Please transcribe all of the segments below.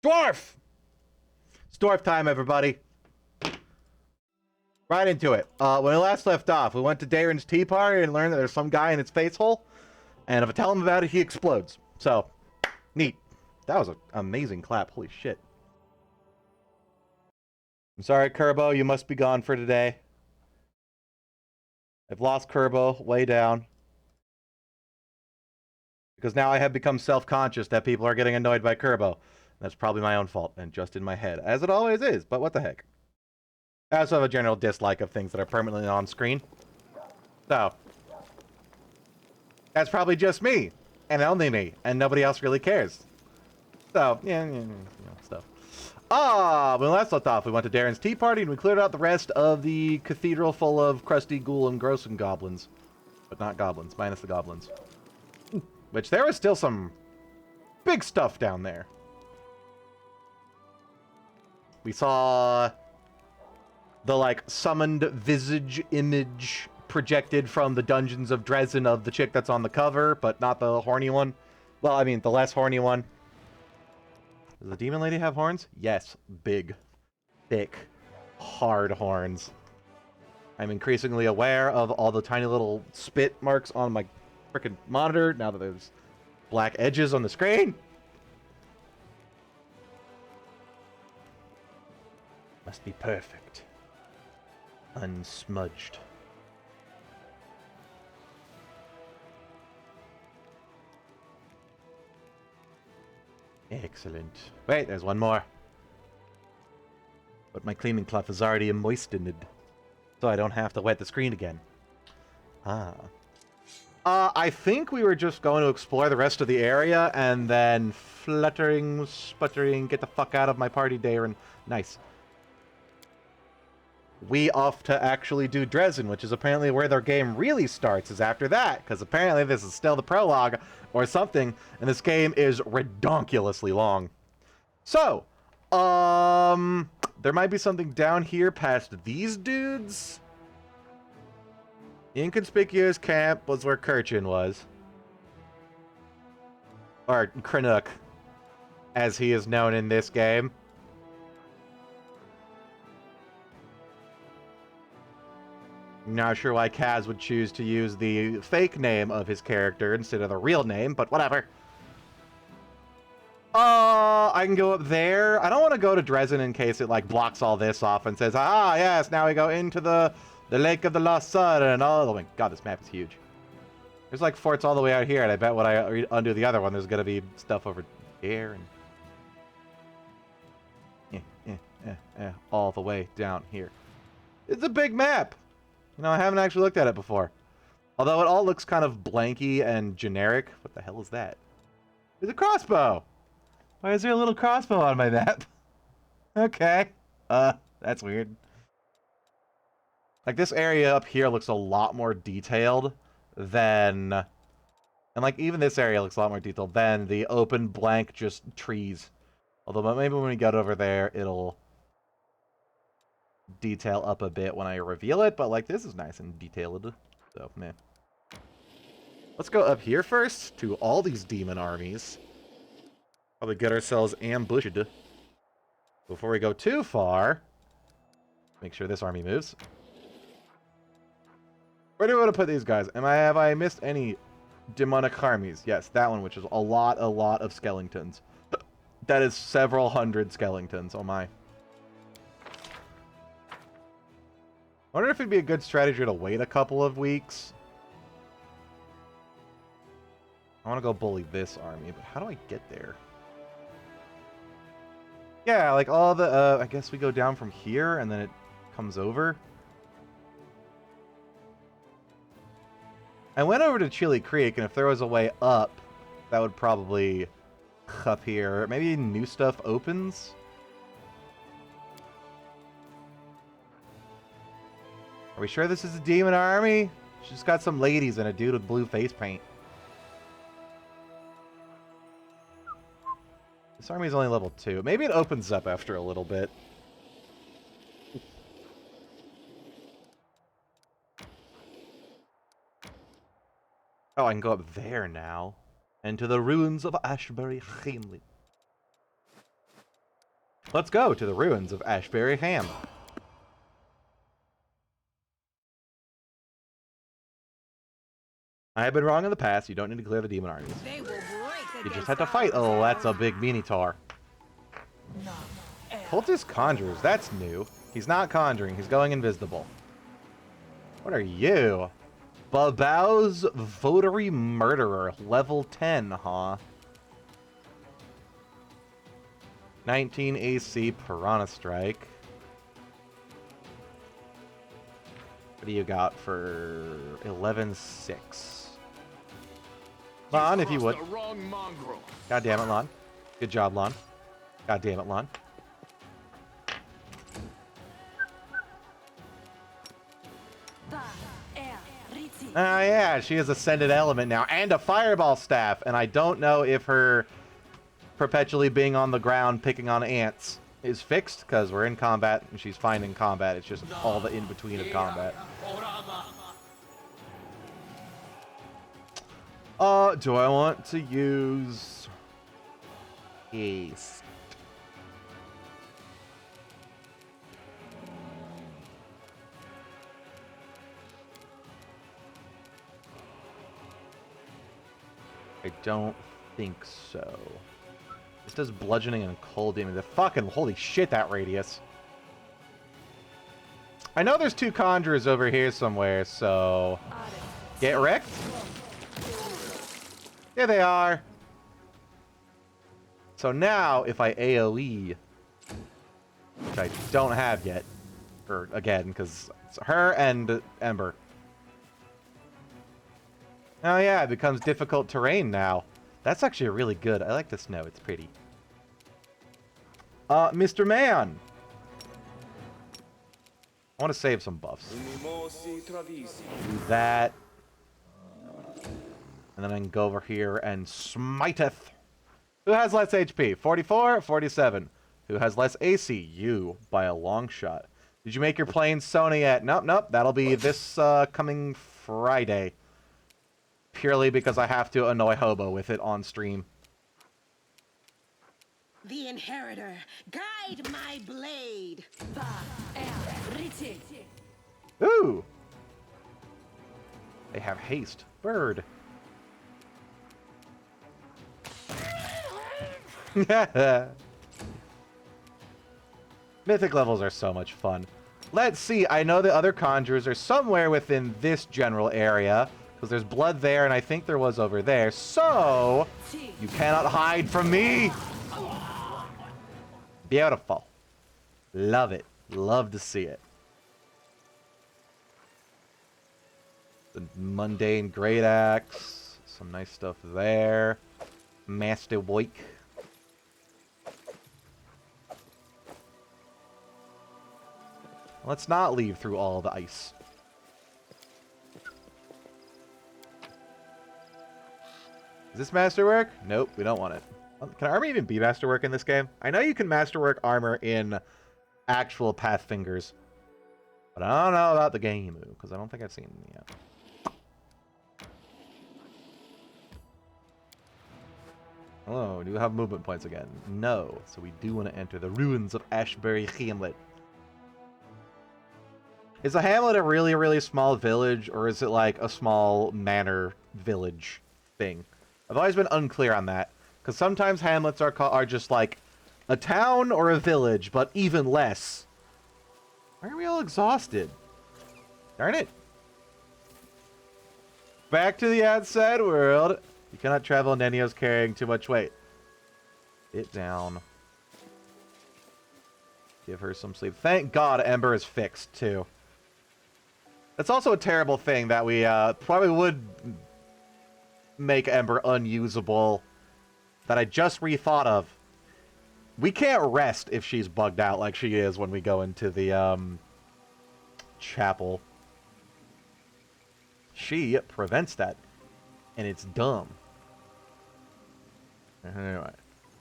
Dwarf! It's dwarf time, everybody. Right into it. When we last left off, we went to Darren's tea party and learned that there's some guy in its face hole. And if I tell him about it, he explodes. So, neat. That was an amazing clap. Holy shit. I'm sorry, Kerbo. You must be gone for today. I've lost Kerbo way down. Because now I have become self-conscious that people are getting annoyed by Kerbo. That's probably my own fault and just in my head, as it always is, but what the heck. I also have a general dislike of things that are permanently on screen. So, that's probably just me, and only me, and nobody else really cares. So, yeah, stuff. When we last left off, we went to Darren's tea party, and we cleared out the rest of the cathedral full of crusty ghoul and gross and goblins. But not goblins, minus the goblins. Which, there was still some big stuff down there. We saw the, like, summoned visage image projected from the dungeons of Dresden of the chick that's on the cover, but not the horny one. Well, I mean, the less horny one. Does the demon lady have horns? Yes. Big, thick, hard horns. I'm increasingly aware of all the tiny little spit marks on my frickin' monitor now that there's black edges on the screen. Must be perfect. Unsmudged. Excellent. Wait, there's one more. But my cleaning cloth is already moistened, so I don't have to wet the screen again. I think we were just going to explore the rest of the area, and then fluttering, sputtering, get the fuck out of my party, Darren. Nice. We off to actually do Dresden, which is apparently where their game really starts, is after that, because apparently this is still the prologue or something, and this game is redonkulously long. So, there might be something down here past these dudes. Inconspicuous camp was where Kirchin was. Or Krenuk, as he is known in this game. Not sure why Kaz would choose to use the fake name of his character instead of the real name, but whatever. I can go up there. I don't want to go to Dresden in case it, like, blocks all this off and says, ah, yes, now we go into the Lake of the Lost Sun and all. Oh my god, this map is huge. There's, like, forts all the way out here, and I bet when I undo the other one, there's going to be stuff over here and all the way down here. It's a big map. You know, I haven't actually looked at it before. Although it all looks kind of blanky and generic. What the hell is that? There's a crossbow! Why is there a little crossbow on my map? Okay. That's weird. Like, this area up here looks a lot more detailed than... And, like, even this area looks a lot more detailed than the open, blank, just trees. Although maybe when we get over there, it'll detail up a bit when I reveal it, but, like, this is nice and detailed. So, meh. Let's go up here first to all these demon armies. Probably get ourselves ambushed before we go too far. Make sure this army moves. Where do we want to put these guys? Have I missed any demonic armies? Yes, that one, which is a lot of skeletons. That is several hundred skeletons. Oh my. I wonder if it'd be a good strategy to wait a couple of weeks. I want to go bully this army, but how do I get there? Yeah, like all the, I guess we go down from here and then it comes over. I went over to Chili Creek, and if there was a way up, that would probably up here. Maybe new stuff opens? Are we sure this is a demon army? She's got some ladies and a dude with blue face paint. This army's only level 2. Maybe it opens up after a little bit. Oh, I can go up there now. Into the ruins of Ashbury, Hamlet. Let's go to the ruins of Ashbury Ham. I have been wrong in the past. You don't need to clear the demon armies. You just have to fight. Oh, that's a big Minotaur. Cultist conjures. That's new. He's not conjuring. He's going invisible. What are you? Babao's Votary Murderer. Level 10, huh? 19 AC Piranha Strike. What do you got for 11-6? Lon, if you would. God damn it, Lon. Good job, Lon. God damn it, Lon. Ah, yeah, she has Ascended Element now, and a Fireball Staff, and I don't know if her perpetually being on the ground picking on ants is fixed, because we're in combat, and she's fine in combat. It's just all the in-between of combat. Do I want to use haste? I don't think so. This does bludgeoning and cold damage. The fucking holy shit, that radius. I know there's two conjurers over here somewhere, so get wrecked. Here they are. So now, if I AoE, which I don't have yet, or again, because it's her and Ember. Oh yeah, it becomes difficult terrain now. That's actually really good. I like the snow. It's pretty. Mr. Man! I want to save some buffs. Do that. And then I can go over here and smiteth. Who has less HP? 44? 47. Who has less AC? You, by a long shot. Did you make your plane Sony yet? Nope, nope. That'll be this coming Friday. Purely because I have to annoy Hobo with it on stream. The Inheritor, guide my blade. Ooh! They have haste. Bird. Mythic levels are so much fun. Let's see. I know the other conjurers are somewhere within this general area. Because there's blood there, and I think there was over there. So, you cannot hide from me! Beautiful. Love it. Love to see it. The mundane great axe. Some nice stuff there. Master Boik. Let's not leave through all the ice. Is this masterwork? Nope, we don't want it. Can armor even be masterwork in this game? I know you can masterwork armor in actual Pathfinders, but I don't know about the game, because I don't think I've seen them yet. Oh, do you have movement points again? No, so we do want to enter the ruins of Ashbury Hamlet. Is a hamlet a really, really small village, or is it like a small manor village thing? I've always been unclear on that, because sometimes hamlets are just like a town or a village, but even less. Why are we all exhausted? Darn it. Back to the outside world. You cannot travel. Nenio's carrying too much weight. Get down. Give her some sleep. Thank God Ember is fixed, too. That's also a terrible thing that we probably would make Ember unusable, that I just rethought of. We can't rest if she's bugged out like she is when we go into the chapel. She prevents that, and it's dumb. Anyway,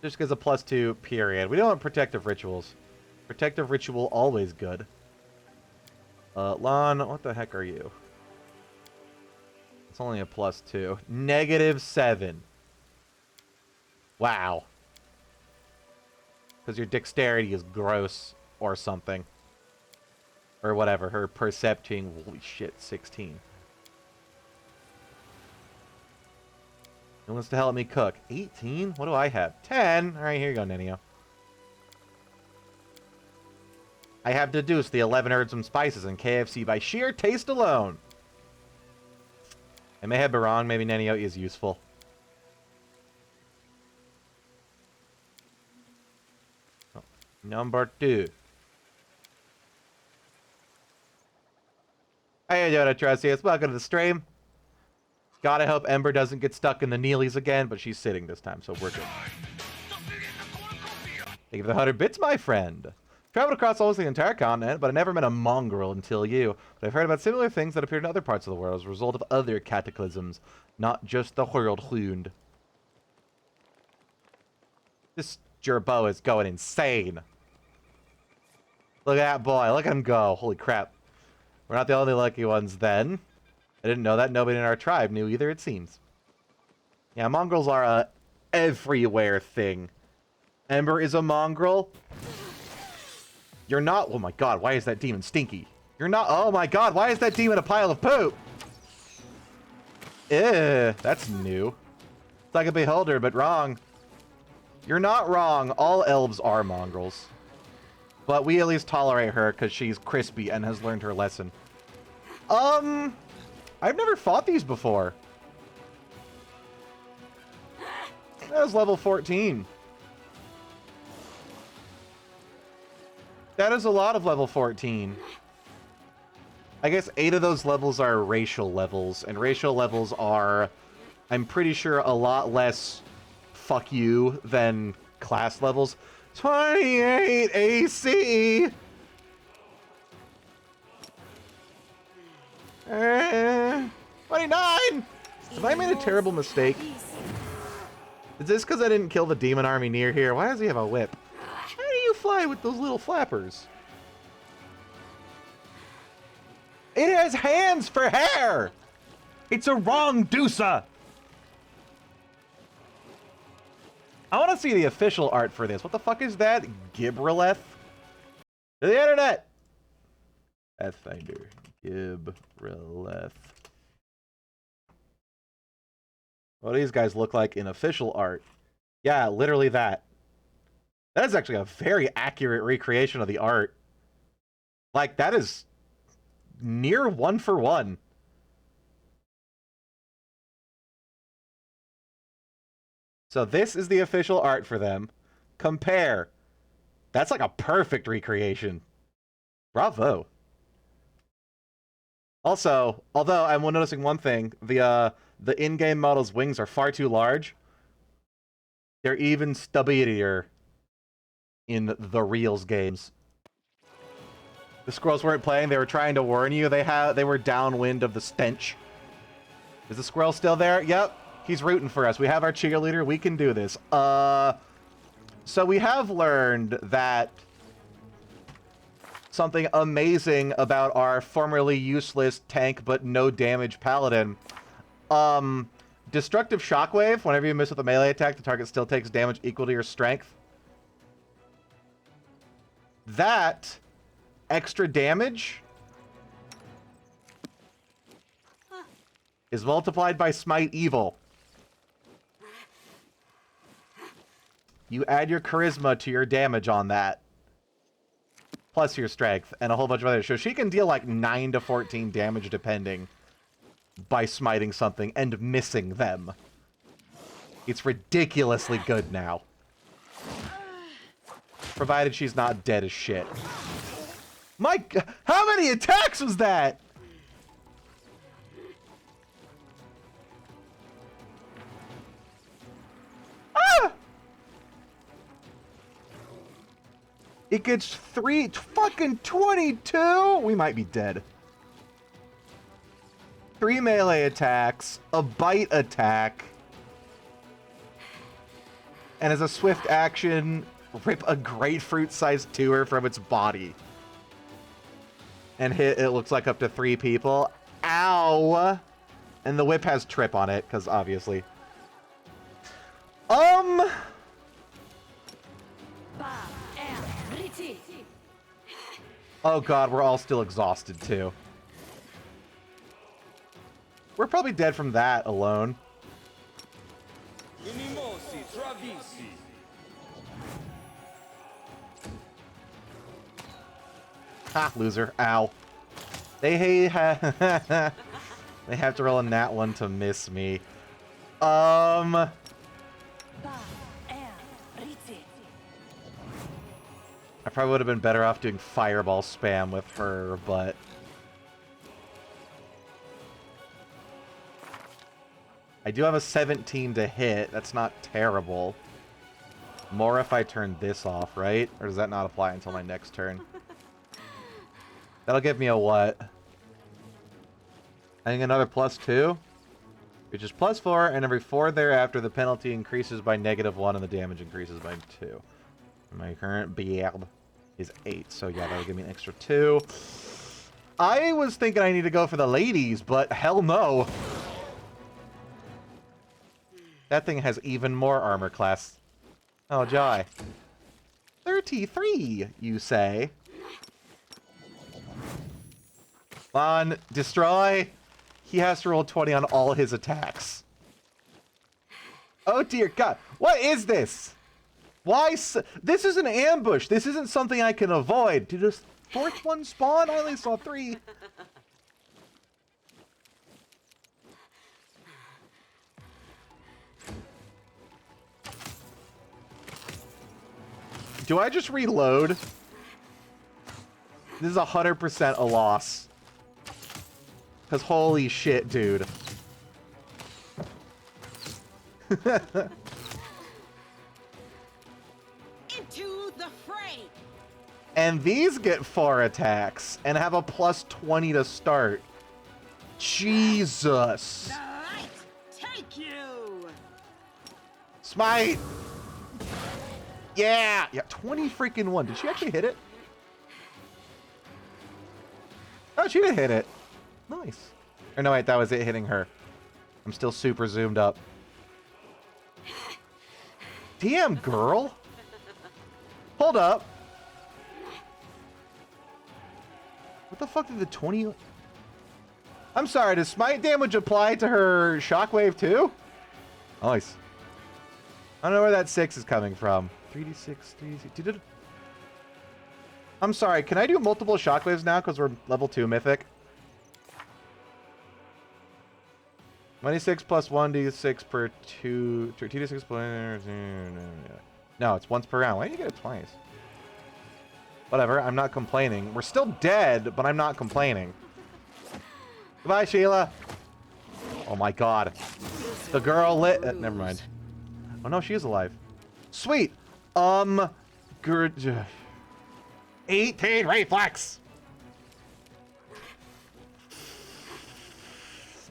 just gives a +2 period. We don't want protective rituals. Protective ritual always good. Lon, what the heck are you? It's only a +2. -7. Wow. Because your dexterity is gross or something. Or whatever. Her percepting, holy shit, 16. Who wants to help me cook? 18? What do I have? 10? Alright, here you go, Ninio. I have deduced the 11 herbs and spices in KFC by sheer taste alone. I may have been wrong. Maybe Ninio is useful. Oh, number 2. How you doing, Atrocious? Welcome to the stream. Gotta hope Ember doesn't get stuck in the Neelys again, but she's sitting this time, so we're good. Thank you for the 100 bits, my friend. Traveled across almost the entire continent, but I never met a mongrel until you. But I've heard about similar things that appeared in other parts of the world as a result of other cataclysms, not just the Whirlhound. This Gerbo is going insane. Look at that boy. Look at him go. Holy crap. We're not the only lucky ones then. I didn't know that. Nobody in our tribe knew either, it seems. Yeah, mongrels are a everywhere thing. Ember is a mongrel. You're not... Oh my god, why is that demon stinky? You're not... Oh my god, why is that demon a pile of poop? Ew, that's new. It's like a beholder, but wrong. You're not wrong. All elves are mongrels. But we at least tolerate her because she's crispy and has learned her lesson. I've never fought these before. That was level 14. That is a lot of level 14. I guess 8 of those levels are racial levels, and racial levels are, I'm pretty sure, a lot less fuck you than class levels. 28 AC! 29! Have I made a terrible mistake? Is this because I didn't kill the demon army near here? Why does he have a whip? How do you fly with those little flappers? It has hands for hair! It's a wrong doosa! I want to see the official art for this. What the fuck is that? Gibraleth? To the internet! Pathfinder. Gibraleth. What do these guys look like in official art? Yeah, literally that. That is actually a very accurate recreation of the art. Like, that is near 1 for 1. So this is the official art for them. Compare. That's like a perfect recreation. Bravo. Also, although I'm noticing one thing, the in-game model's wings are far too large. They're even stubbier in the Reels games. The squirrels weren't playing, they were trying to warn you. They were downwind of the stench. Is the squirrel still there? Yep. He's rooting for us. We have our cheerleader. We can do this. So we have learned that something amazing about our formerly useless tank but no damage paladin. Destructive shockwave. Whenever you miss with a melee attack, the target still takes damage equal to your strength. That extra damage is multiplied by Smite Evil. You add your charisma to your damage on that. Plus your strength and a whole bunch of other. So she can deal like 9 to 14 damage depending by smiting something and missing them. It's ridiculously good now. Provided she's not dead as shit. Mike, how many attacks was that? Ah! It gets fucking 22? We might be dead. 3 melee attacks, a bite attack, and as a swift action, rip a grapefruit-sized tour from its body. And hit, it looks like, up to 3 people. Ow! And the whip has trip on it, because obviously. Oh god, we're all still exhausted too. We're probably dead from that alone. Ha, loser. Ow. They have to roll a nat one to miss me. I probably would have been better off doing fireball spam with her, but I do have a 17 to hit. That's not terrible. More if I turn this off, right? Or does that not apply until my next turn? That'll give me a what? I think another +2, which is +4, and every 4 thereafter, the penalty increases by -1 and the damage increases by 2. My current build is 8, so yeah, that'll give me an extra 2. I was thinking I need to go for the ladies, but hell no. That thing has even more armor class. Oh, Jai. 33, you say? Come on, destroy. He has to roll 20 on all his attacks. Oh dear God. What is this? Why? This is an ambush. This isn't something I can avoid. Did a fourth one spawn? I only saw 3. Do I just reload? This is 100% a loss. Because holy shit, dude. Into the fray. And these get 4 attacks and have a +20 to start. Jesus. The light take you. Smite. Yeah. Yeah, 20 freaking 1. Did she actually hit it? Oh, she did hit it. Nice. Or no, wait, that was it hitting her. I'm still super zoomed up. Damn, girl. Hold up. What the fuck did the 20... I'm sorry, does smite damage apply to her shockwave too? Nice. I don't know where that 6 is coming from. 3d6, 3d6... I'm sorry, can I do multiple shockwaves now because we're level 2 mythic? 26 plus 1d6 per 2... 2d6 plus... No, it's once per round. Why did you get it twice? Whatever, I'm not complaining. We're still dead, but I'm not complaining. Goodbye, Sheila. Oh my god. The girl lit... never mind. Oh no, she is alive. Sweet. Good... 18 reflex.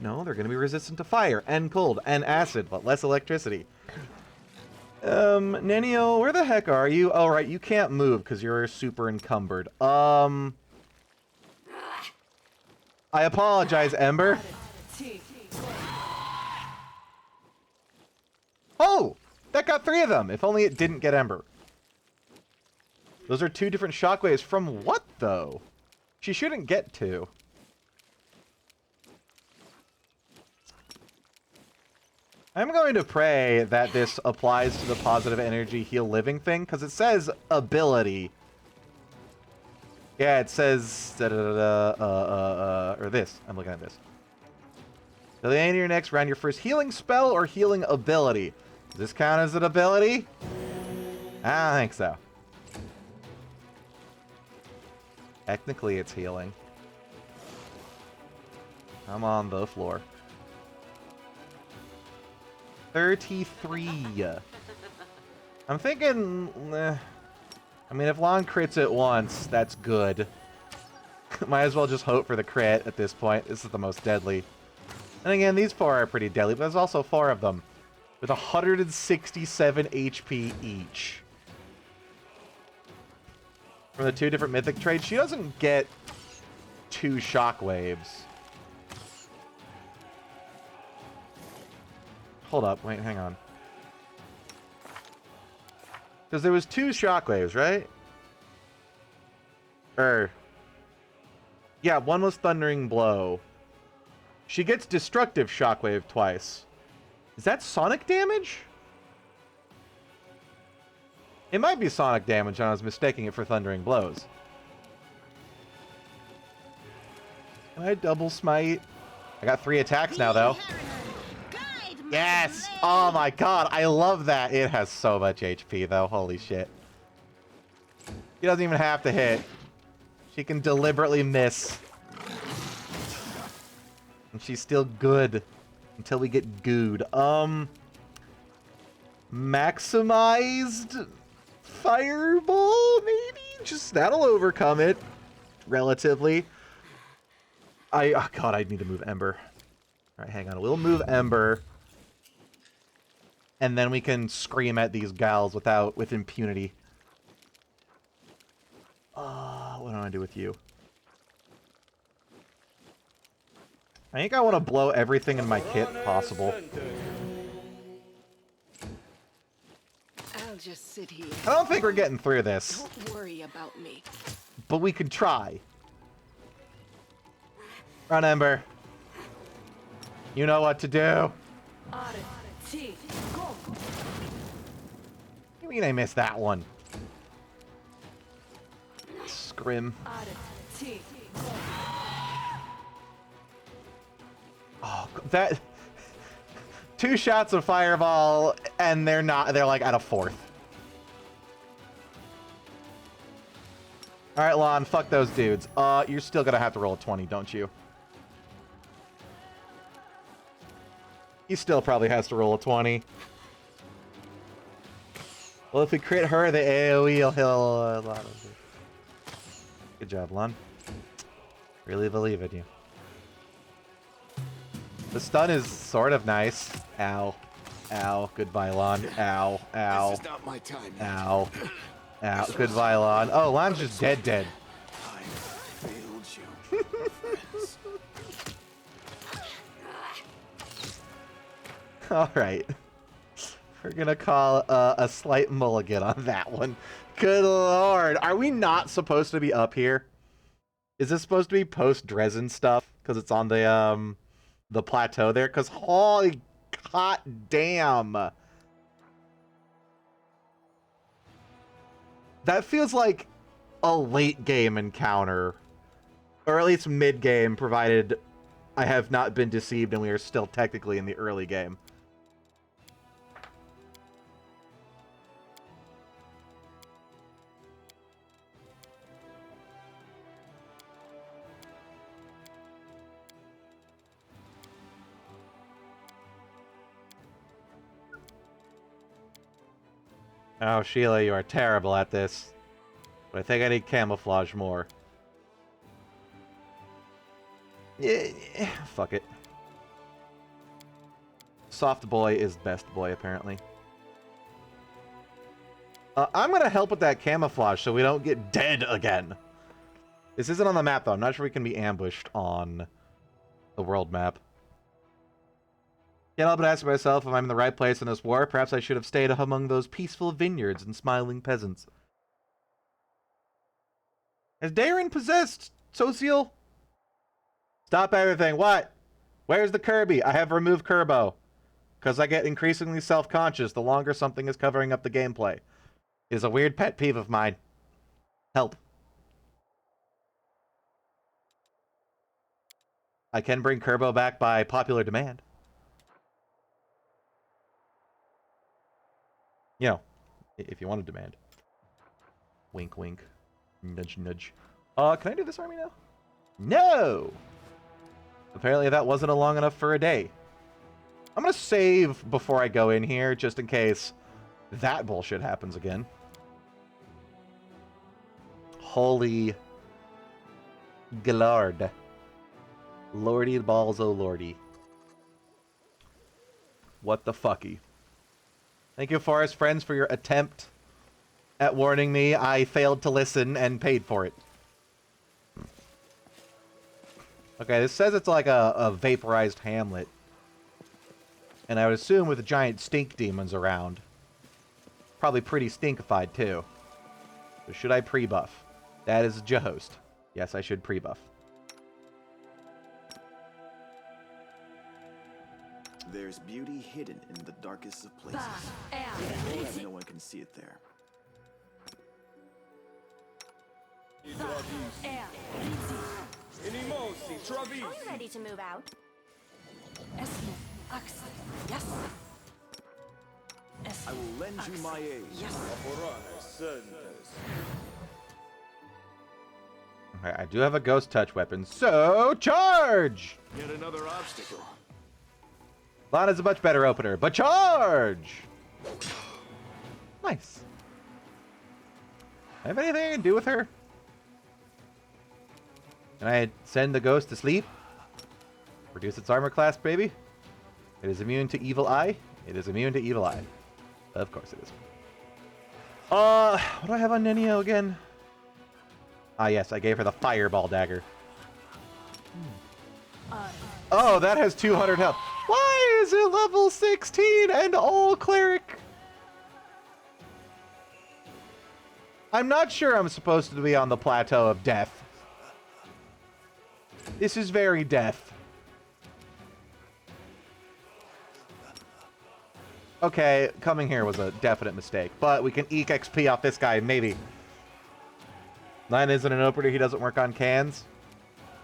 No, they're going to be resistant to fire and cold and acid, but less electricity. Nenio, where the heck are you? Oh, right, you can't move because you're super encumbered. I apologize, Ember. Oh, that got 3 of them. If only it didn't get Ember. Those are 2 different shockwaves. From what, though? She shouldn't get 2. I'm going to pray that this applies to the positive energy heal living thing, because it says ability. Yeah, it says... or this. I'm looking at this. Till the end of your next round, your first healing spell or healing ability. Does this count as an ability? I don't think so. Technically, it's healing. I'm on the floor. 33. I'm thinking... I mean, if Lon crits it once, that's good. Might as well just hope for the crit at this point. This is the most deadly. And again, these 4 are pretty deadly, but there's also 4 of them. With 167 HP each. From the 2 different mythic traits, she doesn't get 2 shockwaves. Hold up, wait, hang on. Because there was 2 shockwaves, right? Yeah, one was Thundering Blow. She gets Destructive Shockwave twice. Is that sonic damage? It might be sonic damage, and I was mistaking it for Thundering Blows. Can I double smite? I got 3 attacks now, though. Yes! Oh my god, I love that. It has so much HP, though. Holy shit. She doesn't even have to hit. She can deliberately miss. And she's still good. Until we get gooed. Maximized fireball, maybe? Just, that'll overcome it. Relatively. Oh god, I need to move Ember. Alright, hang on. We'll move Ember. And then we can scream at these gals with impunity. What do I do with you? I think I want to blow everything in my kit possible. I'll just sit here. I don't think we're getting through this. Don't worry about me. But we could try. Run, Ember. You know what to do. What do you mean I missed that one? Scrim. Oh, that... 2 shots of fireball, and they're like at a 4th. Alright, Lon, fuck those dudes. You're still gonna have to roll a 20, don't you? He still probably has to roll a 20. Well, if we crit her, the AoE will heal a lot of it. Good job, Lon. Really believe in you. The stun is sort of nice. Ow. Ow. Goodbye, Lon. Ow. Ow. This is not my time yet. Ow. Ow. Goodbye, Lon. Oh, Lon's just dead. I failed you, friends. Alright. We're gonna call a slight mulligan on that one. Good lord. Are we not supposed to be up here? Is this supposed to be post-Dresden stuff? Because it's on the plateau there? Because holy hot damn. That feels like a late game encounter. Or at least mid-game, provided I have not been deceived and we are still technically in the early game. Oh, Sheila, you are terrible at this. But I think I need camouflage more. Yeah, fuck it. Soft boy is best boy, apparently. I'm gonna help with that camouflage so we don't get dead again. This isn't on the map, though. I'm not sure we can be ambushed on the world map. Can't help but ask myself if I'm in the right place in this war. Perhaps I should have stayed among those peaceful vineyards and smiling peasants. Is Darren possessed, Social? Stop everything. What? Where's the Kirby? I have removed Kerbo. Because I get increasingly self-conscious the longer something is covering up the gameplay. It is a weird pet peeve of mine. Help. I can bring Kerbo back by popular demand. You know, if you want to demand. Wink, wink. Nudge, nudge. Can I do this army now? No! Apparently that wasn't long enough for a day. I'm gonna save before I go in here, just in case that bullshit happens again. Holy Glard. Lordy balls, oh lordy. What the fucky? Thank you, Forest Friends, for your attempt at warning me. I failed to listen and paid for it. Okay, this says it's like a vaporized Hamlet. And I would assume with the giant stink demons around. Probably pretty stinkified, too. So should I pre-buff? That is Johost. Yes, I should pre-buff. There's beauty hidden in the darkest of places. No one can see it there. Are you ready to move out? Yes. I will lend you my aid. Okay, I do have a ghost touch weapon, so charge! Yet another obstacle. Lana's a much better opener, but charge! Nice. Have anything I can do with her? Can I send the ghost to sleep? Reduce its armor class, baby. It is immune to evil eye. It is immune to evil eye. Of course it is. What do I have on Nenio again? Ah, yes, I gave her the fireball dagger. Oh, that has 200 health. Why is it level 16 and all cleric? I'm not sure I'm supposed to be on the plateau of death. This is very death. Okay, coming here was a definite mistake, but we can eke XP off this guy, maybe. 9 isn't an opener, he doesn't work on cans.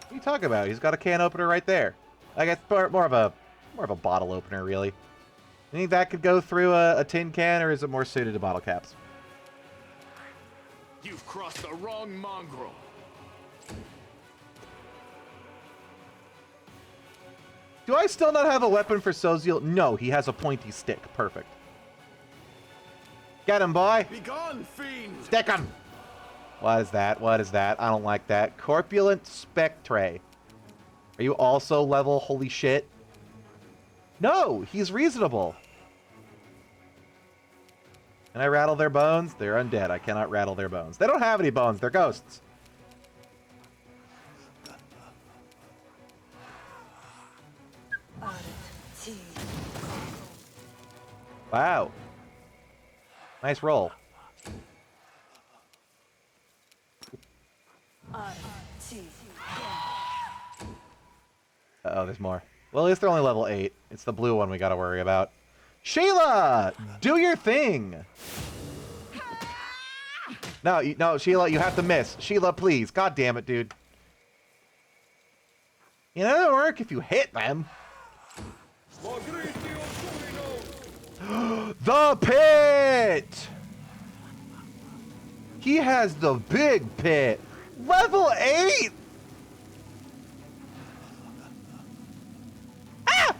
What are you talking about? He's got a can opener right there. I guess more of a bottle opener, really. You think that could go through a tin can, or is it more suited to bottle caps? You've crossed the wrong mongrel. Do I still not have a weapon for Soziel? No, he has a pointy stick. Perfect. Get him, boy. Be gone, fiend. Stick him. What is that? What is that? I don't like that. Corpulent Spectre. Are you also level? Holy shit. No, he's reasonable. Can I rattle their bones? They're undead. I cannot rattle their bones. They don't have any bones. They're ghosts. Wow. Nice roll. Uh-oh, there's more. Well, at least they're only level 8. It's the blue one we gotta worry about. Sheila! Do your thing! No, Sheila, you have to miss. Sheila, please. God damn it, dude. You know, it'll work if you hit them. The pit! He has the big pit. Level 8! Ah!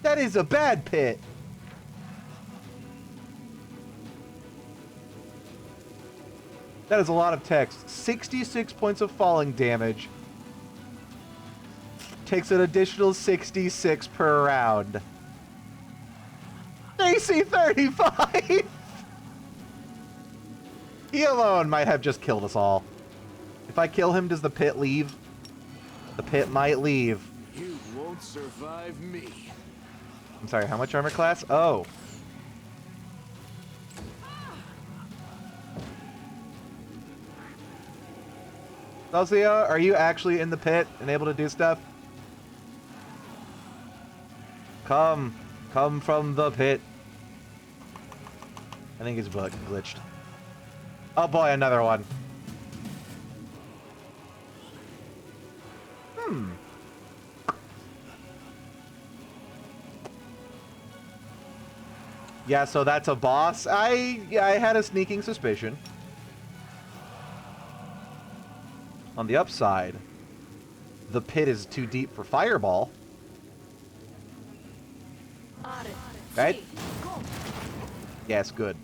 That is a bad pit. That is a lot of text. 66 points of falling damage. Takes an additional 66 per round. AC 35! He alone might have just killed us all. If I kill him, does the pit leave? The pit might leave. You won't survive me. I'm sorry, how much armor class? Oh. Celsia, are you actually in the pit and able to do stuff? Come from the pit. I think his bug glitched. Oh boy, another one. Yeah, so that's a boss. I had a sneaking suspicion. On the upside, the pit is too deep for Fireball. Right? Yes, good.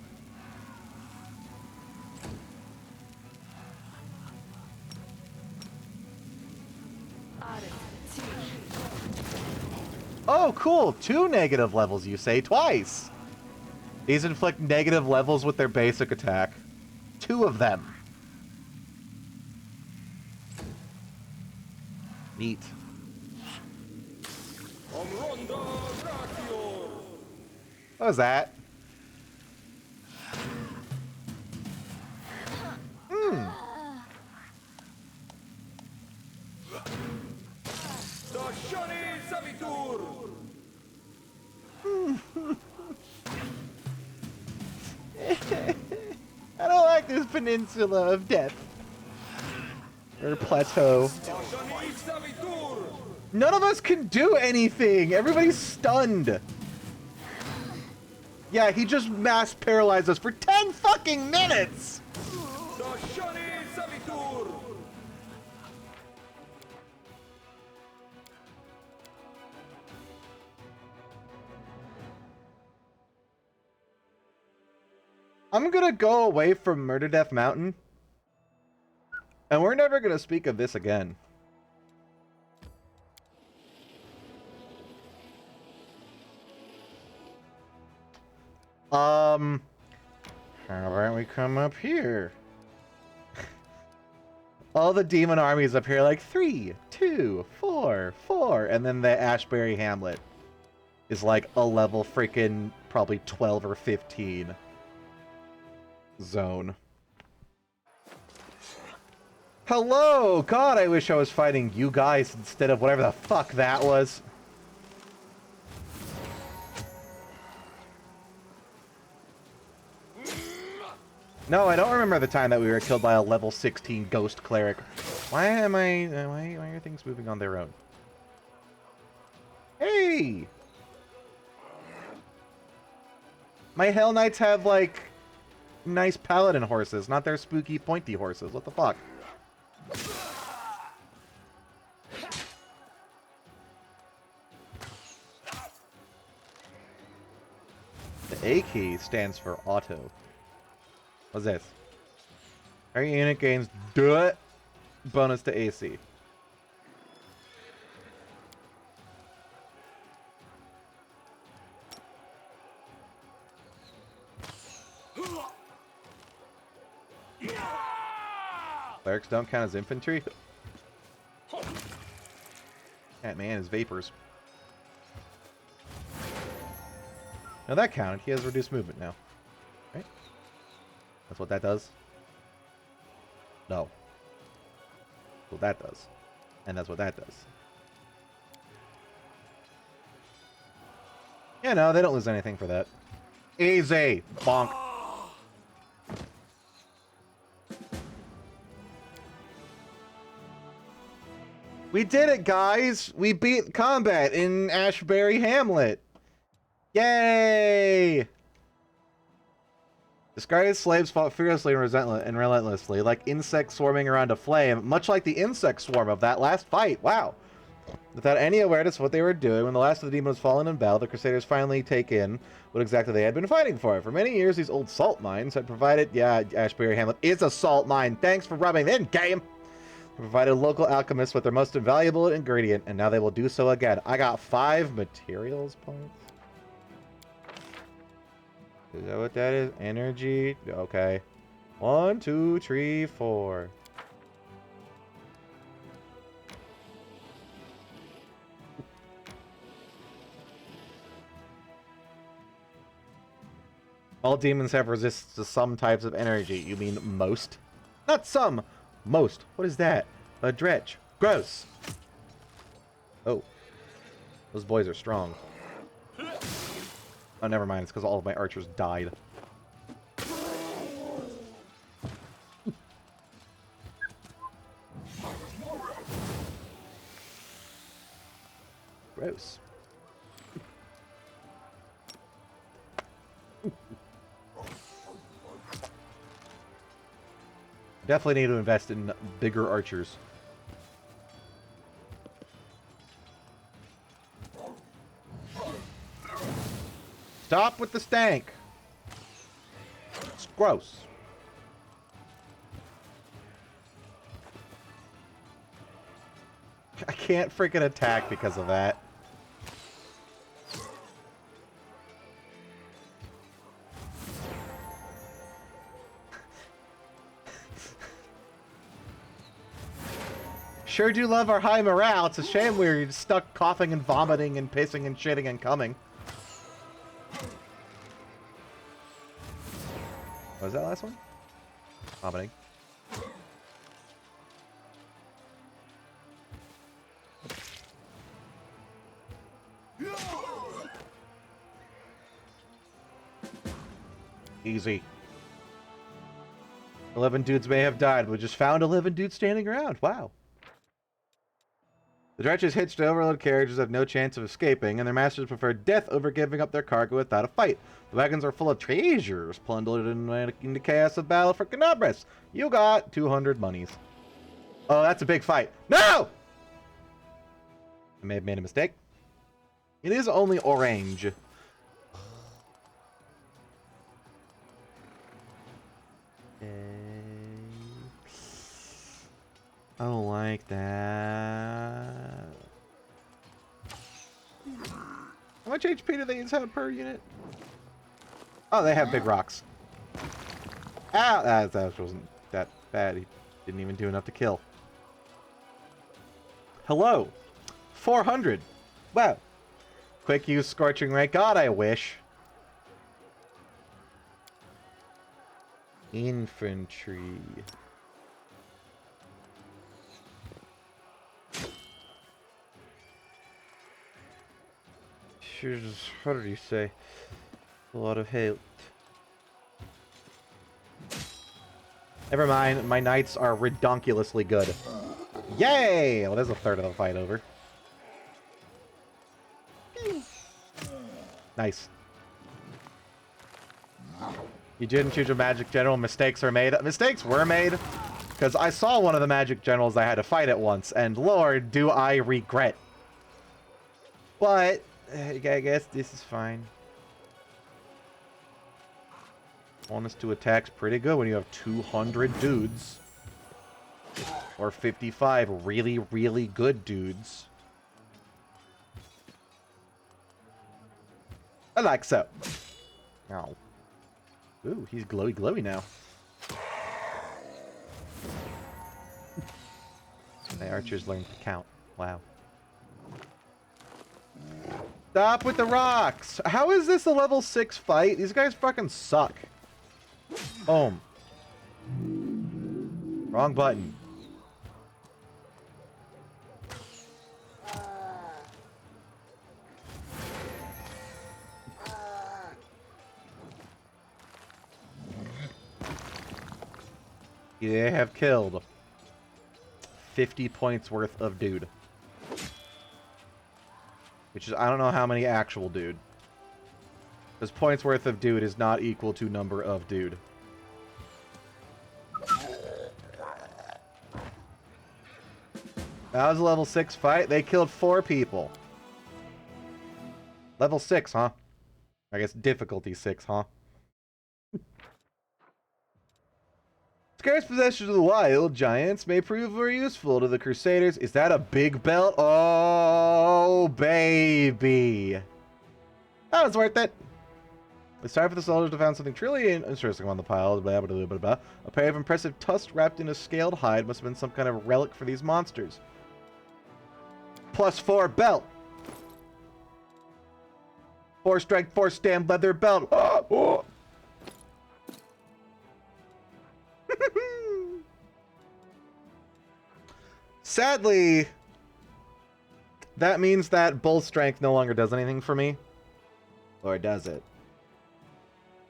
Oh, cool. 2 negative levels, you say? Twice. These inflict negative levels with their basic attack. 2 of them. Neat. What was that? attack this peninsula of death. Or plateau. None of us can do anything. Everybody's stunned. Yeah, he just mass paralyzed us for 10 fucking minutes. I'm gonna go away from Murder Death Mountain. And we're never gonna speak of this again. How about we come up here? All the demon armies up here like 3, 2, 4, 4, and then the Ashbury Hamlet is like a level freaking probably 12 or 15 zone. Hello! God, I wish I was fighting you guys instead of whatever the fuck that was. No, I don't remember the time that we were killed by a level 16 ghost cleric. Why are things moving on their own? Hey! My Hell Knights have, like, nice paladin horses, not their spooky pointy horses. What the fuck? The A key stands for auto. What's this? Our unit gains bonus to AC. Clerics don't count as infantry? That man is vapors. Now that counted. He has reduced movement now. Right? That's what that does? No. That's what that does. And that's what that does. Yeah, no, they don't lose anything for that. Easy! Bonk. We did it, guys! We beat combat in Ashbury Hamlet! Yay! Disguised slaves fought fiercely and relentlessly, like insects swarming around a flame, much like the insect swarm of that last fight. Wow. Without any awareness of what they were doing, when the last of the demons fallen in battle, the Crusaders finally take in what exactly they had been fighting for. For many years, these old salt mines had provided... Yeah, Ashbury Hamlet is a salt mine. Thanks for rubbing in, game! Provided local alchemists with their most invaluable ingredient, and now they will do so again. I got 5 materials points. Is that what that is? Energy? Okay. 1, 2, 3, 4. All demons have resistance to some types of energy. You mean most? Not some. Most. What is that? A dretch. Gross. Oh. Those boys are strong. Oh, never mind. It's because all of my archers died. Gross. Definitely need to invest in bigger archers. Stop with the stank. It's gross. I can't freaking attack because of that. Sure do love our high morale. It's a shame we're stuck coughing and vomiting and pissing and shitting and coming. What was that last one? Vomiting. Easy. 11 dudes may have died, but just found 11 dudes standing around. Wow. The dredges hitched to overload carriages have no chance of escaping, and their masters prefer death over giving up their cargo without a fight. The wagons are full of treasures, plundered in the chaos of battle for Canabras. You got 200 monies. Oh, that's a big fight. No! I may have made a mistake. It is only orange. I don't like that. How much HP do they have per unit? Oh, they have big rocks. Ah, that wasn't that bad. He didn't even do enough to kill. Hello. 400. Wow. Quick use Scorching Ray. God, I wish. Infantry. What did he say? A lot of hate. Never mind, my knights are redonkulously good. Yay! Well, there's a third of the fight over. Nice. You didn't choose a magic general. Mistakes are made. Mistakes were made, because I saw one of the magic generals I had to fight at once, and Lord, do I regret. But I guess this is fine. Bonus to attack's pretty good when you have 200 dudes. Or 55 really, really good dudes. I like so. Oh. Ooh, he's glowy glowy now. The archers learned to count. Wow. Stop with the rocks! How is this a level 6 fight? These guys fucking suck. Boom. Wrong button. They have killed 50 points worth of dude. Which is, I don't know how many actual dude. Because points worth of dude is not equal to number of dude. That was a level 6 fight. They killed 4 people. Level 6, huh? I guess difficulty 6, huh? Scarce possessions of the wild giants may prove very useful to the Crusaders. Is that a big belt? Oh, baby. That was worth it. It's time for the soldiers to find something truly interesting on the pile. Blah, blah, blah, blah, blah. A pair of impressive tusks wrapped in a scaled hide must have been some kind of relic for these monsters. +4 belt. 4 strength, 4 stamp leather belt. Oh. Sadly, that means that bull strength no longer does anything for me. Or does it?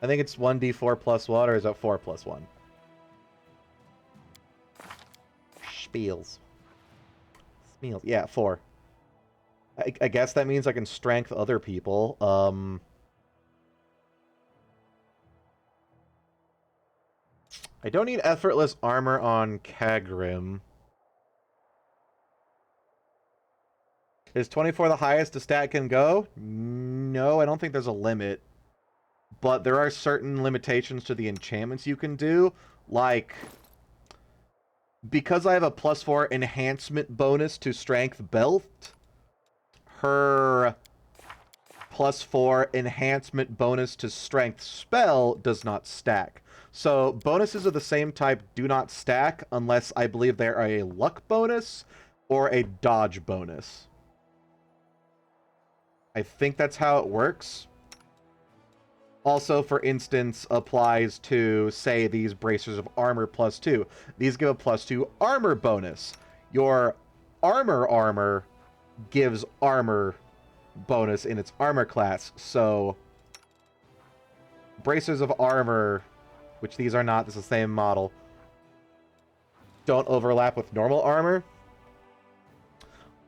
I think it's 1d4 plus 1, or is it 4 plus 1? Spiels. Spiels. Yeah, 4. I guess that means I can strength other people. I don't need effortless armor on Kagrim. Is 24 the highest a stat can go? No, I don't think there's a limit. But there are certain limitations to the enchantments you can do. Like, because I have a +4 enhancement bonus to strength belt, her +4 enhancement bonus to strength spell does not stack. So bonuses of the same type do not stack unless I believe they're a luck bonus or a dodge bonus. I think that's how it works. Also, for instance, applies to, say, these bracers of armor +2. These give a +2 armor bonus. Your armor gives armor bonus in its armor class. So, bracers of armor, which these are not, this is the same model, don't overlap with normal armor.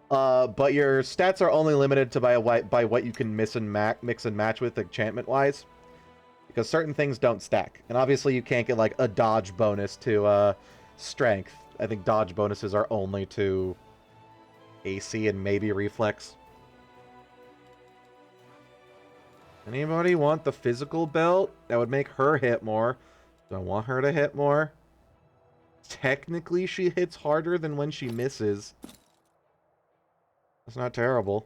But your stats are only limited to by what you can mix and match with enchantment-wise. Because certain things don't stack. And obviously you can't get, like, a dodge bonus to strength. I think dodge bonuses are only to AC and maybe reflex. Anybody want the physical belt? That would make her hit more. Do I want her to hit more? Technically, she hits harder than when she misses. That's not terrible.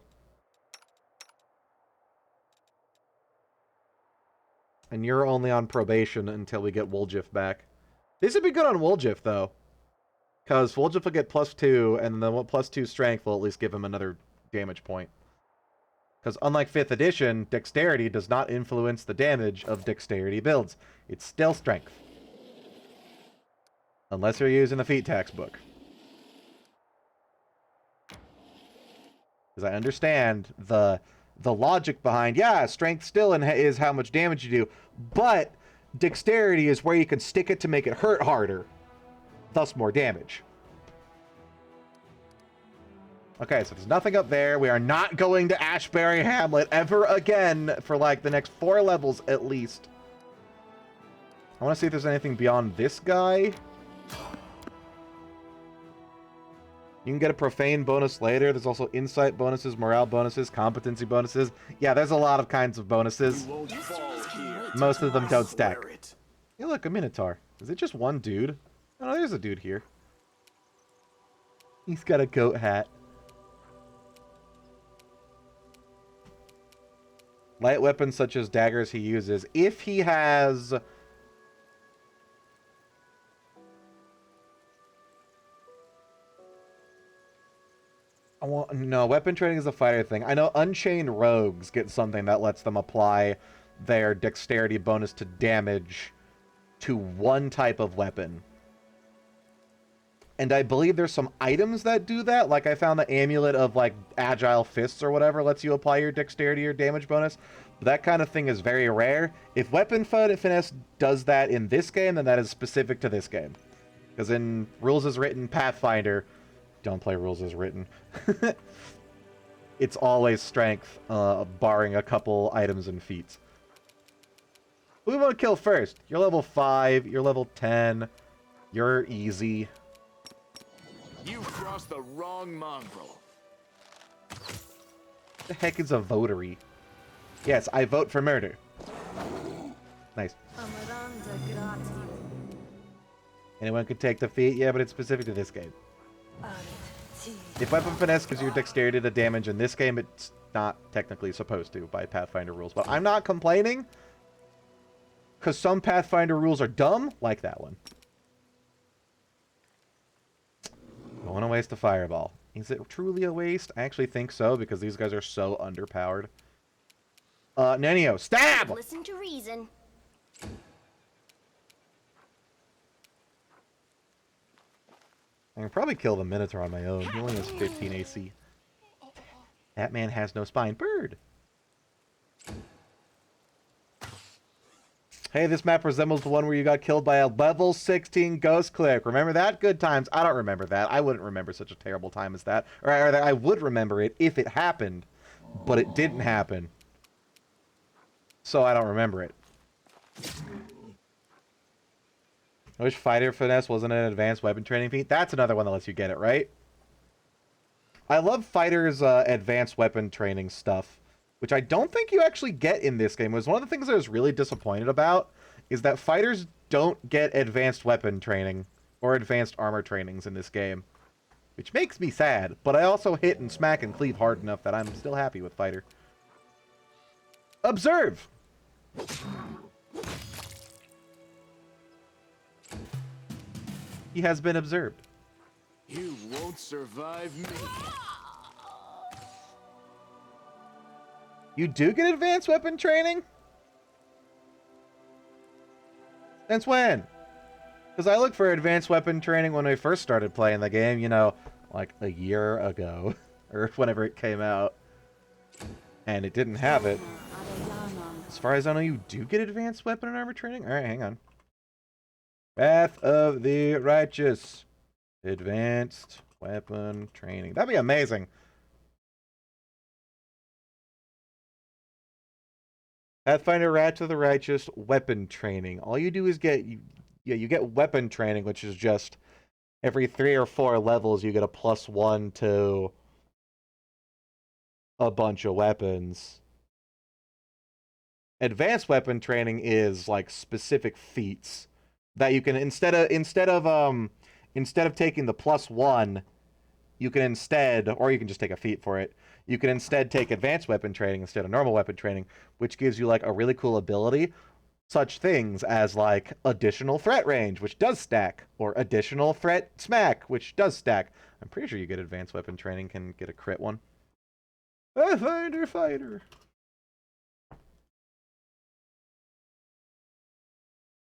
And you're only on probation until we get Woljif back. This would be good on Woljif, though. Because Woljif will get +2, and the +2 strength will at least give him another damage point. Because unlike 5th edition, dexterity does not influence the damage of dexterity builds. It's still strength. Unless you're using the feat textbook. Because I understand the logic behind, yeah, strength still is how much damage you do, but dexterity is where you can stick it to make it hurt harder, thus more damage. Okay, so there's nothing up there. We are not going to Ashbury Hamlet ever again for, like, the next 4 levels at least. I want to see if there's anything beyond this guy. You can get a profane bonus later. There's also insight bonuses, morale bonuses, competency bonuses. Yeah, there's a lot of kinds of bonuses. Most of them don't stack. Hey, look, a Minotaur. Is it just one dude? Oh, there's a dude here. He's got a goat hat. Light weapons such as daggers he uses. If he has... No, weapon training is a fighter thing. I know Unchained Rogues get something that lets them apply their dexterity bonus to damage to one type of weapon. And I believe there's some items that do that. Like I found the amulet of like agile fists or whatever lets you apply your dexterity or damage bonus. But that kind of thing is very rare. If weapon finesse does that in this game, then that is specific to this game. Because in Rules as Written Pathfinder... Don't play Rules as Written. It's always strength, barring a couple items and feats. Who do we want to kill first? You're level 5, you're level 10, you're easy. You crossed the wrong mongrel. What the heck is a votary? Yes, I vote for murder. Nice. Anyone can take the feat? Yeah, but it's specific to this game. If weapon finesse gives you dexterity to damage in this game, it's not technically supposed to by Pathfinder rules. But I'm not complaining, because some Pathfinder rules are dumb, like that one. I want to waste a fireball. Is it truly a waste? I actually think so, because these guys are so underpowered. Nenio, stab! Listen to reason. I can probably kill the Minotaur on my own. He only has 15 AC. That man has no spine. Bird! Hey, this map resembles the one where you got killed by a level 16 ghost click. Remember that? Good times. I don't remember that. I wouldn't remember such a terrible time as that. Or I would remember it if it happened, but it didn't happen. So I don't remember it. I wish fighter finesse wasn't an advanced weapon training feat. That's another one that lets you get it, right? I love fighters' advanced weapon training stuff, which I don't think you actually get in this game. It was one of the things I was really disappointed about, is that fighters don't get advanced weapon training or advanced armor trainings in this game, which makes me sad. But I also hit and smack and cleave hard enough that I'm still happy with fighter. Observe! He has been observed. You won't survive me. You do get advanced weapon training? Since when? Because I looked for advanced weapon training when I first started playing the game, you know, like a year ago, or whenever it came out. And it didn't have it. As far as I know, you do get advanced weapon and armor training? Alright, hang on. Path of the Righteous. Advanced weapon training. That'd be amazing. Pathfinder Rat to the Righteous weapon training. All you do is you get weapon training, which is just every 3 or 4 levels you get a +1 to a bunch of weapons. Advanced weapon training is like specific feats that you can instead of taking the +1, you can instead, or you can just take a feat for it. You can instead take advanced weapon training instead of normal weapon training, which gives you like a really cool ability. Such things as like additional threat range, which does stack, or additional threat smack, which does stack. I'm pretty sure you get advanced weapon training can get a crit one. Pathfinder fighter.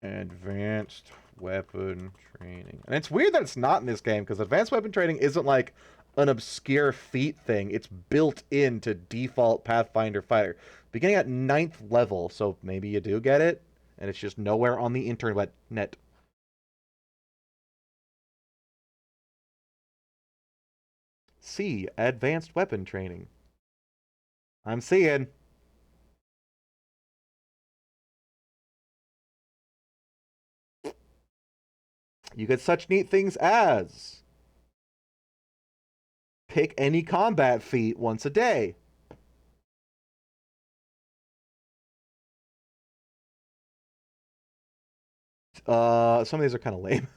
Advanced weapon training. And it's weird that it's not in this game, because advanced weapon training isn't like an obscure feat thing. It's built into default Pathfinder fighter. Beginning at 9th level, so maybe you do get it, and it's just nowhere on the internet. C. Advanced weapon training. I'm seeing. You get such neat things as pick any combat feat once a day. Some of these are kind of lame.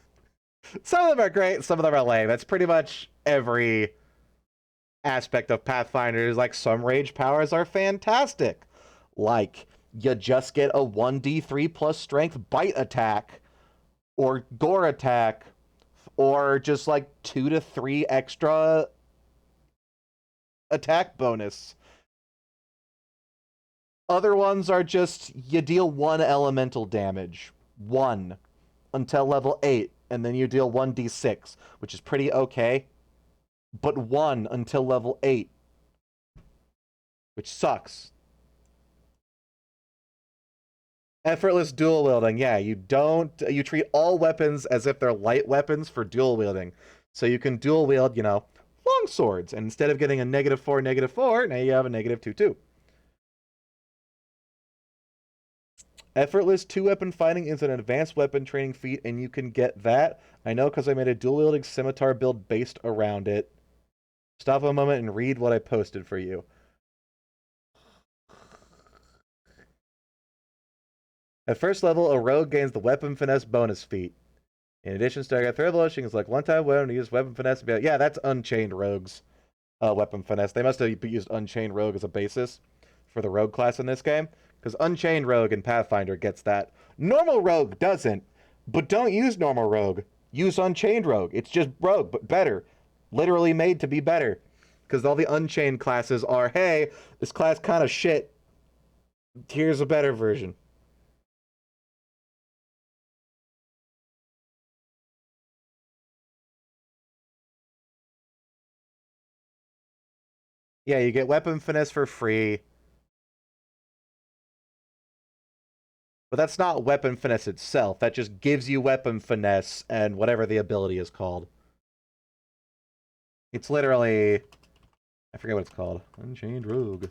Some of them are great, some of them are lame. That's pretty much every aspect of Pathfinder. Like, some rage powers are fantastic. Like, you just get a 1d3 plus strength bite attack, or gore attack, or just like 2 to 3 extra attack bonus. Other ones are just, you deal 1 elemental damage. 1. Until level 8. And then you deal 1d6, which is pretty okay. But 1 until level 8. Which sucks. Effortless dual wielding. Yeah, you treat all weapons as if they're light weapons for dual wielding. So you can dual wield, long swords. And instead of getting a -4, -4, now you have a -2/2. Effortless 2-weapon fighting is an advanced weapon training feat, and you can get that. I know because I made a dual-wielding scimitar build based around it. Stop a moment and read what I posted for you. At first level, a rogue gains the weapon finesse bonus feat. In addition, starting at 3rd level, she can select one-time weapon to use weapon finesse. Yeah, that's Unchained Rogue's weapon finesse. They must have used Unchained Rogue as a basis for the rogue class in this game. Because Unchained Rogue in Pathfinder gets that. Normal Rogue doesn't. But don't use Normal Rogue. Use Unchained Rogue. It's just Rogue, but better. Literally made to be better. Because all the Unchained classes are, hey, this class kind of shit. Here's a better version. Yeah, you get weapon finesse for free. But that's not weapon finesse itself. That just gives you weapon finesse and whatever the ability is called. It's literally... I forget what it's called. Unchained Rogue.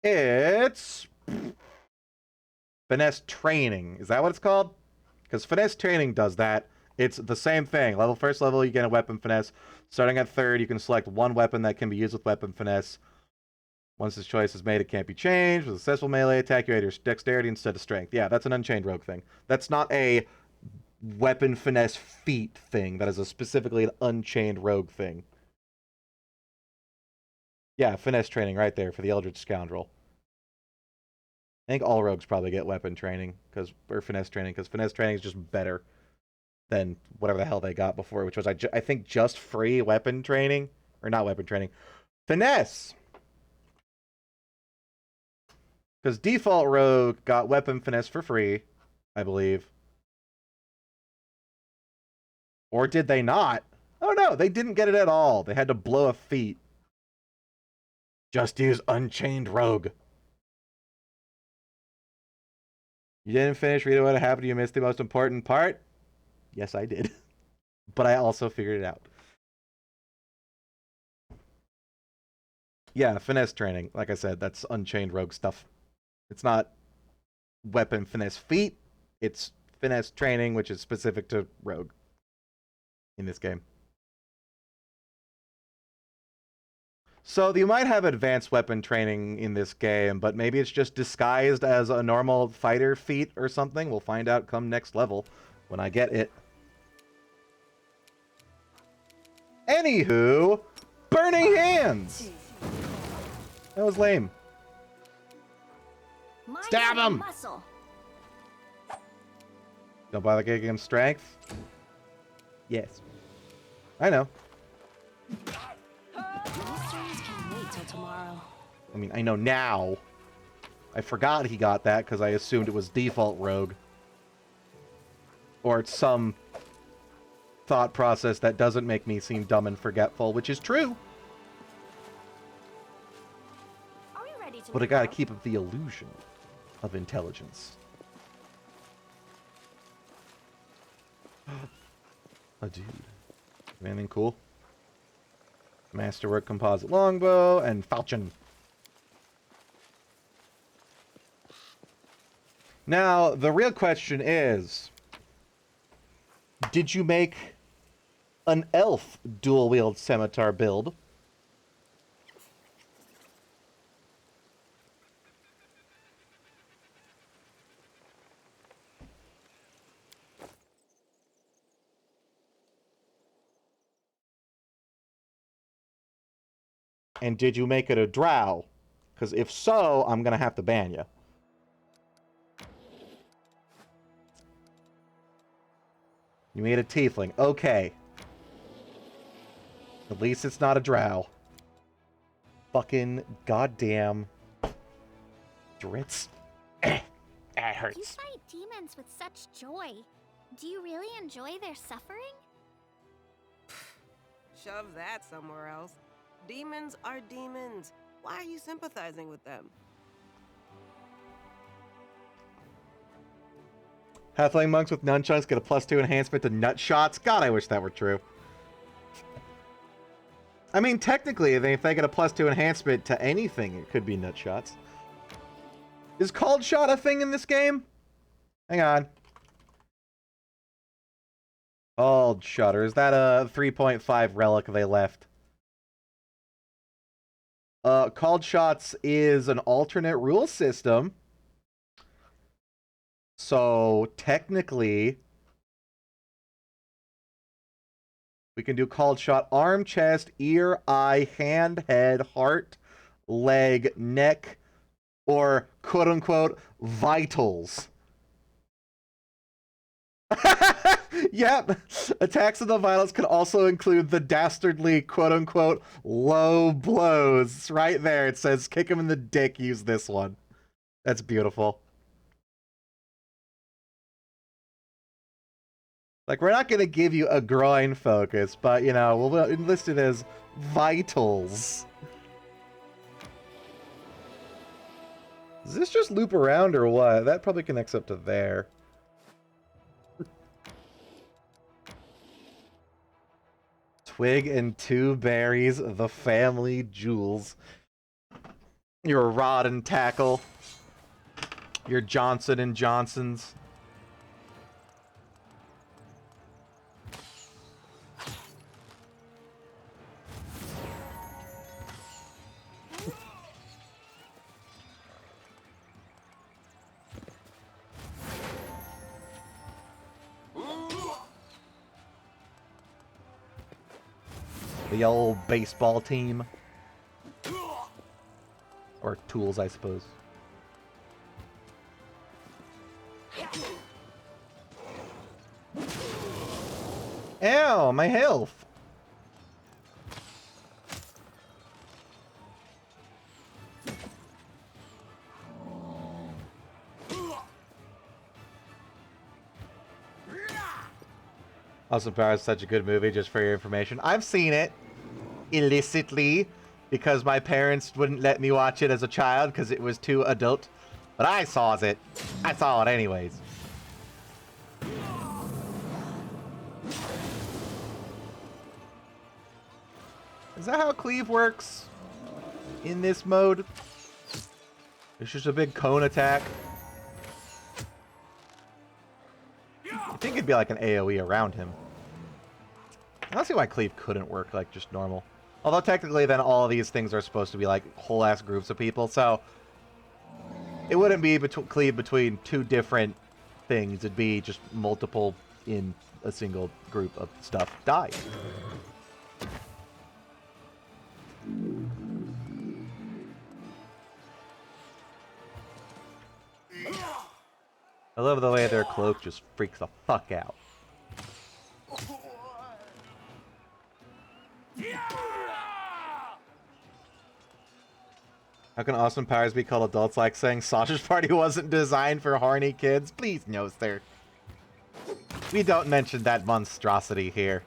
It's... Finesse Training. Is that what it's called? Because Finesse Training does that. It's the same thing. First level, you get a weapon finesse. Starting at 3rd, you can select one weapon that can be used with weapon finesse. Once this choice is made, it can't be changed. With a successful melee attack, you add your dexterity instead of strength. Yeah, that's an Unchained Rogue thing. That's not a weapon finesse feat thing. That is specifically an Unchained Rogue thing. Yeah, finesse training right there for the Eldritch Scoundrel. I think all rogues probably get weapon training, or finesse training, because finesse training is just better than whatever the hell they got before, which was, I think, just free weapon training. Or not weapon training. Finesse! Because default rogue got weapon finesse for free, I believe. Or did they not? Oh no, they didn't get it at all. They had to blow a feat. Just use Unchained Rogue. You didn't finish reading what happened. You missed the most important part. Yes, I did. But I also figured it out. Yeah, finesse training. Like I said, that's Unchained Rogue stuff. It's not weapon finesse feat. It's finesse training, which is specific to Rogue in this game. So you might have advanced weapon training in this game, but maybe it's just disguised as a normal fighter feat or something. We'll find out come next level when I get it. Anywho, Burning Hands! That was lame. Stab him! Don't bother kicking him strength? Yes. I know. I mean, I know now. I forgot he got that because I assumed it was default Rogue. Or it's some thought process that doesn't make me seem dumb and forgetful, which is true. But I gotta keep up the illusion of intelligence. A dude. Anything cool? Masterwork composite longbow and falchion. Now, the real question is, did you make an elf dual-wield scimitar build? And did you make it a drow? Because if so, I'm going to have to ban you. You made a tiefling. Okay. At least it's not a drow. Fucking goddamn Tourette's. That hurts. You fight demons with such joy. Do you really enjoy their suffering? Shove that somewhere else. Demons are demons. Why are you sympathizing with them? Halfling monks with nunchucks get a +2 enhancement to nut shots. God, I wish that were true. I mean, technically, if they get a +2 enhancement to anything, it could be nut shots. Is called shot a thing in this game? Hang on. Called shot, or is that a 3.5 relic they left? Called shots is an alternate rule system. So, technically, we can do called shot arm, chest, ear, eye, hand, head, heart, leg, neck, or quote-unquote vitals. Yep. Attacks of the vitals can also include the dastardly quote-unquote low blows. Right there it says kick him in the dick, use this one. That's beautiful. Like, we're not going to give you a groin focus, but, you know, we'll enlist it as vitals. Does this just loop around or what? That probably connects up to there. Twig and 2 berries, the family jewels. Your rod and tackle. Your Johnson and Johnsons. The old baseball team. Or tools, I suppose. Ow, my health. Austin Powers is such a good movie, just for your information. I've seen it illicitly because my parents wouldn't let me watch it as a child because it was too adult. But I saw it. I saw it anyways. Is that how cleave works in this mode? It's just a big cone attack. I think it'd be like an AoE around him. I don't see why cleave couldn't work like just normal. Although technically then all of these things are supposed to be like whole ass groups of people, so it wouldn't be cleave between two different things. It'd be just multiple in a single group of stuff. Die. I love the way their cloak just freaks the fuck out. How can awesome powers be called adults like saying Sausage Party wasn't designed for horny kids? Please no, sir. We don't mention that monstrosity here.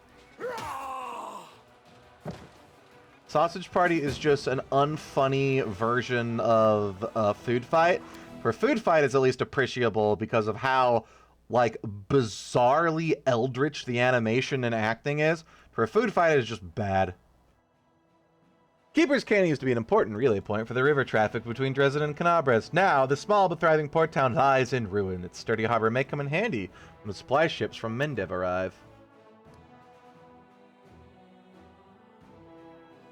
Sausage Party is just an unfunny version of Food Fight. For Food Fight is at least appreciable because of how, like, bizarrely eldritch the animation and acting is. For Food Fight, it's just bad. Keeper's Canyon used to be an important relay point for the river traffic between Dresden and Canabres. Now, the small but thriving port town lies in ruin. Its sturdy harbor may come in handy when the supply ships from Mendev arrive.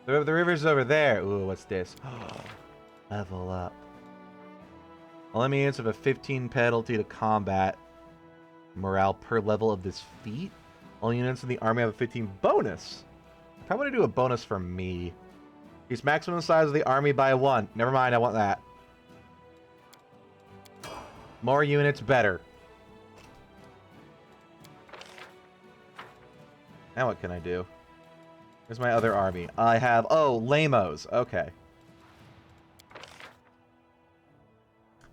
The river's over there. Ooh, what's this? Level up. All enemies have a 15 penalty to combat morale per level of this feat. All units in the army have a 15 bonus. I want to do a bonus for me. Increase maximum size of the army by 1. Never mind, I want that. More units, better. Now what can I do? Here's my other army. I have... Oh, Lamos. Okay.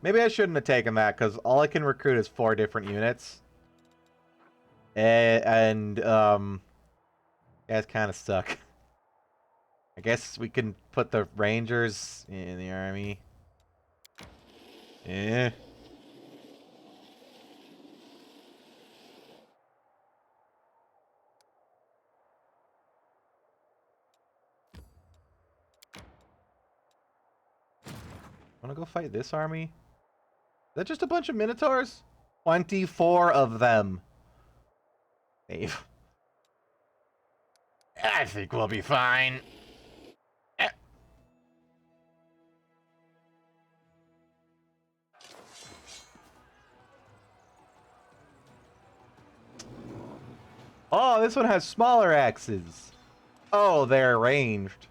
Maybe I shouldn't have taken that, because all I can recruit is 4 different units. And yeah, it's kind of stuck. I guess we can put the Rangers in the army. Yeah. Wanna go fight this army? Is that just a bunch of Minotaurs? 24 of them. Dave. I think we'll be fine. Oh, this one has smaller axes. Oh, they're ranged.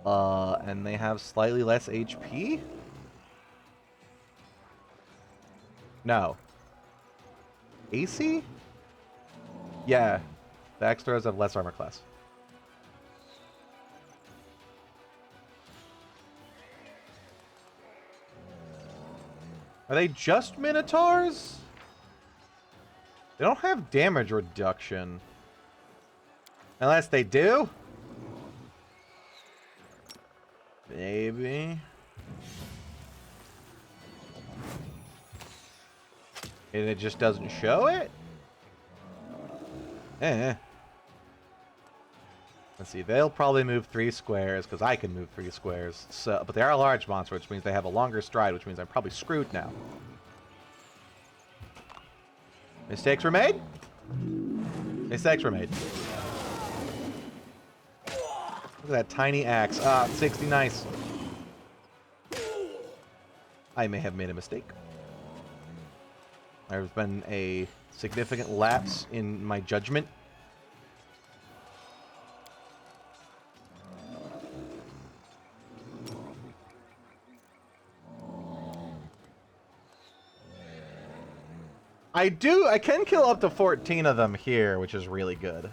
And they have slightly less HP? No. AC? Yeah. The axe throwers have less armor class. Are they just Minotaurs? They don't have damage reduction. Unless they do? Maybe. And it just doesn't show it? Let's see, they'll probably move 3 squares, because I can move 3 squares. So, but they are a large monster, which means they have a longer stride, which means I'm probably screwed now. Mistakes were made? Mistakes were made. Look at that tiny axe. Ah, 60, nice. I may have made a mistake. There's been a significant lapse in my judgment. I can kill up to 14 of them here, which is really good.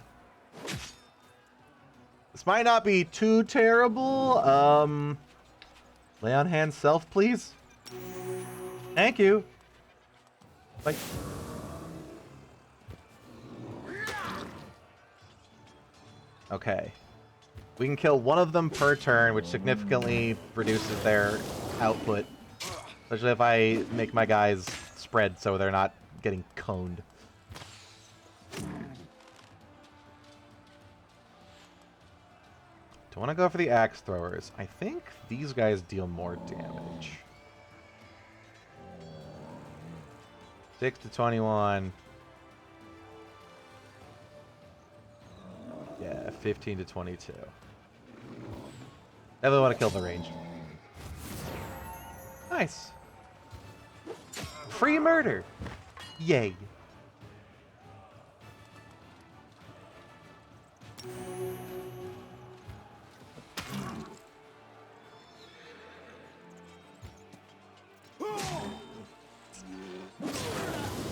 This might not be too terrible. Lay on hands self, please. Thank you. Like... Okay. We can kill one of them per turn, which significantly reduces their output. Especially if I make my guys spread so they're not getting coned. I want to go for the axe throwers. I think these guys deal more damage. 6 to 21. Yeah, 15 to 22. Definitely want to kill the range. Nice. Free murder. Yay.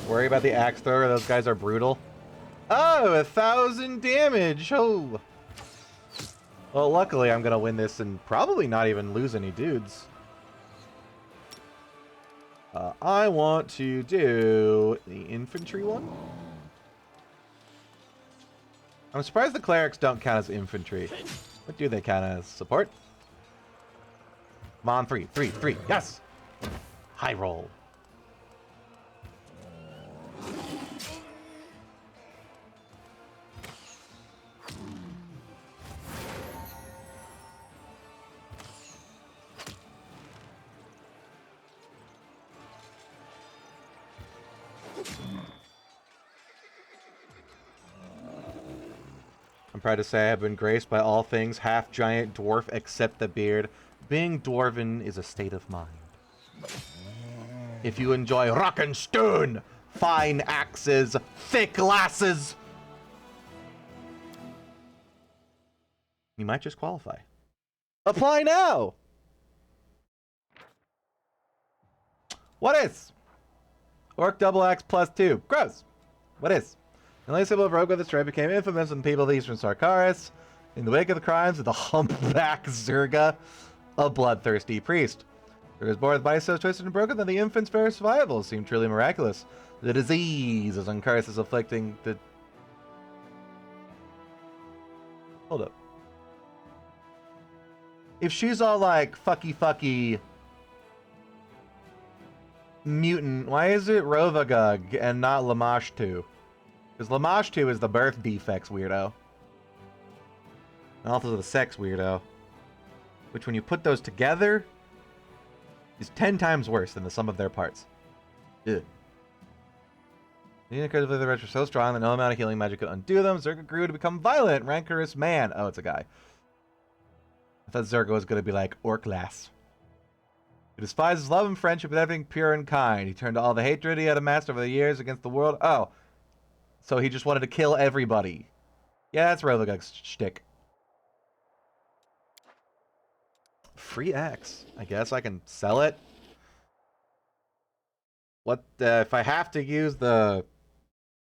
Worry about the axe thrower. Those guys are brutal. Oh, 1,000 damage. Oh. Well, luckily I'm going to win this and probably not even lose any dudes. I want to do the infantry one. I'm surprised the clerics don't count as infantry. What do they count as? Support? Come on, 3, 3, 3. Yes! High roll. I'm proud to say I have been graced by all things half-giant dwarf except the beard. Being dwarven is a state of mind. If you enjoy rock and stone, fine axes, thick lasses, you might just qualify. Apply now! What is? Orc double axe +2. Gross. What is? The only symbol of rogue with the stripe became infamous in the people of the Eastern Sarkaris. In the wake of the crimes of the humpback Zerga, a bloodthirsty priest. Zerga's born with body so twisted and broken that the infant's very survival seemed truly miraculous. The disease is Uncaris is afflicting the... Hold up. If she's all like, fucky mutant, why is it Rovagug and not Lamashtu? Because Lamashtu is the birth defects weirdo. And also the sex weirdo. Which when you put those together, is 10 times worse than the sum of their parts. Ugh. Incredibly, the wretch were so strong that no amount of healing magic could undo them. Zerga grew to become violent, rancorous man. Oh, it's a guy. I thought Zerga was going to be like Orclass. He despised his love and friendship with everything pure and kind. He turned to all the hatred he had amassed over the years against the world. Oh. So he just wanted to kill everybody. Yeah, that's Rovagug's shtick. Free axe. I guess I can sell it. What if I have to use the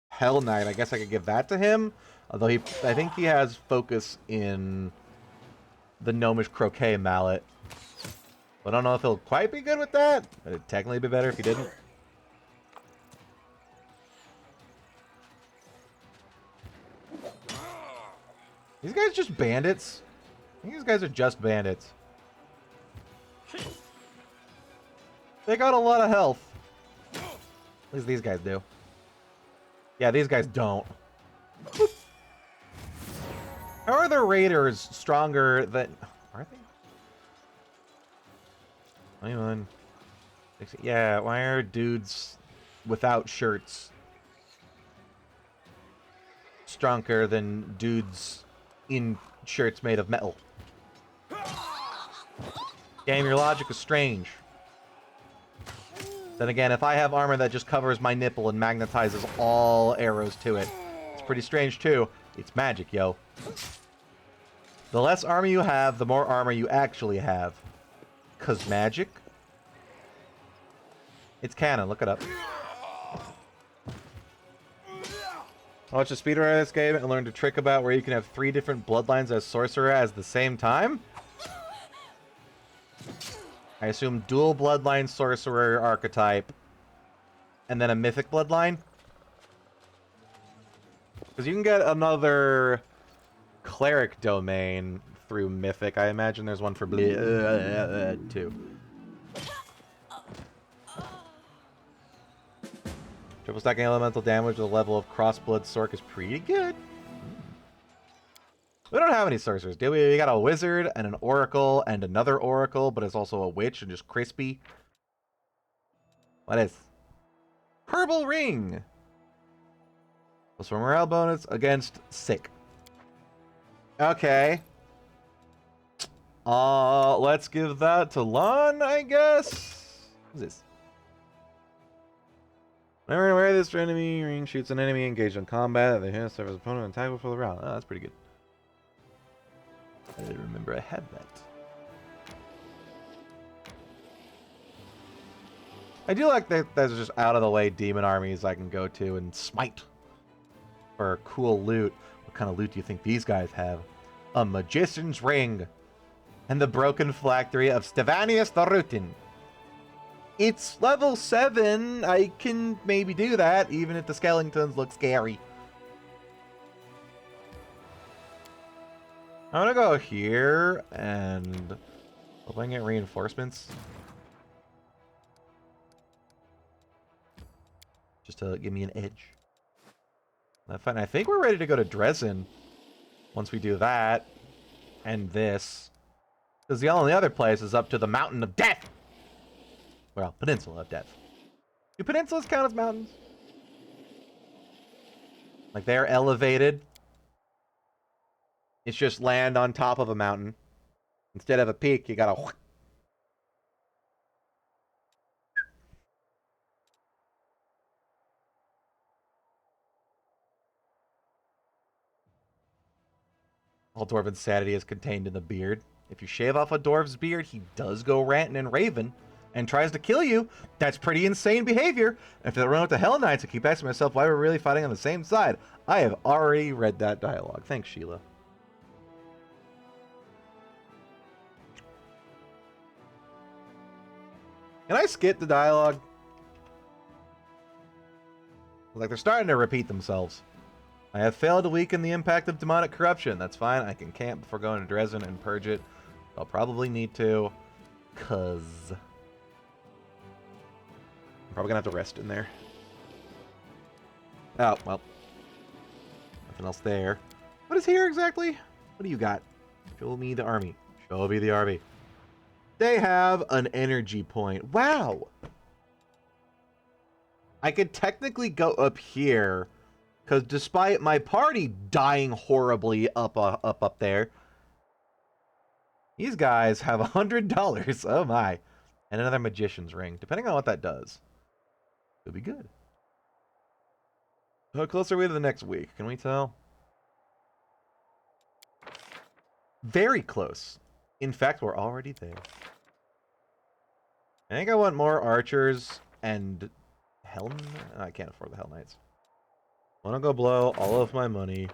Hell Knight? I guess I could give that to him. Although I think he has focus in the Gnomish Croquet Mallet. I don't know if he'll quite be good with that. But it'd technically be better if he didn't. These guys just bandits? I think these guys are just bandits. They got a lot of health. At least these guys do. Yeah, these guys don't. How are the raiders stronger than... Are they? 21. Yeah, why are dudes without shirts stronger than dudes in shirts made of metal? Game, your logic is strange. Then again, if I have armor that just covers my nipple and magnetizes all arrows to it, it's pretty strange too. It's magic, yo. The less armor you have, the more armor you actually have. 'Cause magic? It's canon, look it up. I watched a speedrunner of this game and learned a trick about where you can have 3 different bloodlines as sorcerer at the same time. I assume dual bloodline sorcerer archetype and then a mythic bloodline. Because you can get another cleric domain through mythic. I imagine there's one for too. Triple stacking elemental damage with a level of crossblood sork is pretty good. We don't have any sorcerers, do we? We got a wizard and an oracle and another oracle, but it's also a witch and just crispy. What is? Herbal ring. Plus for morale bonus against sick. Okay. Let's give that to Lon, I guess. What's this? Whenever wear this enemy ring shoots an enemy engaged in combat, they hit serve as opponent and attack before the round. Oh, that's pretty good. I didn't remember I had that. I do like that there's just out of the way demon armies I can go to and smite for cool loot. What kind of loot do you think these guys have? A magician's ring and the broken phylactery of Stevanius the Rutin. It's level 7. I can maybe do that, even if the skeletons look scary. I'm gonna go here and hope I can get reinforcements. Just to give me an edge. That's fine. I think we're ready to go to Dresden once we do that and this. Because the only other place is up to the Mountain of Death. Well, Peninsula of Death. Do peninsulas count as mountains? Like they're elevated. It's just land on top of a mountain. Instead of a peak, you gotta... All dwarf insanity is contained in the beard. If you shave off a dwarf's beard, he does go ranting and raving and tries to kill you. That's pretty insane behavior. If I run with the Hell Knights, I keep asking myself why we're really fighting on the same side. I have already read that dialogue. Thanks, Sheila. Can I skip the dialogue? Like, they're starting to repeat themselves. I have failed to weaken the impact of demonic corruption. That's fine. I can camp before going to Dresden and purge it. I'll probably need to, cause I'm probably gonna have to rest in there. Oh, well. Nothing else there. What is here exactly? What do you got? Show me the army. Show me the army. They have an energy point. Wow. I could technically go up here, because despite my party dying horribly up there, these guys have $100. Oh my. And another magician's ring. Depending on what that does, it'll be good. How close are we to the next week? Can we tell? Very close. In fact, we're already there. I think I want more archers and Hell... I can't afford the Hell Knights. I want to go blow all of my money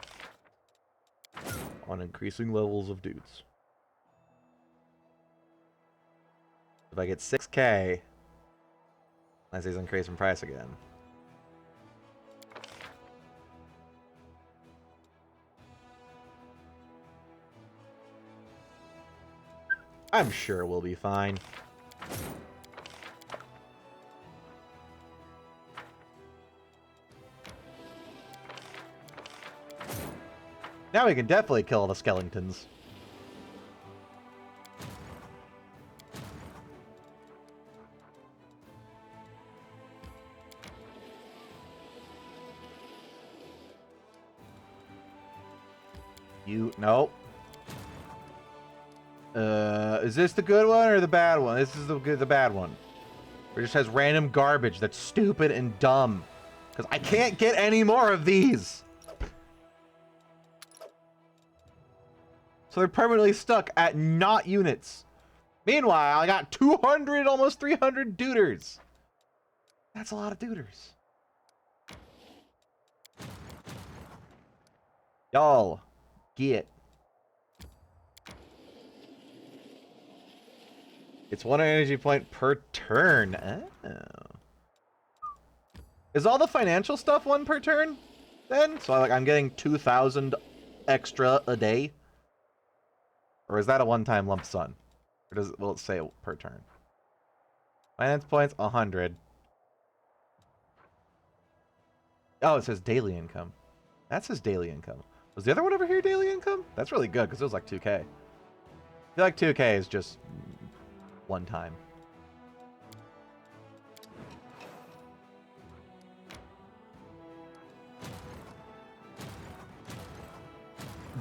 on increasing levels of dudes. If I get 6k, unless he's increasing price again. I'm sure we'll be fine. Now we can definitely kill the skeletons. Nope. Is this the good one or the bad one? This is the bad one. It just has random garbage that's stupid and dumb. Because I can't get any more of these. So they're permanently stuck at not units. Meanwhile, I got 200, almost 300 duders. That's a lot of duders. Y'all, get. It's 1 energy point per turn. Oh. Is all the financial stuff 1 per turn then? So I'm getting 2,000 extra a day? Or is that a one-time lump sum? Or will it say per turn? Finance points, 100. Oh, it says daily income. That says daily income. Was the other one over here daily income? That's really good, because it was like 2K. I feel like 2K is just one time.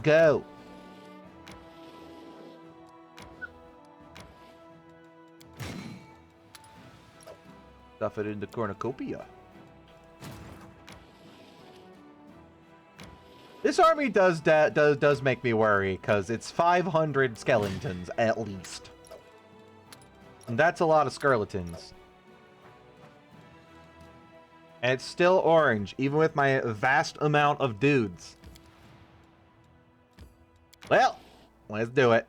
Go! Stuff it into cornucopia. This army does make me worry, because it's 500 skeletons at least. And that's a lot of skeletons. And it's still orange, even with my vast amount of dudes. Well, let's do it.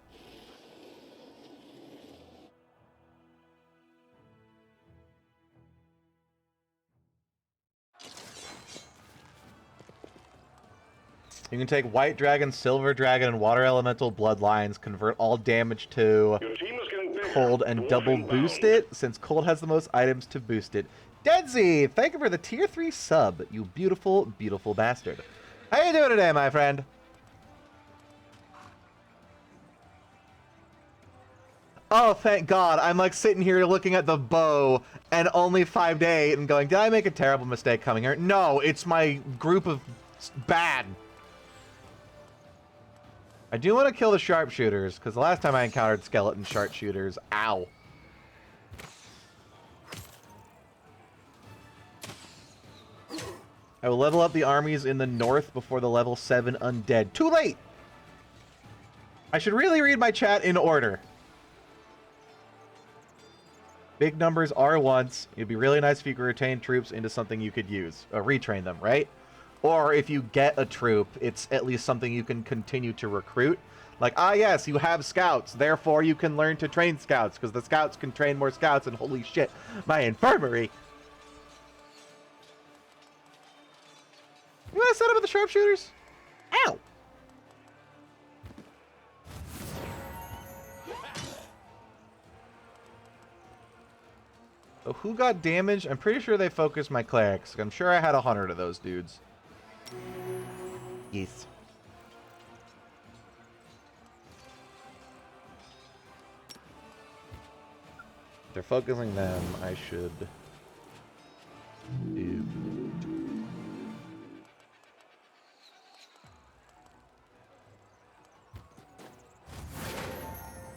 You can take White Dragon, Silver Dragon, and Water Elemental Bloodlines, convert all damage to Cold, and double boost it, since Cold has the most items to boost it. Deadsy, thank you for the tier 3 sub, you beautiful, beautiful bastard. How you doing today, my friend? Oh, thank God. I'm like sitting here looking at the bow and only 5 to 8 and going, did I make a terrible mistake coming here? No, it's my group of bad. I do want to kill the sharpshooters, because the last time I encountered skeleton sharpshooters, ow. I will level up the armies in the north before the level 7 undead. Too late! I should really read my chat in order. Big numbers are once. It'd be really nice if you could retain troops into something you could use. Retrain them, right? Or if you get a troop, it's at least something you can continue to recruit. Like, ah yes, you have scouts, therefore you can learn to train scouts, because the scouts can train more scouts, and holy shit, my infirmary! You want to set up with the sharpshooters? Ow! So who got damaged? I'm pretty sure they focused my clerics. I'm sure I had 100 of those dudes. Yes. If they're focusing them, I should do.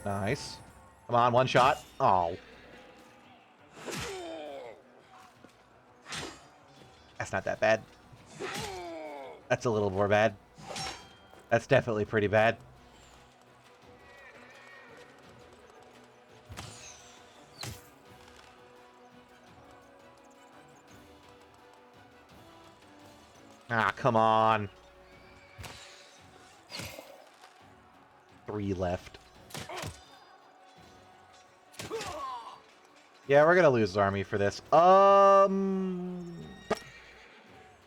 Nice. Come on, one shot. Oh. That's not that bad. That's a little more bad. That's definitely pretty bad. Ah, come on. 3 left. Yeah, we're gonna lose army for this.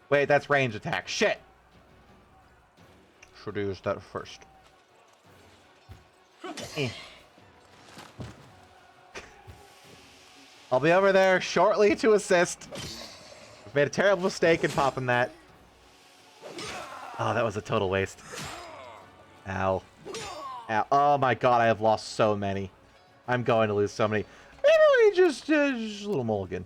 Wait, that's range attack. Shit! Should have used that first. I'll be over there shortly to assist. I've made a terrible mistake in popping that. Oh, that was a total waste. Ow. Ow. Oh my god, I have lost so many. I'm going to lose so many. Maybe just a little mulligan.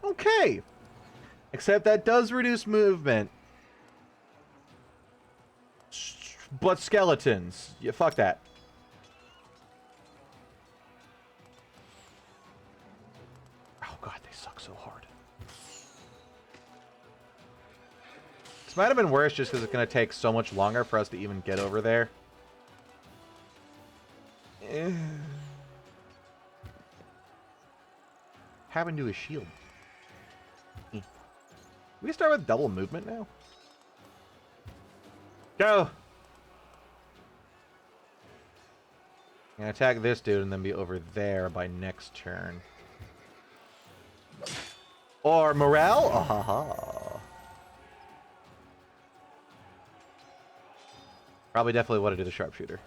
Okay. Except that does reduce movement. But skeletons. Yeah, fuck that. Oh god, they suck so hard. This might have been worse just because it's going to take so much longer for us to even get over there. Happened to his shield. We start with double movement now? Go! I'm gonna attack this dude and then be over there by next turn. Or morale? Ahaha. Probably definitely want to do the sharpshooter.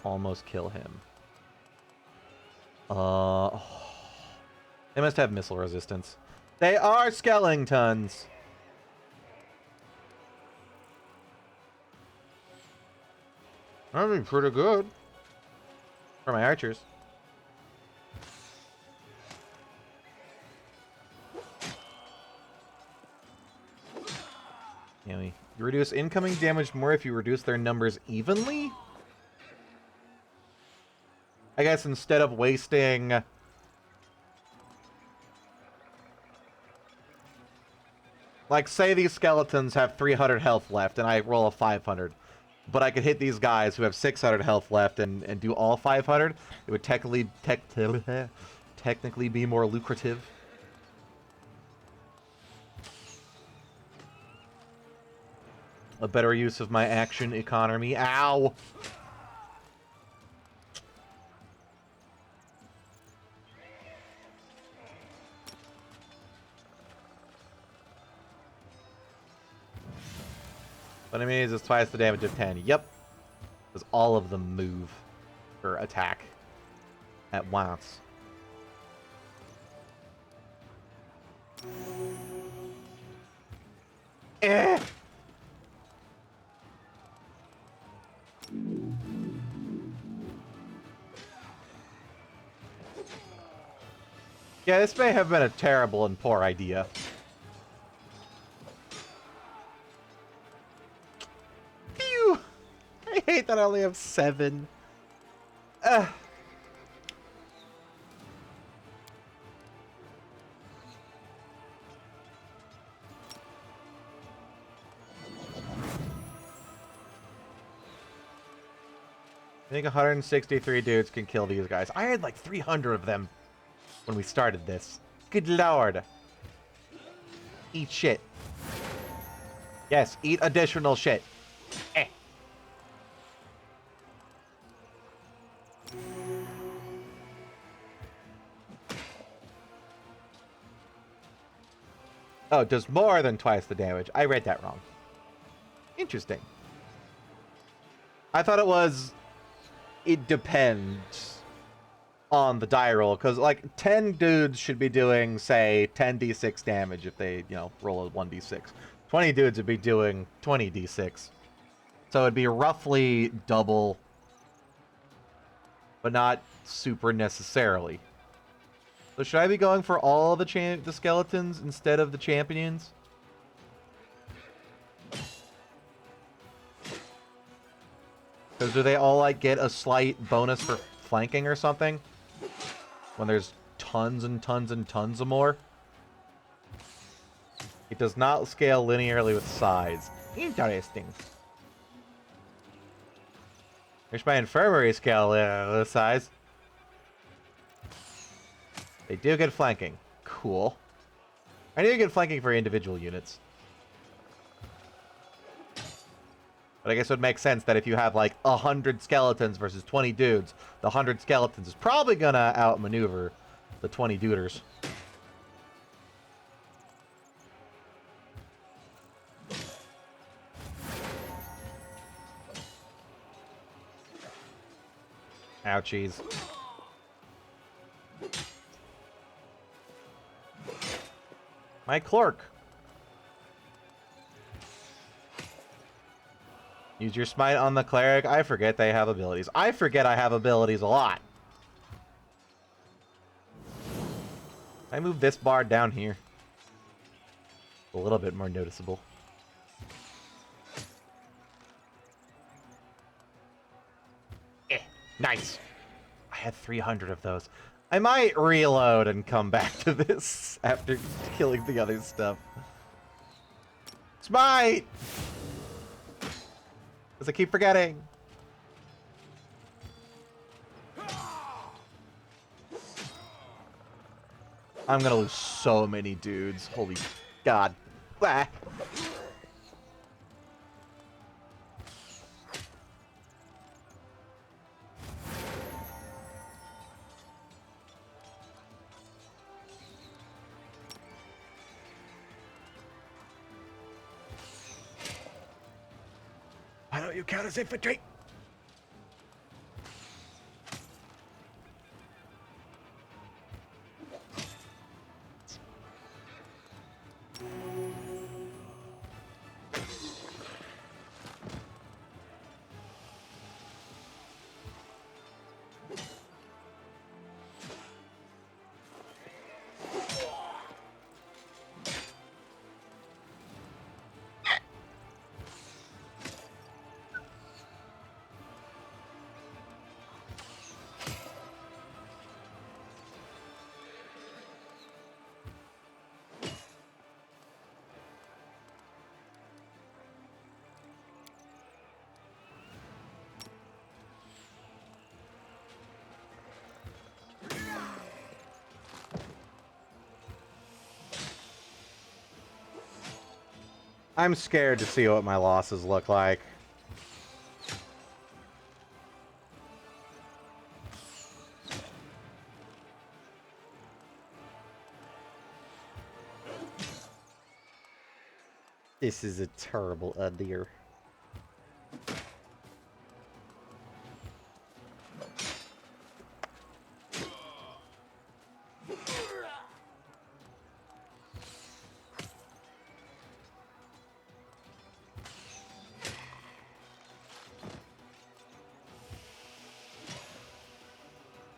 almost kill him. They must have missile resistance. They are skeletons. That'd be pretty good for my archers. Yeah, you reduce incoming damage more if you reduce their numbers evenly? I guess instead of wasting... Like, say these skeletons have 300 health left, and I roll a 500. But I could hit these guys who have 600 health left and do all 500. It would technically be more lucrative. A better use of my action economy. Ow! What I mean is it's twice the damage of 10. Yep. Because all of them move or attack at once. Eh! Yeah, this may have been a terrible and poor idea. Phew! I hate that I only have 7. Ugh. I think 163 dudes can kill these guys. I had like 300 of them when we started this. Good lord. Eat shit. Yes, eat additional shit. Eh. Oh, it does more than twice the damage. I read that wrong. Interesting. I thought it was... It depends on the die roll, because like 10 dudes should be doing, say, 10d6 damage if they, you know, roll a 1d6. 20 dudes would be doing 20d6. So it'd be roughly double, but not super necessarily. So should I be going for all the skeletons instead of the champions? Because do they all, like, get a slight bonus for flanking or something? When there's tons and tons and tons of more? It does not scale linearly with size. Interesting. Here's my infirmary scale with size. They do get flanking. Cool. I need to get flanking for individual units. But I guess it would make sense that if you have, like, 100 skeletons versus 20 dudes, the 100 skeletons is probably gonna outmaneuver the 20 duders. Ouchies. My clerk. Use your smite on the cleric. I forget they have abilities. I forget I have abilities a lot. I move this bar down here. A little bit more noticeable. Nice. I had 300 of those. I might reload and come back to this after killing the other stuff. Smite! Because I keep forgetting. I'm gonna lose so many dudes. Holy God. Ah. Why don't you count as infantry? I'm scared to see what my losses look like. This is a terrible idea.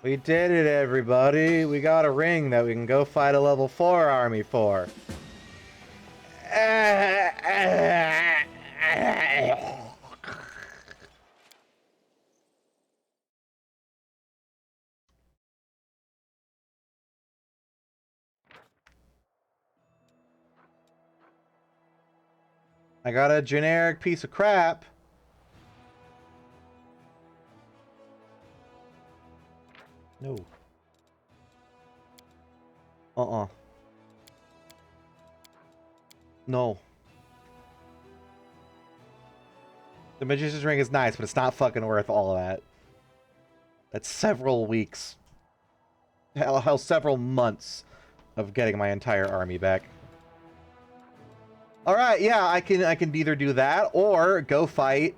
We did it, everybody. We got a ring that we can go fight a level 4 army for. I got a generic piece of crap. No. No. The Magician's Ring is nice, but it's not fucking worth all of that. That's several weeks. Hell, several months of getting my entire army back. Alright, yeah, I can either do that or go fight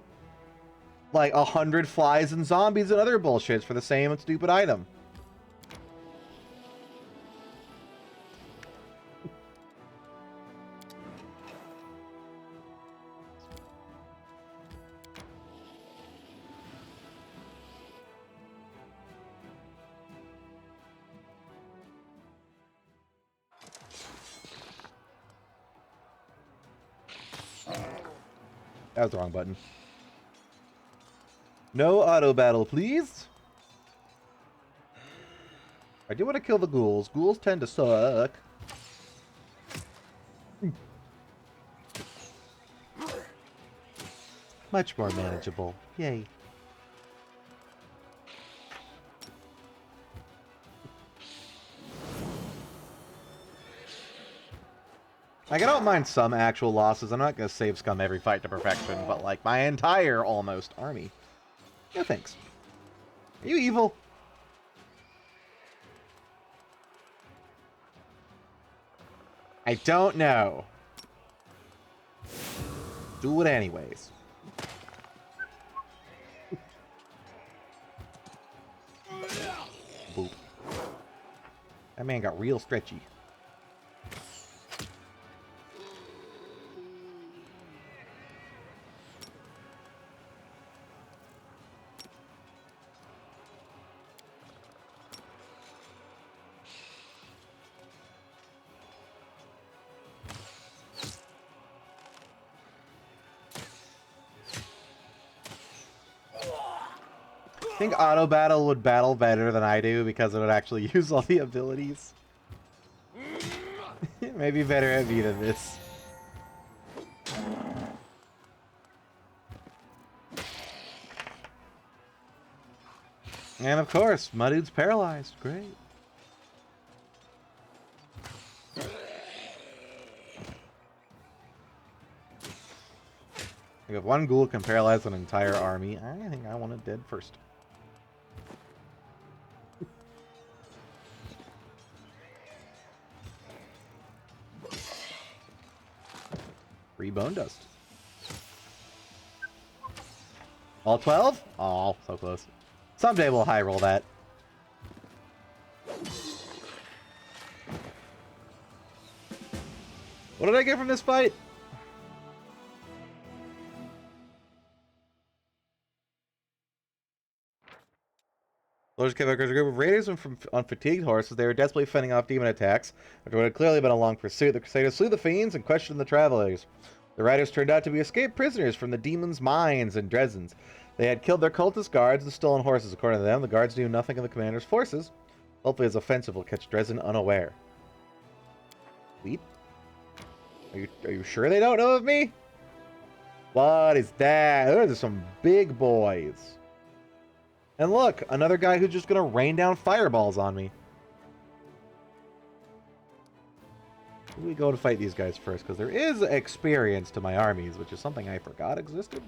like 100 flies and zombies and other bullshits for the same stupid item. That was the wrong button. No auto battle, please. I do want to kill the ghouls. Ghouls tend to suck. Much more manageable. Yay. Like, I don't mind some actual losses. I'm not going to save scum every fight to perfection, but, like, my entire, almost, army. No thanks. Are you evil? I don't know. Do it anyways. Boop. That man got real stretchy. I think auto battle would battle better than I do because it would actually use all the abilities. Maybe better at me than this. And of course, my dude's paralyzed. Great. If one ghoul can paralyze an entire army, I think I want it dead first. Free bone dust. All 12? Oh, so close. Someday we'll high roll that. What did I get from this fight? Lords came across a group of raiders on fatigued horses. They were desperately fending off demon attacks, after what had clearly been a long pursuit. The Crusaders slew the fiends and questioned the travelers. The riders turned out to be escaped prisoners from the demons' mines in Dresden. They had killed their cultist guards and stolen horses. According to them, the guards knew nothing of the commander's forces. Hopefully his offensive will catch Dresden unaware. Sweet. Are you sure they don't know of me? What is that? Those are some big boys. And look, another guy who's just gonna rain down fireballs on me. We go to fight these guys first, because there is experience to my armies, which is something I forgot existed.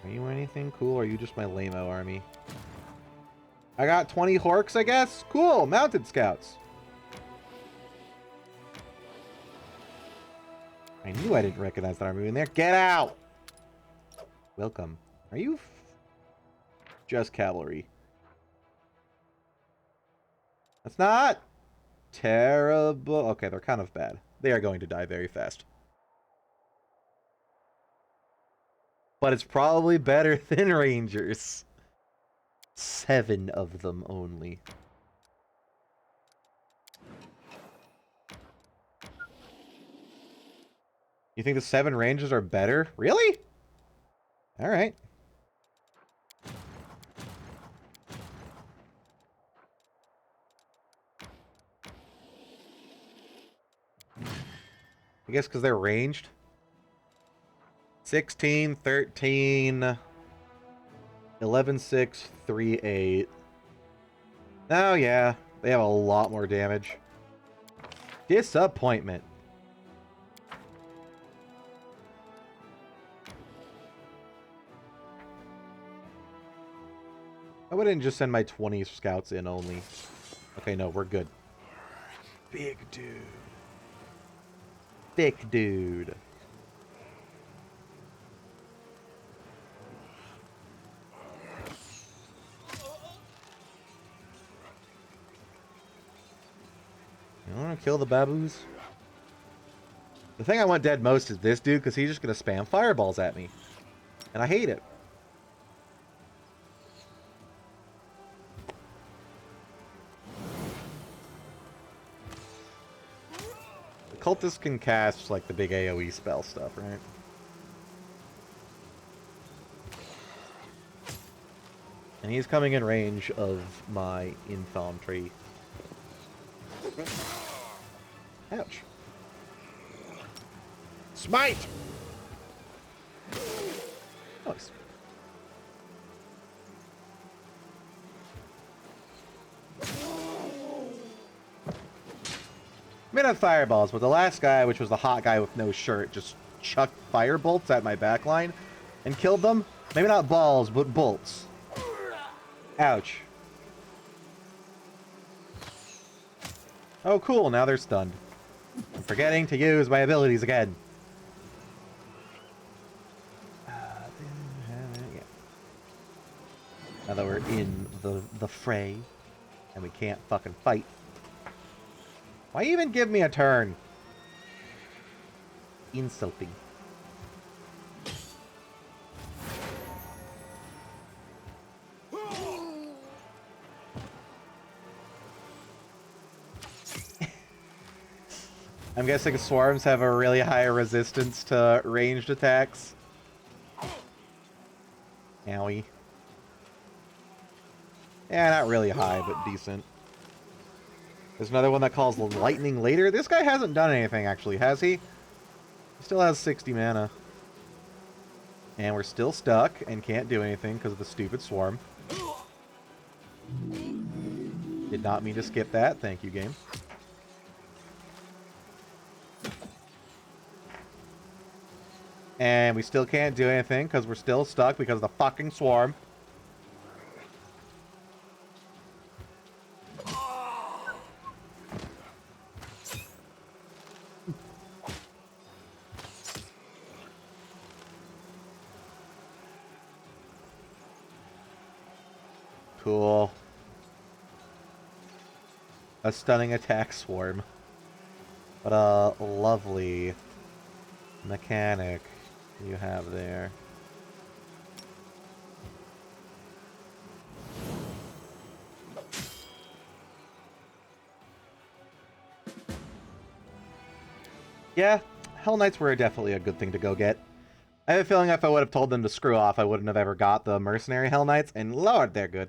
Are you anything cool, or are you just my lame-o army? I got 20 Horks, I guess? Cool! Mounted Scouts! I knew I didn't recognize that army in there. Get out! Welcome. Are you just cavalry? That's not terrible. Okay, they're kind of bad. They are going to die very fast. But it's probably better than Rangers. 7 of them only. You think the 7 Rangers are better? Really? Alright. I guess because they're ranged. 16, 13, 11, 6, 3, 8. Oh, yeah. They have a lot more damage. Disappointment. I wouldn't just send my 20 scouts in only. Okay, no, we're good. Big dude. Thick dude. You want to kill the baboos? The thing I want dead most is this dude, because he's just going to spam fireballs at me. And I hate it. The cultist can cast, like, the big AoE spell stuff, right? And he's coming in range of my infantry. Ouch. Smite! Nice. Made up fireballs, but the last guy, which was the hot guy with no shirt, just chucked fire bolts at my backline and killed them. Maybe not balls, but bolts. Ouch. Oh, cool. Now they're stunned. I'm forgetting to use my abilities again. Now that we're in the fray, and we can't fucking fight. Why even give me a turn? Insulting. I'm guessing swarms have a really high resistance to ranged attacks. Owie. Yeah, not really high, but decent. There's another one that calls lightning later. This guy hasn't done anything, actually, has he? He still has 60 mana. And we're still stuck and can't do anything because of the stupid swarm. Did not mean to skip that. Thank you, game. And we still can't do anything because we're still stuck because of the fucking swarm. Cool. A stunning attack swarm. What a lovely mechanic you have there. Yeah, Hell Knights were definitely a good thing to go get. I have a feeling if I would have told them to screw off, I wouldn't have ever got the Mercenary Hell Knights, and lord, they're good.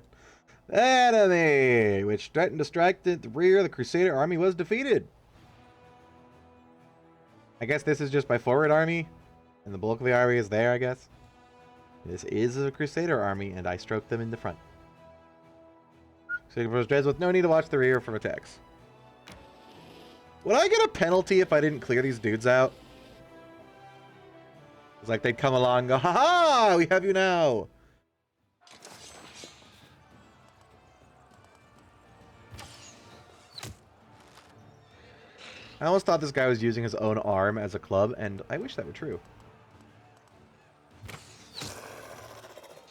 Enemy, which threatened to strike the rear of the Crusader army, was defeated. I guess this is just my forward army, and the bulk of the army is there, I guess. This is a Crusader army, and I stroked them in the front. So you can dreads with no need to watch the rear from attacks. Would I get a penalty if I didn't clear these dudes out? It's like they'd come along and go, ha-ha, we have you now. I almost thought this guy was using his own arm as a club, and I wish that were true.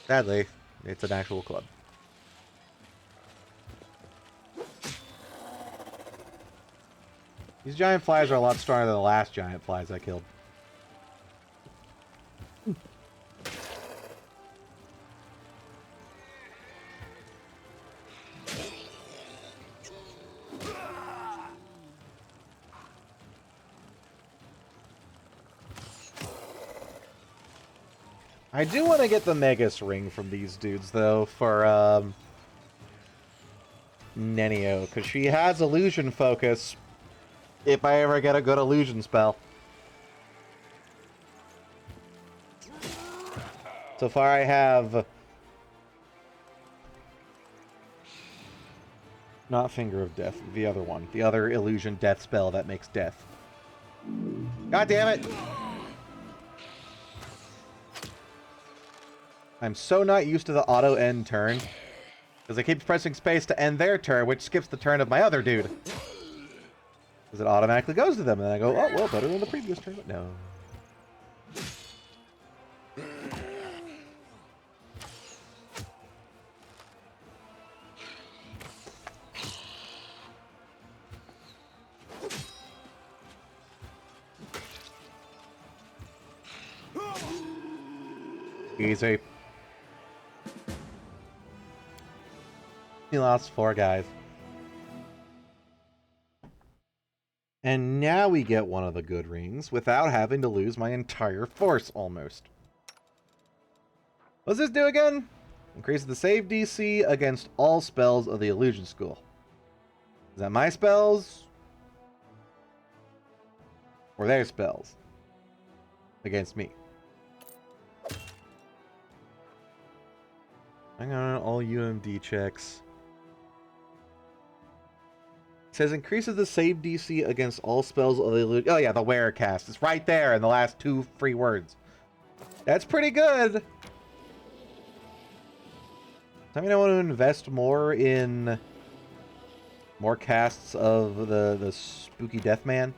Sadly, it's an actual club. These giant flies are a lot stronger than the last giant flies I killed. I do want to get the Megas ring from these dudes, though, for, Nenio, because she has illusion focus if I ever get a good illusion spell. So far I have... Not Finger of Death, the other one. The other illusion death spell that makes death. God damn it! I'm so not used to the auto-end turn. Because I keep pressing space to end their turn, which skips the turn of my other dude. Because it automatically goes to them, and then I go, oh, well, better than the previous turn, but no. Easy. He lost 4 guys. And now we get one of the good rings without having to lose my entire force, almost. What's this do again? Increases the save DC against all spells of the Illusion School. Is that my spells? Or their spells? Against me. Hang on, all UMD checks. It says increases the save DC against all spells of the illusion. Oh yeah, the wearer cast. It's right there in the last 2 free words. That's pretty good. I mean, I want to invest more in more casts of the spooky Death Man.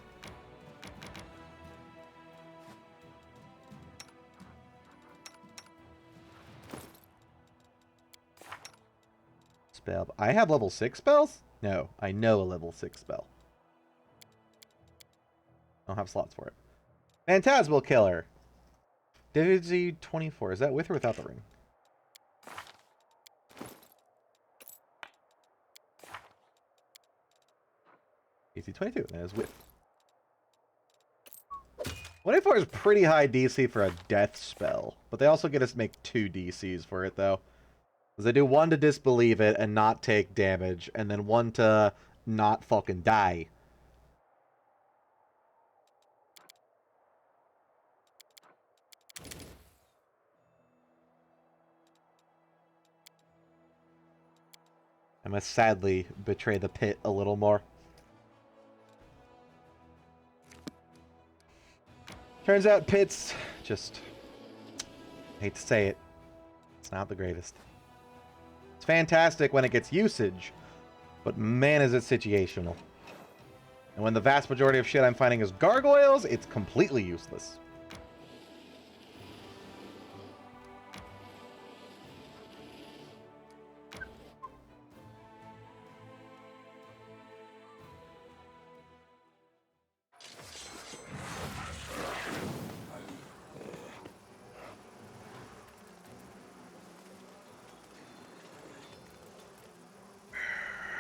Spell. I have level 6 spells? No, I know a level 6 spell. I don't have slots for it. Phantasmal Killer. Difficulty 24. Is that with or without the ring? DC 22. That is with. 24 is pretty high DC for a death spell, but they also get us to make 2 DCs for it, though. Because they do 1 to disbelieve it and not take damage, and then 1 to not fucking die. I must sadly betray the pit a little more. Turns out pits, just... hate to say it, it's not the greatest. It's fantastic when it gets usage, but man is it situational. And when the vast majority of shit I'm finding is gargoyles, it's completely useless.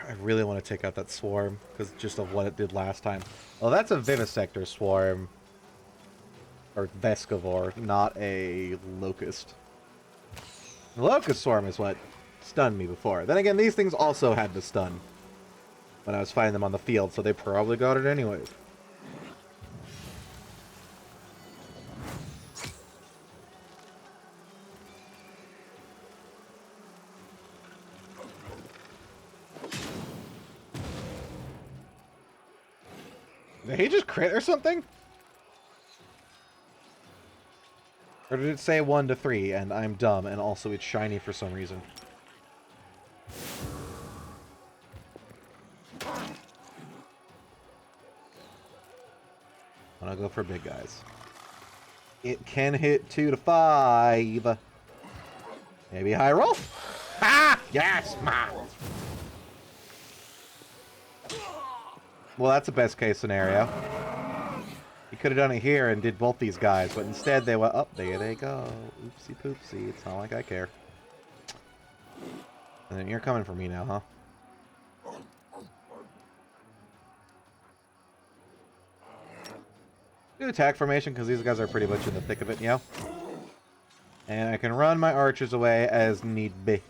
I really want to take out that swarm, because just of what it did last time. Well, that's a Vivisector swarm. Or Vescivore, not a Locust. The Locust swarm is what stunned me before. Then again, these things also had to stun when I was fighting them on the field, so they probably got it anyways. Did he just crit or something? Or did it say 1 to 3 and I'm dumb and also it's shiny for some reason? I'm gonna go for big guys. It can hit 2 to 5. Maybe high roll? Ah! Yes! Ma! Well, that's a best case scenario. You could have done it here and did both these guys, but instead they went up. There they go. Oopsie poopsie. It's not like I care. And then you're coming for me now, huh? Do attack formation because these guys are pretty much in the thick of it, yeah. And I can run my archers away as need be.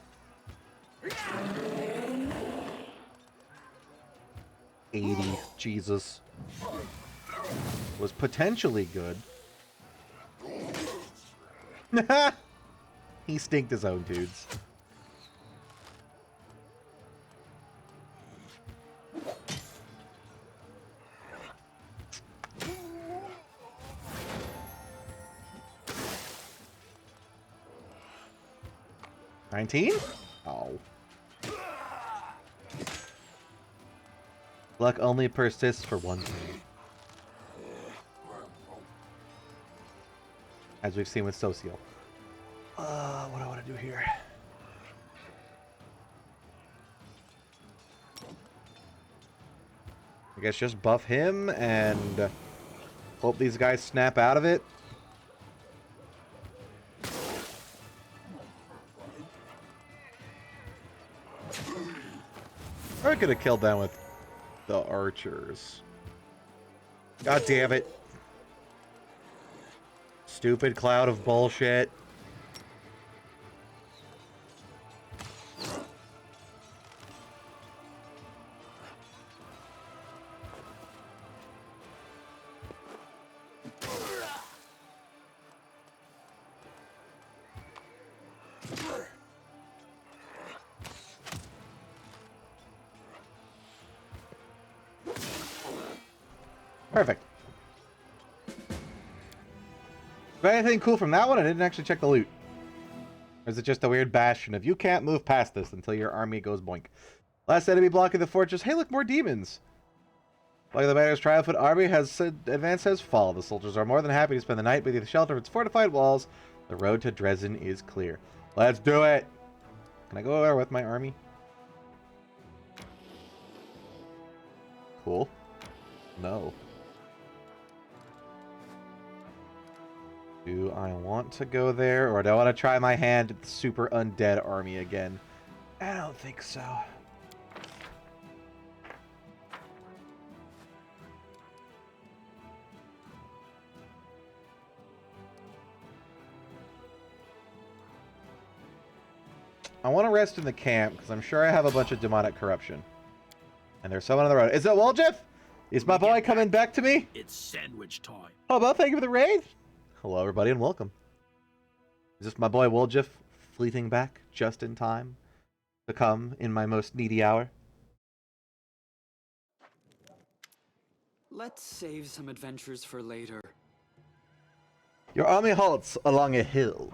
80, Jesus. Was potentially good. He stinked his own dudes. $19? Oh. Luck only persists for one thing. As we've seen with Social. What do I want to do here? I guess just buff him and hope these guys snap out of it. Or I could have killed them with the archers. God damn it. Stupid cloud of bullshit. Perfect. Got anything cool from that one? I didn't actually check the loot. Or is it just a weird bastion of you can't move past this until your army goes boink? Last enemy blocking the fortress. Hey, look, more demons. Like the batter's triumphant army has advanced has fall. The soldiers are more than happy to spend the night beneath the shelter of its fortified walls. The road to Dresden is clear. Let's do it. Can I go over with my army? Cool. No. Do I want to go there, or do I want to try my hand at the super undead army again? I don't think so. I want to rest in the camp, because I'm sure I have a bunch of demonic corruption. And there's someone on the road. Is it Woljif? Is my boy coming back to me? It's sandwich time. Oh, well, thank you for the raid. Hello, everybody, and welcome. Is this my boy Woljif fleeting back just in time to come in my most needy hour? Let's save some adventures for later. Your army halts along a hill.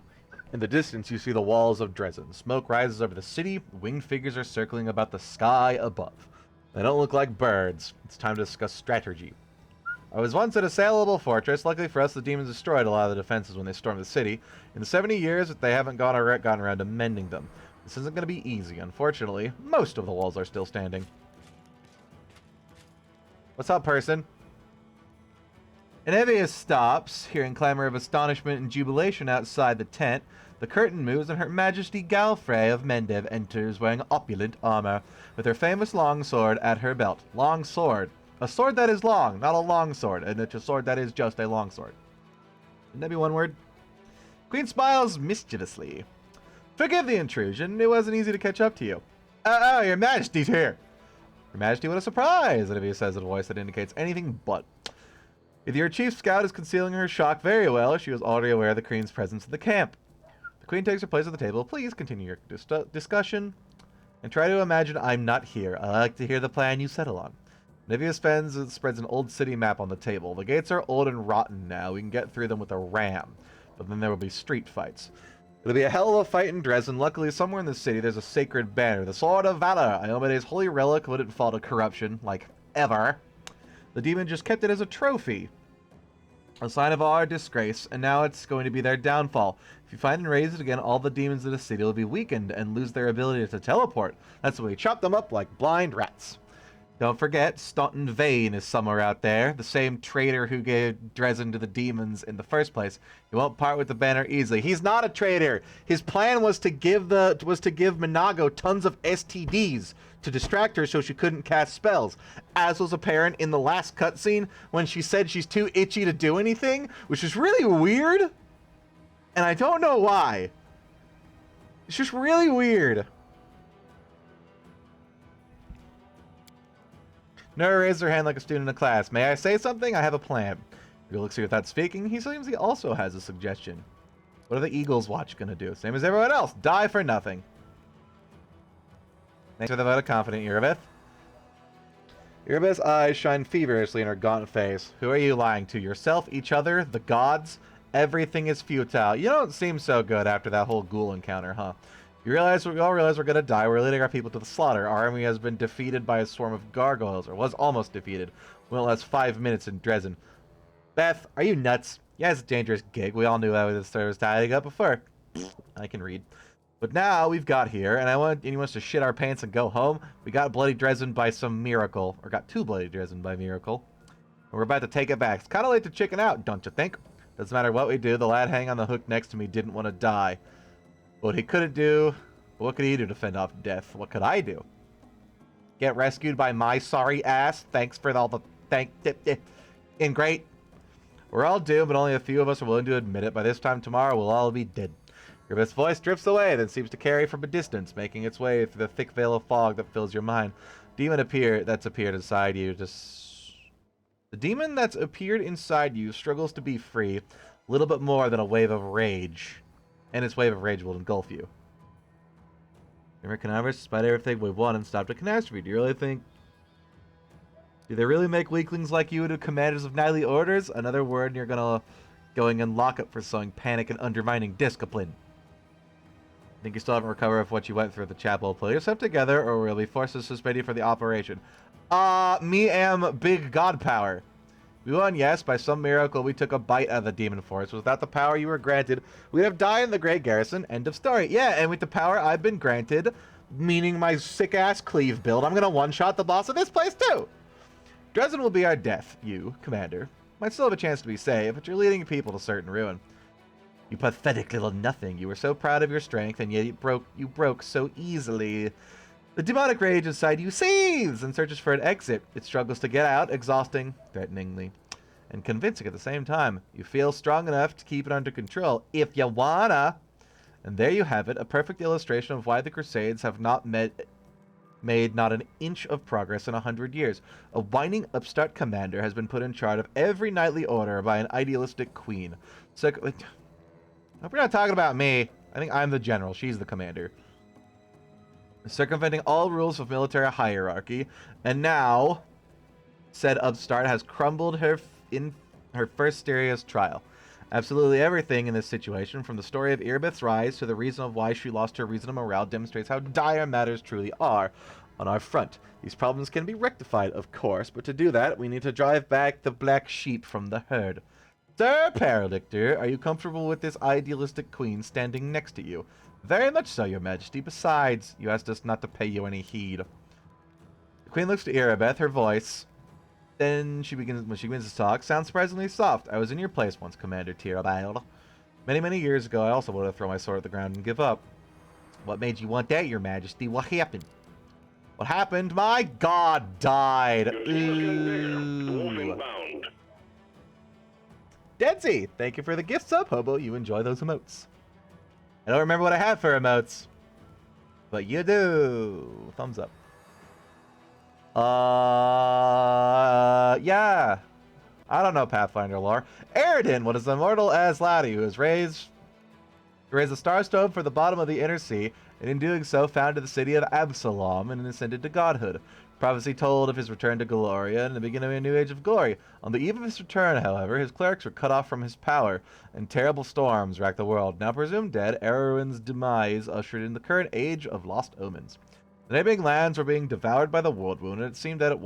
In the distance, you see the walls of Dresden. Smoke rises over the city. Winged figures are circling about the sky above. They don't look like birds. It's time to discuss strategy. I was once an assailable fortress. Luckily for us, the demons destroyed a lot of the defenses when they stormed the city. In the 70 years, they haven't gotten around to mending them. This isn't going to be easy. Unfortunately, most of the walls are still standing. What's up, person? Enevius stops, hearing clamor of astonishment and jubilation outside the tent. The curtain moves and Her Majesty Galfrey of Mendev enters wearing opulent armor, with her famous long sword at her belt. Long sword. A sword that is long, not a long sword, and it's a sword that is just a long sword. Wouldn't that be one word? Queen smiles mischievously. Forgive the intrusion. It wasn't easy to catch up to you. Oh, Your Majesty's here. Your Majesty, what a surprise, Olivia says in a voice that indicates anything but. If your chief scout is concealing her shock very well, she was already aware of the Queen's presence in the camp. The Queen takes her place at the table. Please continue your discussion, and try to imagine I'm not here. I like to hear the plan you settle on. Nivea spreads an old city map on the table. The gates are old and rotten now. We can get through them with a ram. But then there will be street fights. It'll be a hell of a fight in Dresden. Luckily, somewhere in the city, there's a sacred banner. The Sword of Valor. Iomede's holy relic wouldn't fall to corruption, like, ever. The demon just kept it as a trophy. A sign of our disgrace, and now it's going to be their downfall. If you find and raise it again, all the demons of the city will be weakened and lose their ability to teleport. That's when we chop them up like blind rats. Don't forget, Staunton Vane is somewhere out there, the same traitor who gave Dresden to the demons in the first place. He won't part with the banner easily. He's not a traitor. His plan was to give Minago tons of STDs to distract her so she couldn't cast spells, as was apparent in the last cutscene when she said she's too itchy to do anything, which is really weird, and I don't know why. It's just really weird. Nora raised her hand like a student in class. May I say something? I have a plan. You look see without speaking. He seems he also has a suggestion. What are the Eagles Watch gonna do? Same as everyone else. Die for nothing. Thanks for the vote of confidence, Irabeth. Irabeth's eyes shine feverishly in her gaunt face. Who are you lying to? Yourself? Each other? The gods? Everything is futile. You don't seem so good after that whole ghoul encounter, huh? We all realize we're gonna die. We're leading our people to the slaughter. Our army has been defeated by a swarm of gargoyles, or was almost defeated. We only last 5 minutes in Dresden. Beth, are you nuts? Yeah, it's a dangerous gig. We all knew that with the was tying up before. I can read. But now we've got here, and he wants to shit our pants and go home. We got bloody Dresden by some miracle, or got 2 bloody Dresden by miracle. And we're about to take it back. It's kind of late to chicken out, don't you think? Doesn't matter what we do. The lad hanging on the hook next to me didn't want to die. What he couldn't do, what could he do to fend off death? What could I do? Get rescued by my sorry ass? Thanks for all the great. We're all doomed, but only a few of us are willing to admit it. By this time tomorrow, we'll all be dead. Griffith's voice drifts away, then seems to carry from a distance, making its way through the thick veil of fog that fills your mind. That's appeared inside you. The demon that's appeared inside you struggles to be free, a little bit more than a wave of rage. And its wave of rage will engulf you. Remember Canaverse, despite everything we've won and stopped a catastrophe. Do they really make weaklings like you into commanders of knightly orders? Another word and you're going in lockup for sowing panic and undermining discipline. Think you still haven't recovered from what you went through at the chapel. Pull yourself together or we'll be forced to suspend you for the operation. Me am big god power. We won, yes. By some miracle, we took a bite out of the demon force. Without the power you were granted, we'd have died in the Great Garrison. End of story. Yeah, and with the power I've been granted, meaning my sick-ass cleave build, I'm going to one-shot the boss of this place, too. Dresden will be our death, you, Commander. Might still have a chance to be saved, but you're leading people to certain ruin. You pathetic little nothing. You were so proud of your strength, and yet you broke so easily. The demonic rage inside you seethes and searches for an exit. It struggles to get out, exhausting, threateningly, and convincing at the same time. You feel strong enough to keep it under control, if you wanna. And there you have it, a perfect illustration of why the Crusades have not made not an inch of progress in 100 years. A whining upstart commander has been put in charge of every knightly order by an idealistic queen. So, I hope you're not talking about me. I think I'm the general. She's the commander. Circumventing all rules of military hierarchy, and now said upstart has crumbled in her first serious trial. Absolutely everything in this situation, from the story of Irabeth's rise to the reason of why she lost her reason and morale, demonstrates how dire matters truly are on our front. These problems can be rectified, of course, but to do that, we need to drive back the black sheep from the herd. Sir Paradictor, are you comfortable with this idealistic queen standing next to you? Very much so, your majesty. Besides, you asked us not to pay you any heed. The queen looks to Irabeth, her voice. Then when she begins to talk, sounds surprisingly soft. I was in your place once, Commander Tirabail. Many years ago, I also wanted to throw my sword at the ground and give up. What made you want that, your majesty? What happened? What happened? My god died. Ooh. Deadsy, thank you for the gift sub, Hobo. You enjoy those emotes. I don't remember what I have for emotes, but you do. Thumbs up. Yeah. I don't know Pathfinder lore. Aridin, what is the immortal Aslati who has raised a star stone for the bottom of the inner sea, and in doing so founded the city of Absalom and ascended to godhood. Prophecy told of his return to Gloria and the beginning of a new age of glory. On the eve of his return, however, his clerics were cut off from his power, and terrible storms racked the world. Now presumed dead, Erwin's demise ushered in the current age of lost omens. The neighboring lands were being devoured by the world wound, and it seemed that it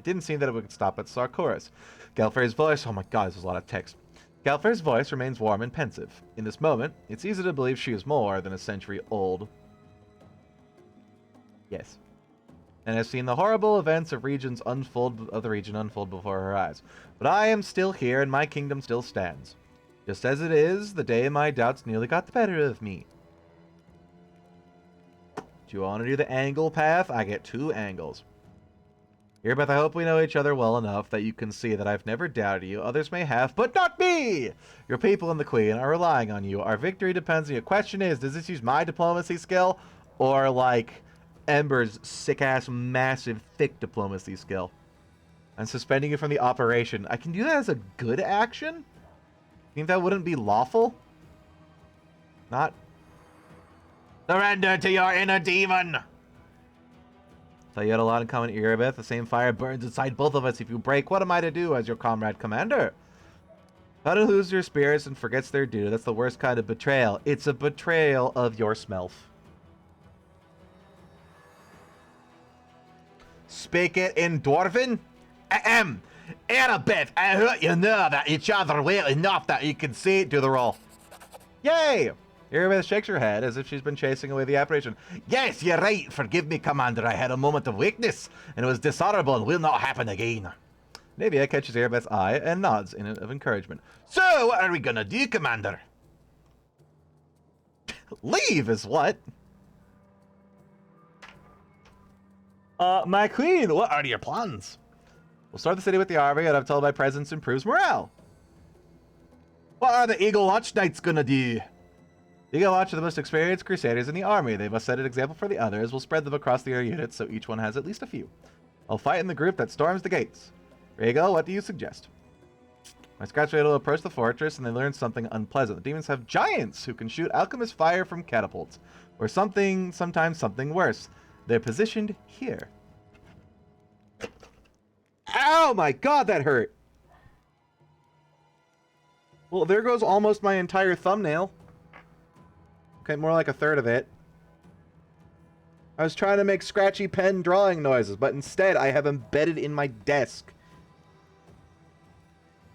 didn't seem that it would stop at Sarkoris. Galfrey's voice, oh my god, there's a lot of text. Galfrey's voice remains warm and pensive. In this moment, it's easy to believe she is more than a century old. Yes. And has seen the horrible events of the region unfold before her eyes. But I am still here, and my kingdom still stands. Just as it is, the day my doubts nearly got the better of me. Do you want to do the angle path? I get 2 angles. Erebeth, I hope we know each other well enough that you can see that I've never doubted you. Others may have, but not me! Your people and the Queen are relying on you. Our victory depends on you. Question is, does this use my diplomacy skill? Or, like, Ember's sick-ass, massive, thick diplomacy skill? I'm suspending you from the operation. I can do that as a good action? Think that wouldn't be lawful? Not. Surrender to your inner demon! So you had a lot in common, Erebeth. The same fire burns inside both of us. If you break, what am I to do as your comrade commander? How to lose your spirits and forgets their due. That's the worst kind of betrayal. It's a betrayal of your smelf. Speak it in Dwarven? Ahem. Erebeth, I heard you know that each other well enough that you can see it. Do the roll. Yay! Erebeth shakes her head as if she's been chasing away the apparition. Yes, you're right. Forgive me, Commander. I had a moment of weakness, and it was dishonorable and will not happen again. Navia catches Erebeth's eye and nods in it of encouragement. So, what are we gonna do, Commander? Leave is what? My queen, what are your plans? We'll start the city with the army, and I'm told my presence improves morale. What are the Eagle Watch Knights gonna do? The Eagle Watch are the most experienced crusaders in the army. They must set an example for the others. We'll spread them across the other units so each one has at least a few. I'll fight in the group that storms the gates. Rhaegal, what do you suggest? My scratch raid will approach the fortress and they learn something unpleasant. The demons have giants who can shoot alchemist fire from catapults. Or sometimes something worse. They're positioned here. Ow, my god, that hurt. Well, there goes almost my entire thumbnail. Okay, more like a third of it. I was trying to make scratchy pen drawing noises, but instead I have embedded in my desk.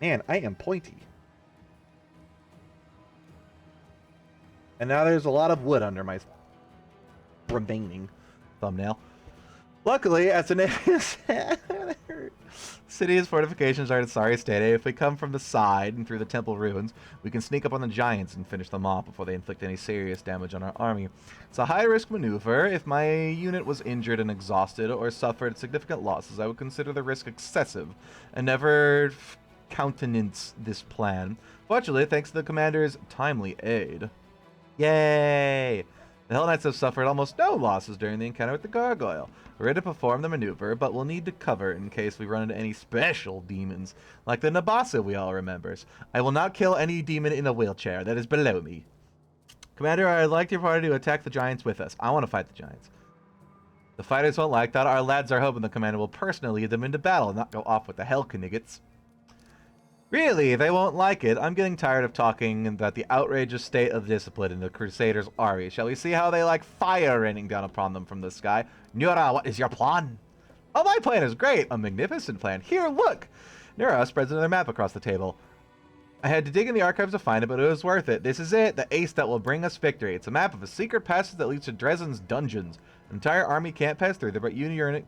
Man, I am pointy. And now there's a lot of wood under my remaining thumbnail. Luckily, as an city's fortifications are in sorry state. If we come from the side and through the temple ruins, we can sneak up on the giants and finish them off before they inflict any serious damage on our army. It's a high-risk maneuver. If my unit was injured and exhausted or suffered significant losses, I would consider the risk excessive and never countenance this plan. Fortunately, thanks to the commander's timely aid. Yay! The Hell Knights have suffered almost no losses during the encounter with the gargoyle. We're ready to perform the maneuver, but we'll need to cover in case we run into any special demons, like the Nabasa we all remembers. I will not kill any demon in a wheelchair. That is below me. Commander, I'd like your party to attack the giants with us. I want to fight the giants. The fighters won't like that. Our lads are hoping the commander will personally lead them into battle and not go off with the Hellkniggets. Really, they won't like it. I'm getting tired of talking about the outrageous state of discipline in the Crusaders' army. Shall we see how they like fire raining down upon them from the sky? Nura, what is your plan? Oh, my plan is great. A magnificent plan. Here, look. Nura spreads another map across the table. I had to dig in the archives to find it, but it was worth it. This is it, the ace that will bring us victory. It's a map of a secret passage that leads to Dresden's dungeons. The entire army can't pass through there, but your unit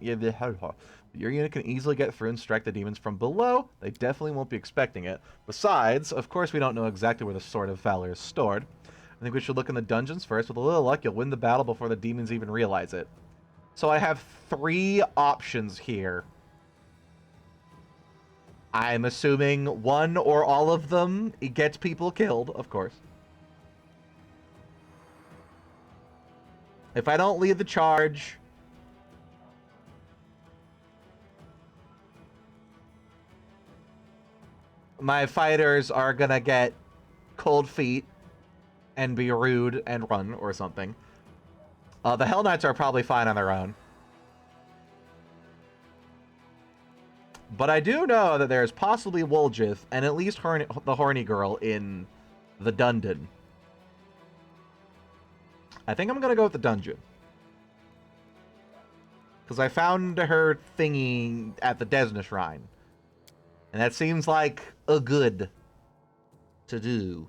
can easily get through and strike the demons from below. They definitely won't be expecting it. Besides, of course, we don't know exactly where the Sword of Valor is stored. I think we should look in the dungeons first. With a little luck, you'll win the battle before the demons even realize it. So I have 3 options here. I'm assuming one or all of them gets people killed, of course. If I don't lead the charge, my fighters are gonna get cold feet and be rude and run or something. The Hell Knights are probably fine on their own. But I do know that there's possibly Woljith and at least the horny girl in the dungeon. I think I'm going to go with the dungeon. Because I found her thingy at the Desna Shrine. And that seems like a good to do.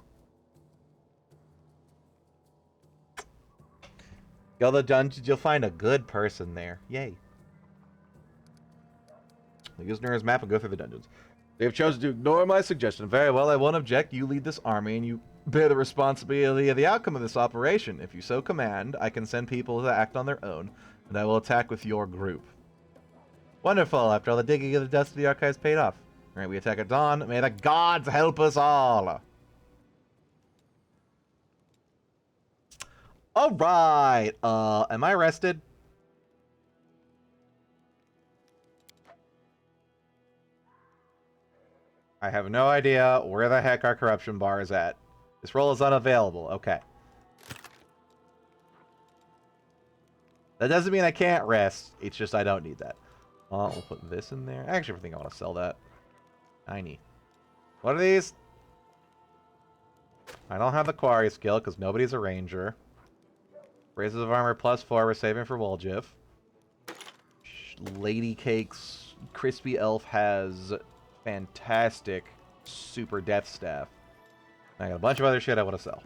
Go to the dungeons, you'll find a good person there. Yay. Use Nura's map and go through the dungeons. They have chosen to ignore my suggestion. Very well, I won't object. You lead this army and you bear the responsibility of the outcome of this operation. If you so command, I can send people to act on their own, and I will attack with your group. Wonderful. After all the digging of the dust of the archives paid off. Alright, we attack at dawn. May the gods help us all. Alright. Am I rested? I have no idea where the heck our corruption bar is at. This roll is unavailable. Okay. That doesn't mean I can't rest. It's just I don't need that. We'll put this in there. Actually, I think I want to sell that. Tiny. What are these? I don't have the quarry skill because nobody's a ranger. Raises of armor +4. We're saving for Woljith. Lady Cake's Crispy Elf has fantastic super death staff. I got a bunch of other shit I want to sell.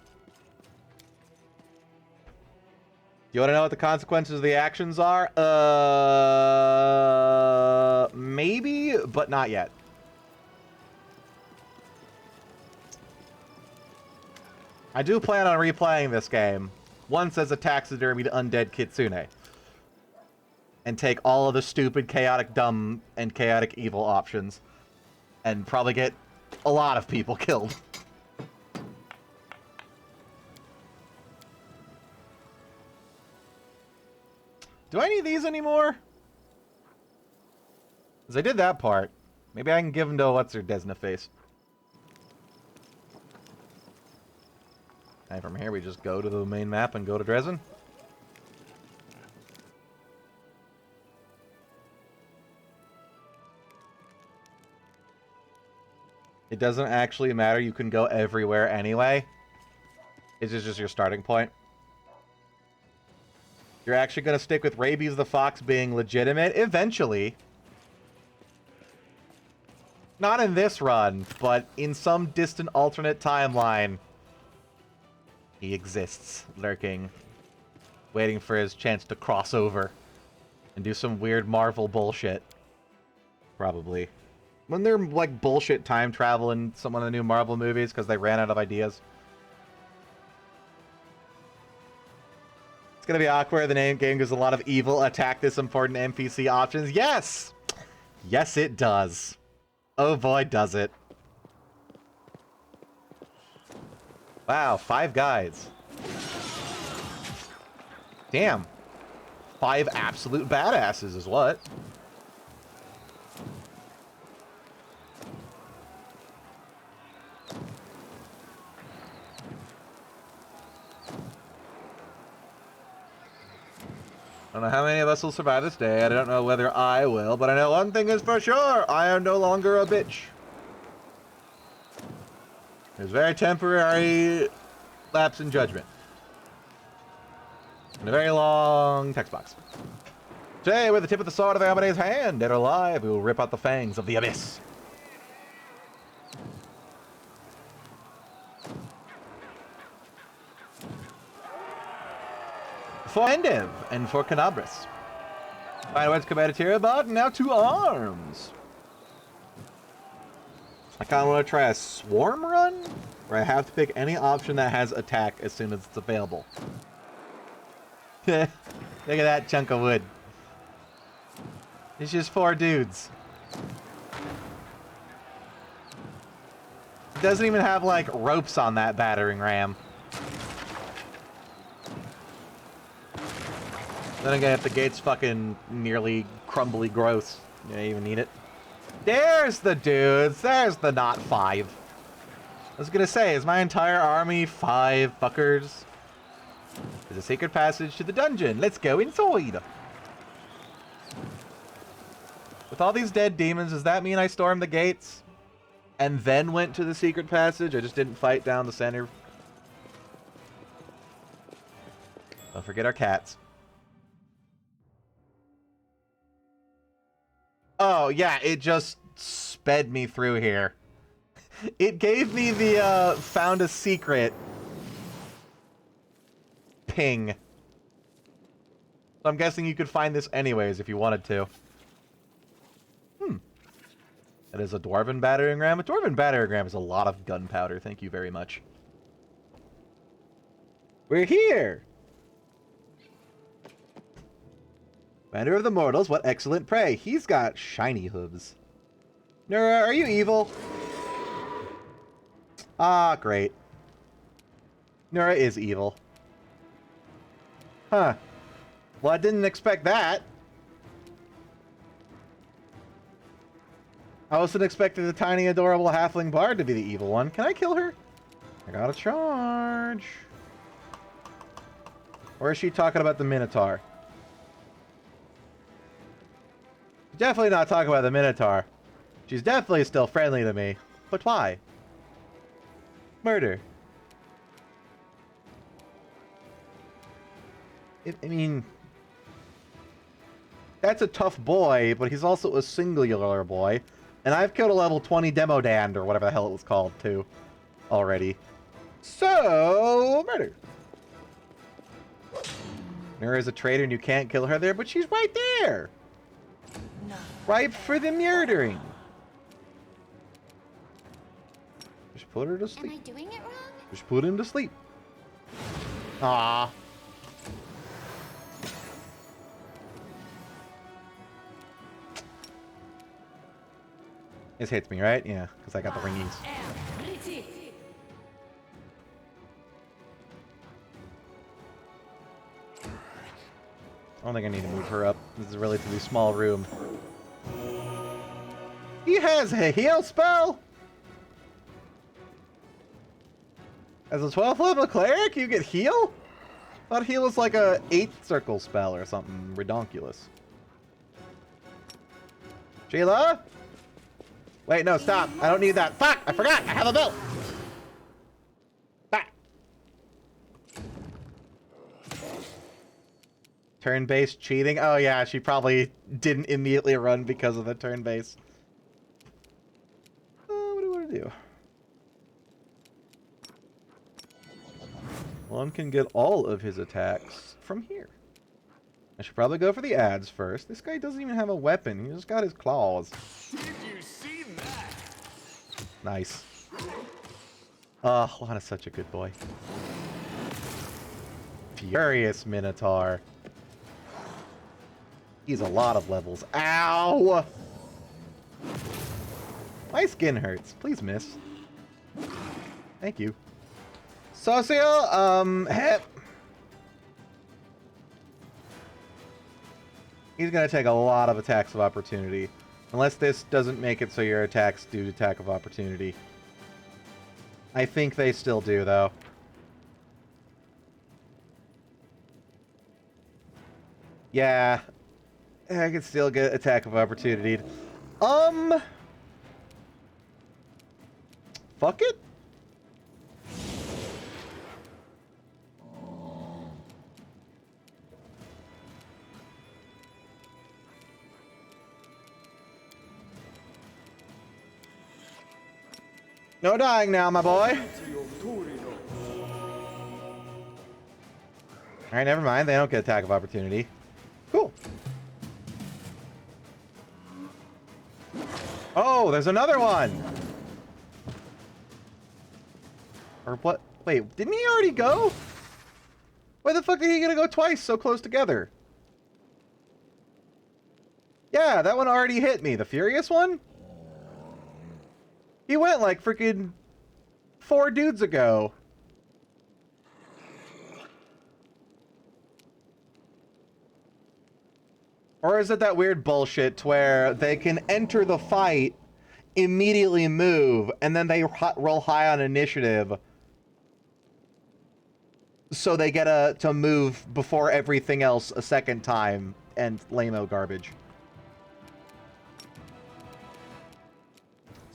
You want to know what the consequences of the actions are? Maybe, but not yet. I do plan on replaying this game once as a taxidermied undead kitsune. And take all of the stupid, chaotic, dumb, and chaotic evil options. And probably get a lot of people killed. Do I need these anymore? Because I did that part. Maybe I can give them to what's-her-Desna face. And from here we just go to the main map and go to Dresden. It doesn't actually matter. You can go everywhere anyway. It's just your starting point. You're actually going to stick with Rabies the Fox being legitimate eventually. Not in this run, but in some distant alternate timeline. He exists, lurking, waiting for his chance to cross over and do some weird Marvel bullshit. Probably. When they're like bullshit time travel in some of the new Marvel movies because they ran out of ideas. It's gonna be awkward. The name game gives a lot of evil attack this important NPC options. Yes! Yes, it does. Oh boy, does it. Wow, 5 guides. Damn. 5 absolute badasses is what? I don't know how many of us will survive this day. I don't know whether I will, but I know one thing is for sure. I am no longer a bitch. There's very temporary lapse in judgment. And a very long text box. Today, with the tip of the sword of the Amadeus hand, dead or alive, we will rip out the fangs of the abyss. For Endev and for Canabras. Fine words combative, but now 2 arms. I kind of want to try a swarm run, where I have to pick any option that has attack as soon as it's available. Look at that chunk of wood. It's just 4 dudes. It doesn't even have, like, ropes on that battering ram. Then again, if the gate's fucking nearly crumbly gross, you don't even need it. There's the dudes. There's the not 5. I was gonna say, is my entire army 5 fuckers? There's a secret passage to the dungeon. Let's go inside. With all these dead demons, does that mean I stormed the gates and then went to the secret passage? I just didn't fight down the center. Don't forget our cats. Oh, yeah, it just sped me through here. It gave me the, found a secret ping. So I'm guessing you could find this anyways if you wanted to. That is a dwarven battering ram. A dwarven battering ram is a lot of gunpowder. Thank you very much. We're here! Commander of the Mortals, what excellent prey. He's got shiny hooves. Nura, are you evil? Ah, great. Nura is evil. Huh. Well, I didn't expect that. I wasn't expecting the tiny, adorable halfling bard to be the evil one. Can I kill her? I got a charge. Or is she talking about the Minotaur? Definitely not talking about the Minotaur. She's definitely still friendly to me. But why? Murder. I mean... That's a tough boy, but he's also a singular boy. And I've killed a level 20 Demodand, or whatever the hell it was called, too, already. So, murder. Nura's a traitor and you can't kill her there, but she's right there! No. Ripe for the murdering. Just put her to sleep. Am I doing it wrong? Just put him to sleep. Ah. This hits me, right? Yeah, because I got the ringies. I don't think I need to move her up. This is a relatively small room. He has a heal spell! As a 12th level cleric, you get heal? Thought heal was like a 8th circle spell or something redonkulous. Sheila? Wait, no, stop. I don't need that. Fuck! I forgot! I have a belt! Back! Turn-based cheating? Oh yeah, she probably didn't immediately run because of the turn-based. What do I want to do? One can get all of his attacks from here. I should probably go for the ads first. This guy doesn't even have a weapon. He just got his claws. Did you see that? Nice. Oh, Juan is such a good boy. Furious Minotaur. He's a lot of levels. Ow! My skin hurts. Please miss. Thank you. Socio, hep. He's gonna take a lot of attacks of opportunity. Unless this doesn't make it so your attacks do attack of opportunity. I think they still do, though. Yeah. I can still get attack of opportunity. Fuck it? No dying now, my boy. Alright, never mind. They don't get attack of opportunity. Cool. Oh, there's another one! Or what? Wait, didn't he already go? Why the fuck did he gonna go twice so close together? Yeah, that one already hit me. The Furious one? He went like freaking 4 dudes ago. Or is it that weird bullshit to where they can enter the fight, immediately move, and then they roll high on initiative, so they get to move before everything else a second time, and lame-o garbage.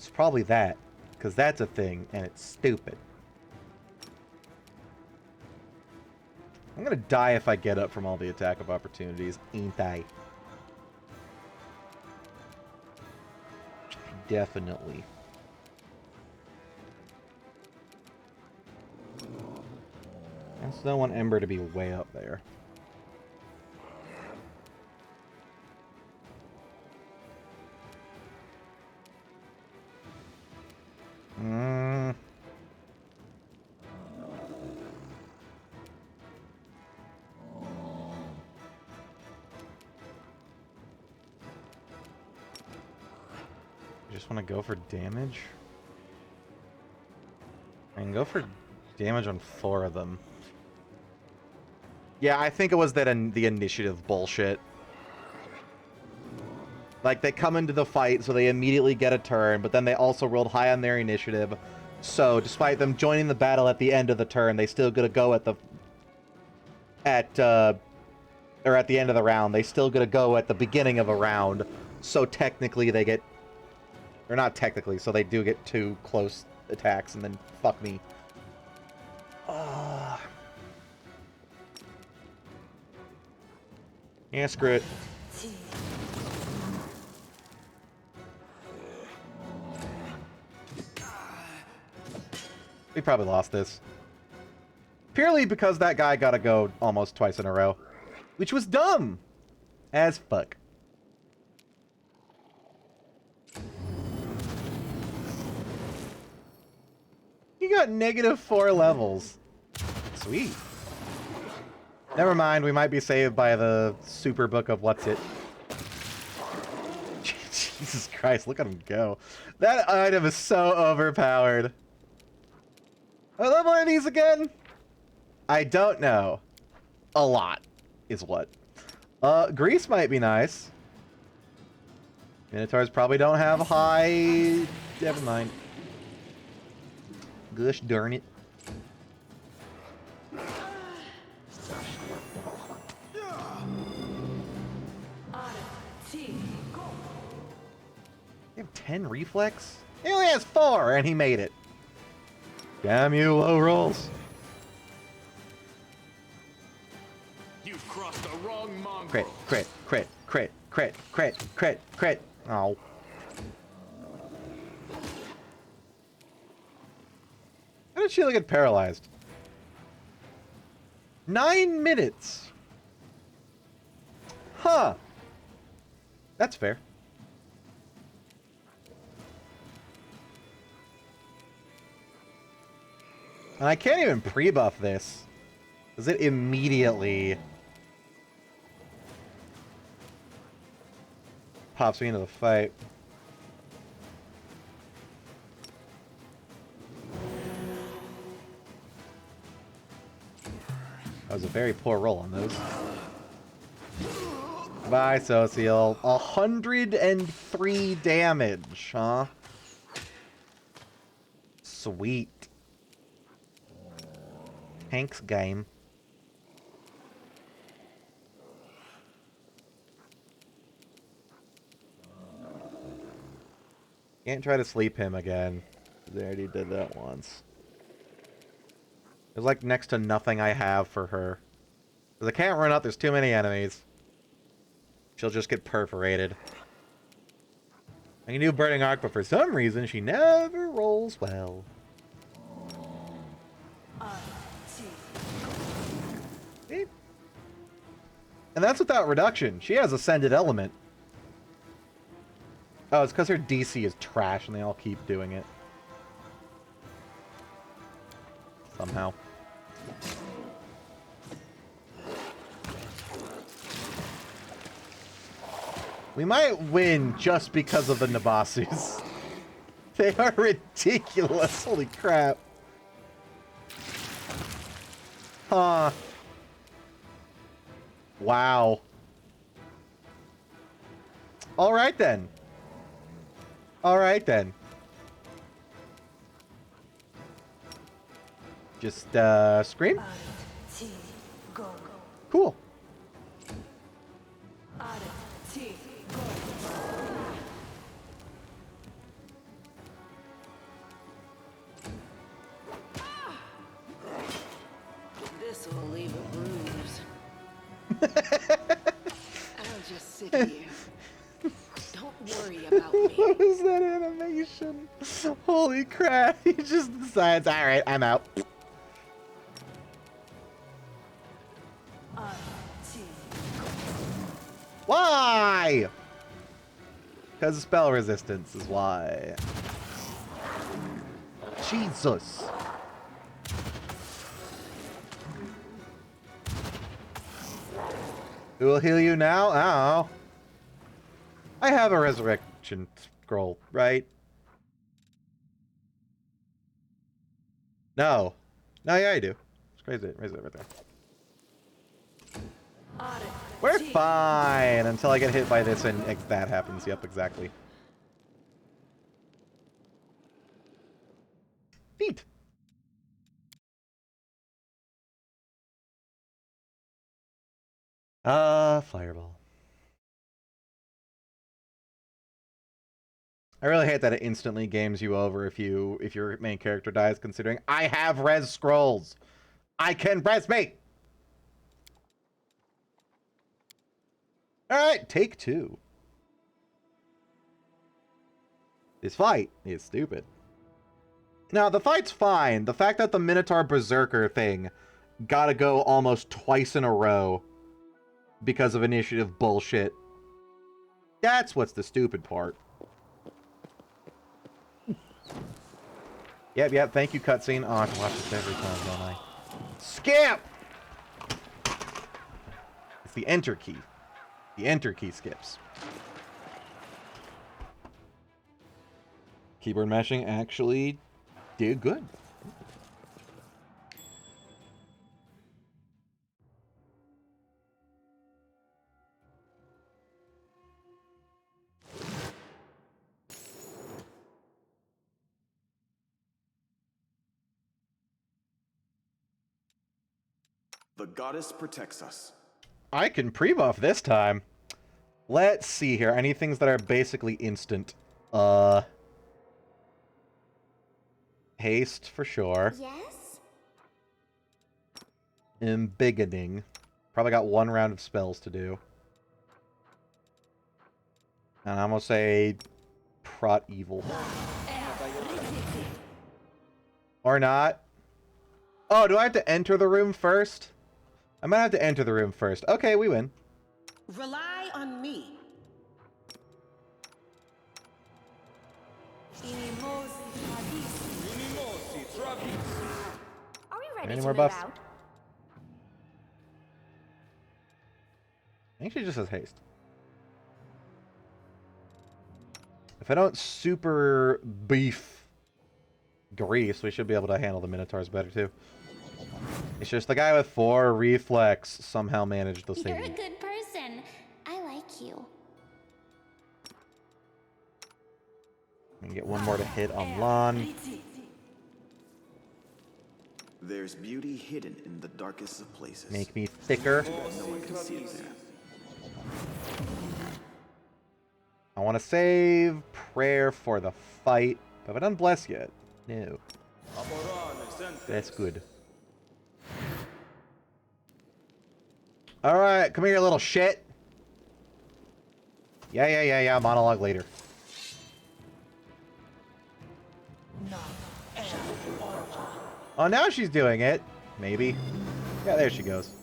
It's probably that, because that's a thing, and it's stupid. I'm gonna die if I get up from all the attack of opportunities, ain't I? Definitely. I still want Ember to be way up there. I just want to go for damage. I can go for damage on 4 of them. Yeah, I think it was that the initiative bullshit. Like, they come into the fight, so they immediately get a turn, but then they also rolled high on their initiative. So, despite them joining the battle at the end of the turn, they still gonna go at the... at the end of the round. They still gonna go at the beginning of a round. So, technically, they get... Or not technically, so they do get 2 close attacks, and then fuck me. Yeah, screw it. We probably lost this. Purely because that guy got to go almost twice in a row. Which was dumb! As fuck. You got -4 levels. Sweet. Never mind, we might be saved by the super book of what's it. Jesus Christ, look at him go. That item is so overpowered. What level are these again? I don't know. A lot is what. Grease might be nice. Minotaurs probably don't have high... Never mind. Gosh darn it. You have 10 reflex? He only has 4, and he made it. Damn you, low rolls. You've crossed the wrong mongrel. Crit, crit, crit, crit, crit, crit, crit, crit. Oh. How did Sheila get paralyzed? 9 minutes. Huh. That's fair. And I can't even pre-buff this, because it immediately pops me into the fight. That was a very poor roll on those. Bye, Social. 103 damage, huh? Sweet. Hank's game. Can't try to sleep him again. They already did that once. There's like next to nothing I have for her. Because I can't run up, there's too many enemies. She'll just get perforated. I can do Burning Arc, but for some reason she never rolls well. See? And that's without reduction. She has Ascended Element. Oh, it's because her DC is trash and they all keep doing it. Somehow. We might win just because of the Nabasus. They are ridiculous. Holy crap. Huh. Wow. Alright then. Alright then. Just, scream? Cool. What was that animation? Holy crap. He just decides, alright, I'm out. Why? Because of spell resistance is why. Jesus. Who will heal you now? Ow. I have a resurrection scroll, right? No. No, yeah, I do. Just raise it right there. We're fine until I get hit by this and that happens. Yep, exactly. Neat. Fireball. I really hate that it instantly games you over if your main character dies, considering I have res scrolls. I can res me. All right, take 2. This fight is stupid. Now, the fight's fine. The fact that the Minotaur Berserker thing gotta go almost twice in a row because of initiative bullshit. That's what's the stupid part. Yep, thank you, cutscene. Oh, I have to watch this every time, don't I? Skip! It's the enter key. The enter key skips. Keyboard mashing actually did good. The goddess protects us. I can pre-buff this time. Let's see here. Any things that are basically instant. Haste for sure. Yes? Embiggening. Probably got 1 round of spells to do. And I'm gonna say Prot Evil. Or not. Oh, do I have to enter the room first? I might have to enter the room first. Okay, we win. Rely on me. Are we ready Any to more move buffs? out? I think she just says haste. If I don't super beef Grease, we should be able to handle the Minotaurs better too. It's just the guy with 4 reflex somehow managed to You're save a me. good person. I like you. We can get 1 more to hit on Lon. There's beauty hidden in the darkest of places. Make me thicker. No one can see it there. I want to save prayer for the fight. Have I done bless yet? No. That's good. Alright, come here, little shit. Yeah. Monologue later. Oh, now she's doing it. Maybe. Yeah, there she goes.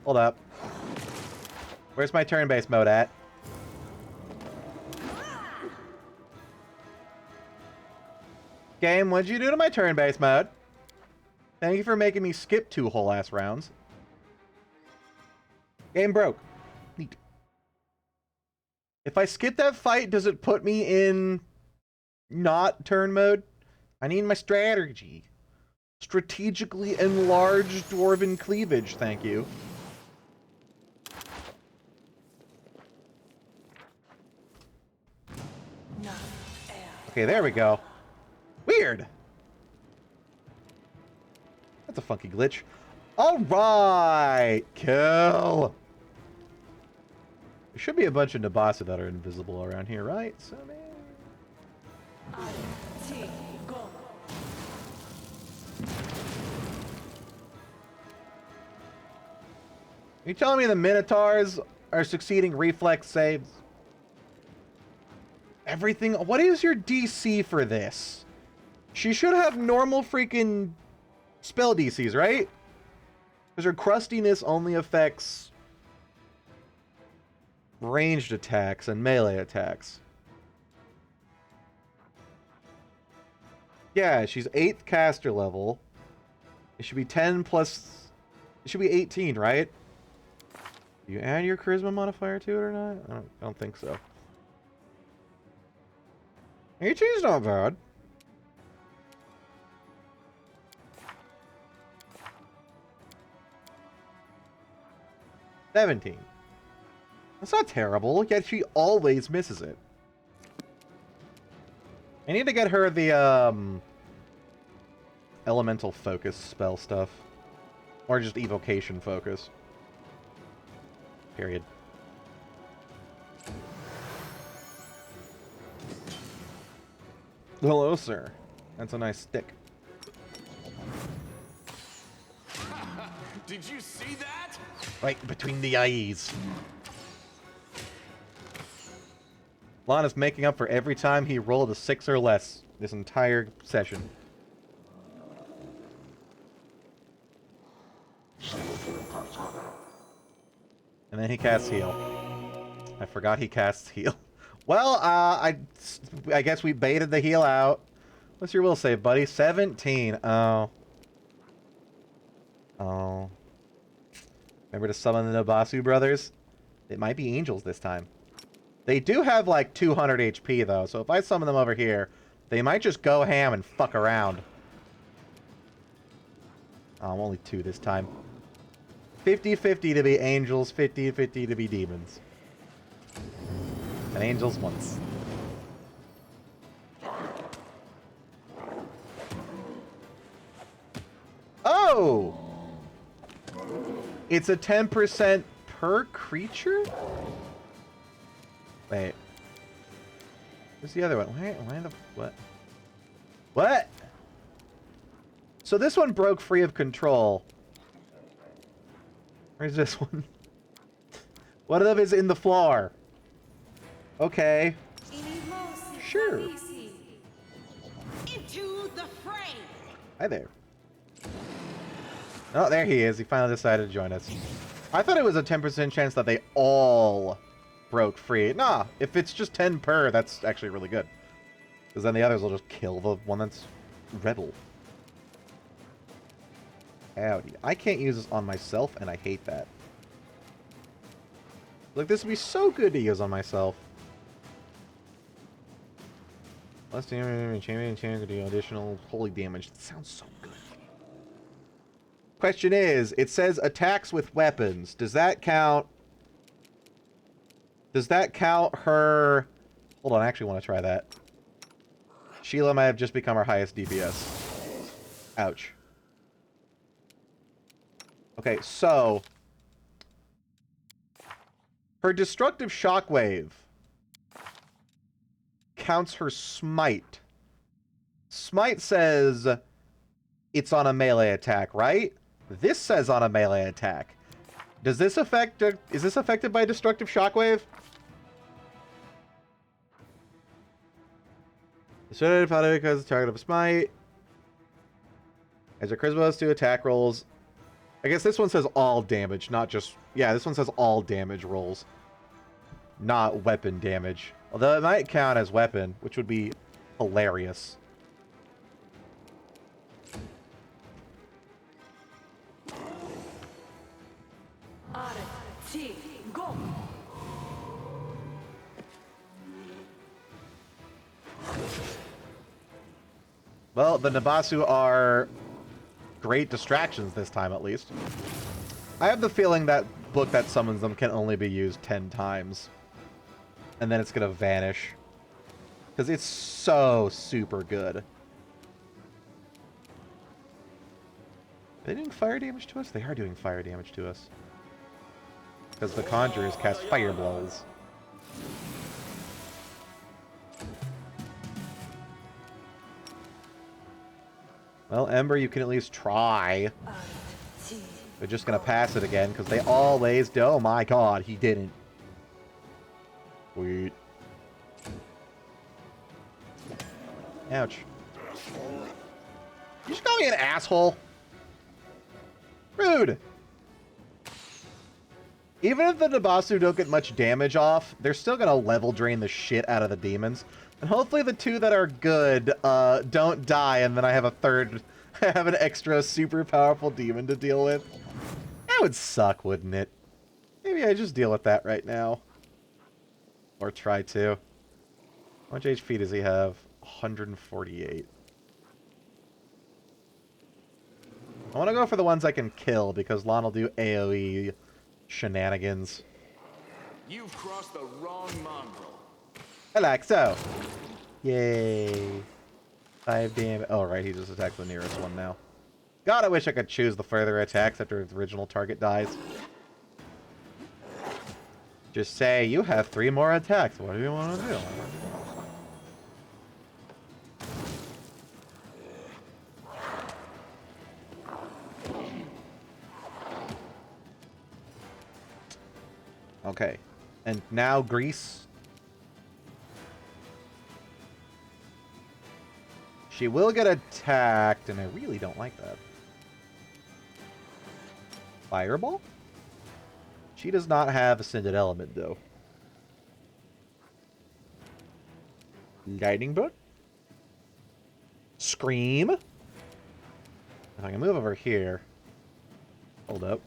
Hold up. Where's my turn-based mode at? Game, what'd you do to my turn-based mode? Thank you for making me skip 2 whole ass rounds. Game broke. Neat. If I skip that fight, does it put me in not turn mode? I need my strategy. Strategically enlarged dwarven cleavage, thank you. Okay, there we go. Weird. That's a funky glitch. All right, kill. There should be a bunch of Nabasa that are invisible around here, right? So, man. You telling me the Minotaurs are succeeding reflex saves? Everything. What is your DC for this? She should have normal freaking spell DCs, right? Because her crustiness only affects ranged attacks and melee attacks. Yeah, she's 8th caster level. It should be 10 plus... It should be 18, right? Do you add your charisma modifier to it or not? I don't think so. 18's not bad. $17. That's not terrible, yet she always misses it. I need to get her the, elemental focus spell stuff. Or just evocation focus. Period. Hello, sir. That's a nice stick. Did you see that? Right between the eyes. Lon is making up for every time he rolled a 6 or less this entire session. And then he casts heal. I forgot he casts heal. Well, I guess we baited the heal out. What's your will save, buddy? 17. Oh. Oh. Remember to summon the Nabasu brothers? It might be angels this time. They do have like 200 HP though, so if I summon them over here, they might just go ham and fuck around. Oh, I'm only 2 this time. 50-50 to be angels, 50-50 to be demons. And angels once. Oh! It's a 10% per creature? Wait. Where's the other one? Why the... What? What? So this one broke free of control. Where's this one? One of them is in the floor. Okay. Sure. Into the fray. Hi there. Oh, there he is. He finally decided to join us. I thought it was a 10% chance that they all broke free. Nah, if it's just 10 per, that's actually really good. Because then the others will just kill the one that's rebel. Howdy. I can't use this on myself, and I hate that. Look, this would be so good to use on myself. Less damage, champion to do additional holy damage. That sounds so good. Question is, it says attacks with weapons. Does that count? Does that count her... Hold on, I actually want to try that. Sheila might have just become our highest DPS. Ouch. Okay, so... her destructive shockwave counts her smite. Smite says it's on a melee attack, right? This says on a melee attack. Does this affect... is this affected by destructive shockwave? Distributed powder because the target of a smite. As your charisma goes to attack rolls. I guess this one says all damage, not just... Yeah, this one says all damage rolls. Not weapon damage. Although it might count as weapon, which would be hilarious. Well, the Nabasu are great distractions this time, at least. I have the feeling that book that summons them can only be used 10 times. And then it's going to vanish. Because it's so super good. Are they doing fire damage to us? They are doing fire damage to us. Because the Conjurers cast fire blows. Well, Ember, you can at least try. They're just gonna pass it again, because they always do. Oh my god, he didn't. Sweet. Ouch. You just call me an asshole? Rude. Even if the Nabasu don't get much damage off, they're still gonna level drain the shit out of the demons. And hopefully the two that are good don't die, and then I have a third, I have an extra super powerful demon to deal with. That would suck, wouldn't it? Maybe I just deal with that right now. Or try to. How much HP does he have? 148. I want to go for the ones I can kill, because Lon will do AoE shenanigans. You've crossed the wrong mongrel. I like so. Yay. 5 damage. Oh, right, he just attacked the nearest one now. God, I wish I could choose the further attacks after its original target dies. Just say, you have 3 more attacks. What do you want to do? Okay. And now Grease. She will get attacked, and I really don't like that. Fireball? She does not have Ascended Element, though. Lightning Bolt? Scream? If I can move over here. Hold up.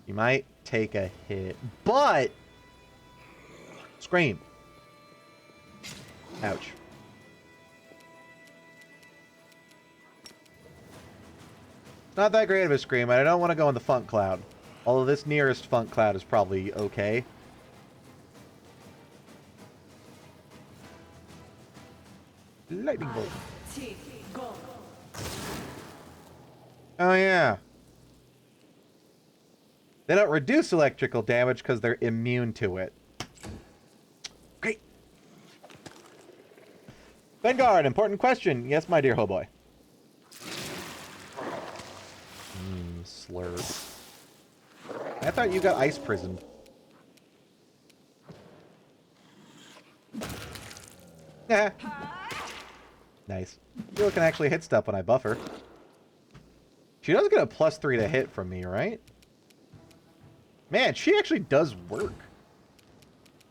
You might take a hit, but... Scream. Ouch. Not that great of a scream, and I don't want to go in the Funk Cloud. Although this nearest Funk Cloud is probably okay. Lightning Bolt. Oh, yeah. They don't reduce electrical damage because they're immune to it. Great. Vanguard, important question. Yes, my dear Hoboy. Slurred. I thought you got ice prisoned. Yeah. Nice. You can actually hit stuff when I buff her. She does get a +3 to hit from me, right? Man, she actually does work.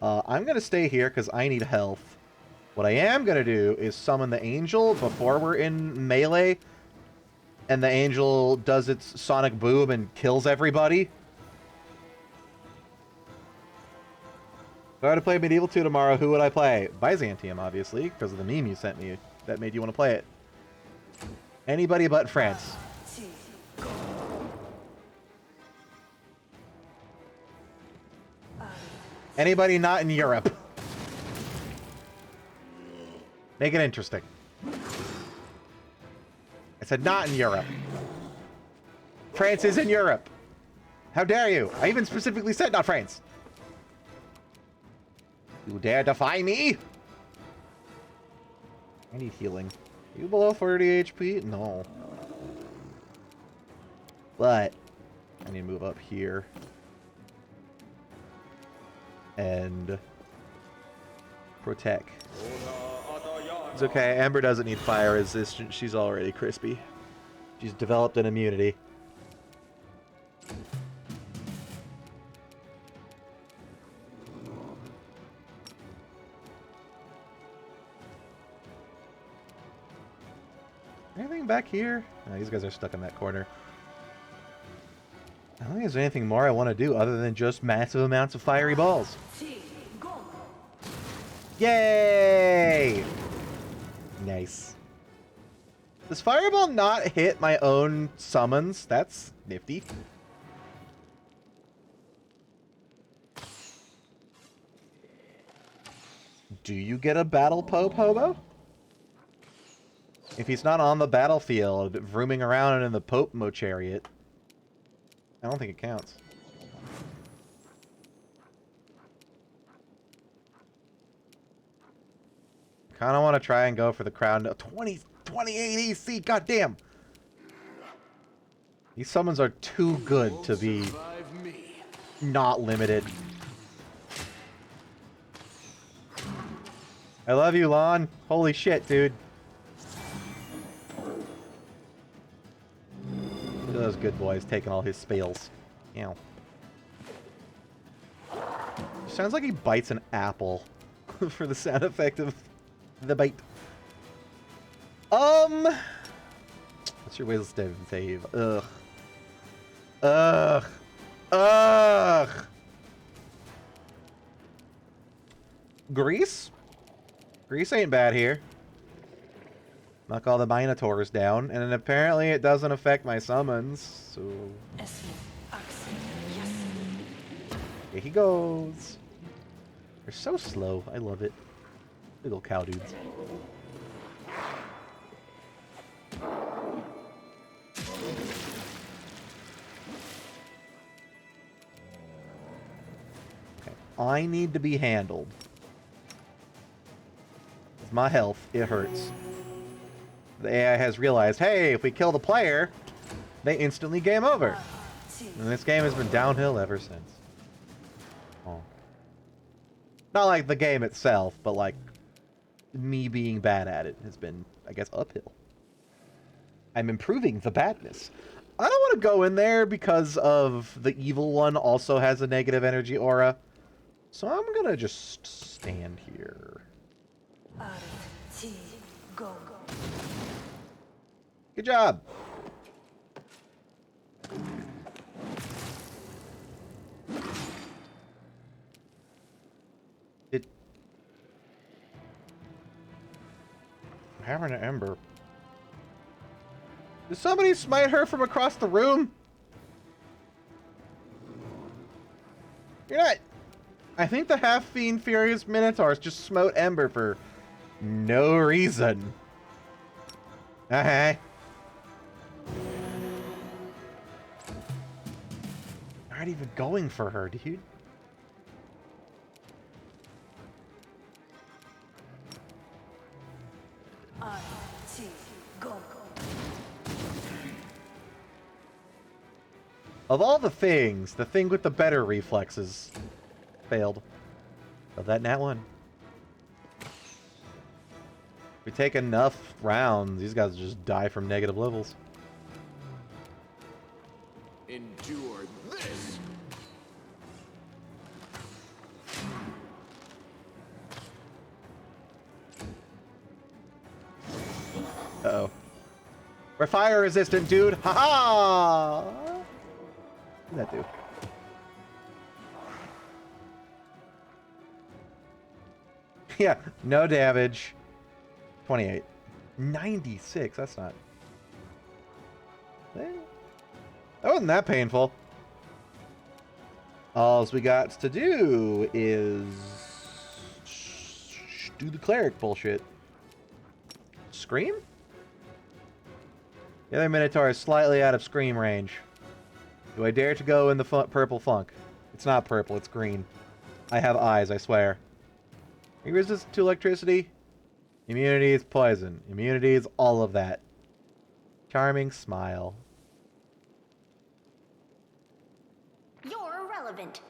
I'm going to stay here because I need health. What I am going to do is summon the angel before we're in melee. And the angel does its sonic boom and kills everybody. If I were to play Medieval 2 tomorrow, who would I play? Byzantium, obviously, because of the meme you sent me that made you want to play it. Anybody but France. Anybody not in Europe. Make it interesting. I said not in Europe. France is in Europe. How dare you? I even specifically said not France. You dare defy me? I need healing. Are you below 30 HP? No. But I need to move up here. And protect. It's okay. Amber doesn't need fire resistance. She's already crispy. She's developed an immunity. Anything back here? No, these guys are stuck in that corner. I don't think there's anything more I want to do other than just massive amounts of fiery balls. Yay! Nice. Does Fireball not hit my own summons? That's nifty. Do you get a Battle Pope, Hobo? If he's not on the battlefield, roaming around in the Pope Mo chariot, I don't think it counts. Kind of want to try and go for the crown. 20 28 AC, goddamn! These summons are too good to be not limited. I love you, Lon. Holy shit, dude. Look at those good boys taking all his spells. Ew. Sounds like he bites an apple for the sound effect of the bite. What's your wisdom save? Ugh. Ugh. Ugh. Grease? Grease ain't bad here. Knock all the Minotaurs down, and then apparently it doesn't affect my summons, so... Here he goes. They're so slow. I love it. Little cow dudes. Okay. I need to be handled. With my health, it hurts. The AI has realized, hey, if we kill the player, they instantly game over. And this game has been downhill ever since. Oh. Not like the game itself, but like me being bad at it has been, I guess, uphill. I'm improving the badness. I don't want to go in there because of the evil one also has a negative energy aura. So I'm going to just stand here. Good job. I'm having an ember. Did somebody smite her from across the room? You're not... I think the half-fiend Furious Minotaurs just smote Ember for no reason. Okay. Not even going for her, dude. Of all the things, the thing with the better reflexes failed. Of that nat one. If we take enough rounds, these guys just die from negative levels. Endure this. Uh-oh. We're fire resistant, dude. Ha-ha! What did that do? Yeah, no damage. 28. 96, that's not... That wasn't that painful. All we got to do is... do the cleric bullshit. Scream? The other Minotaur is slightly out of scream range. Do I dare to go in the purple funk? It's not purple, it's green. I have eyes, I swear. Are you resistant to electricity? Immunity is poison. Immunity is all of that. Charming smile. You're irrelevant.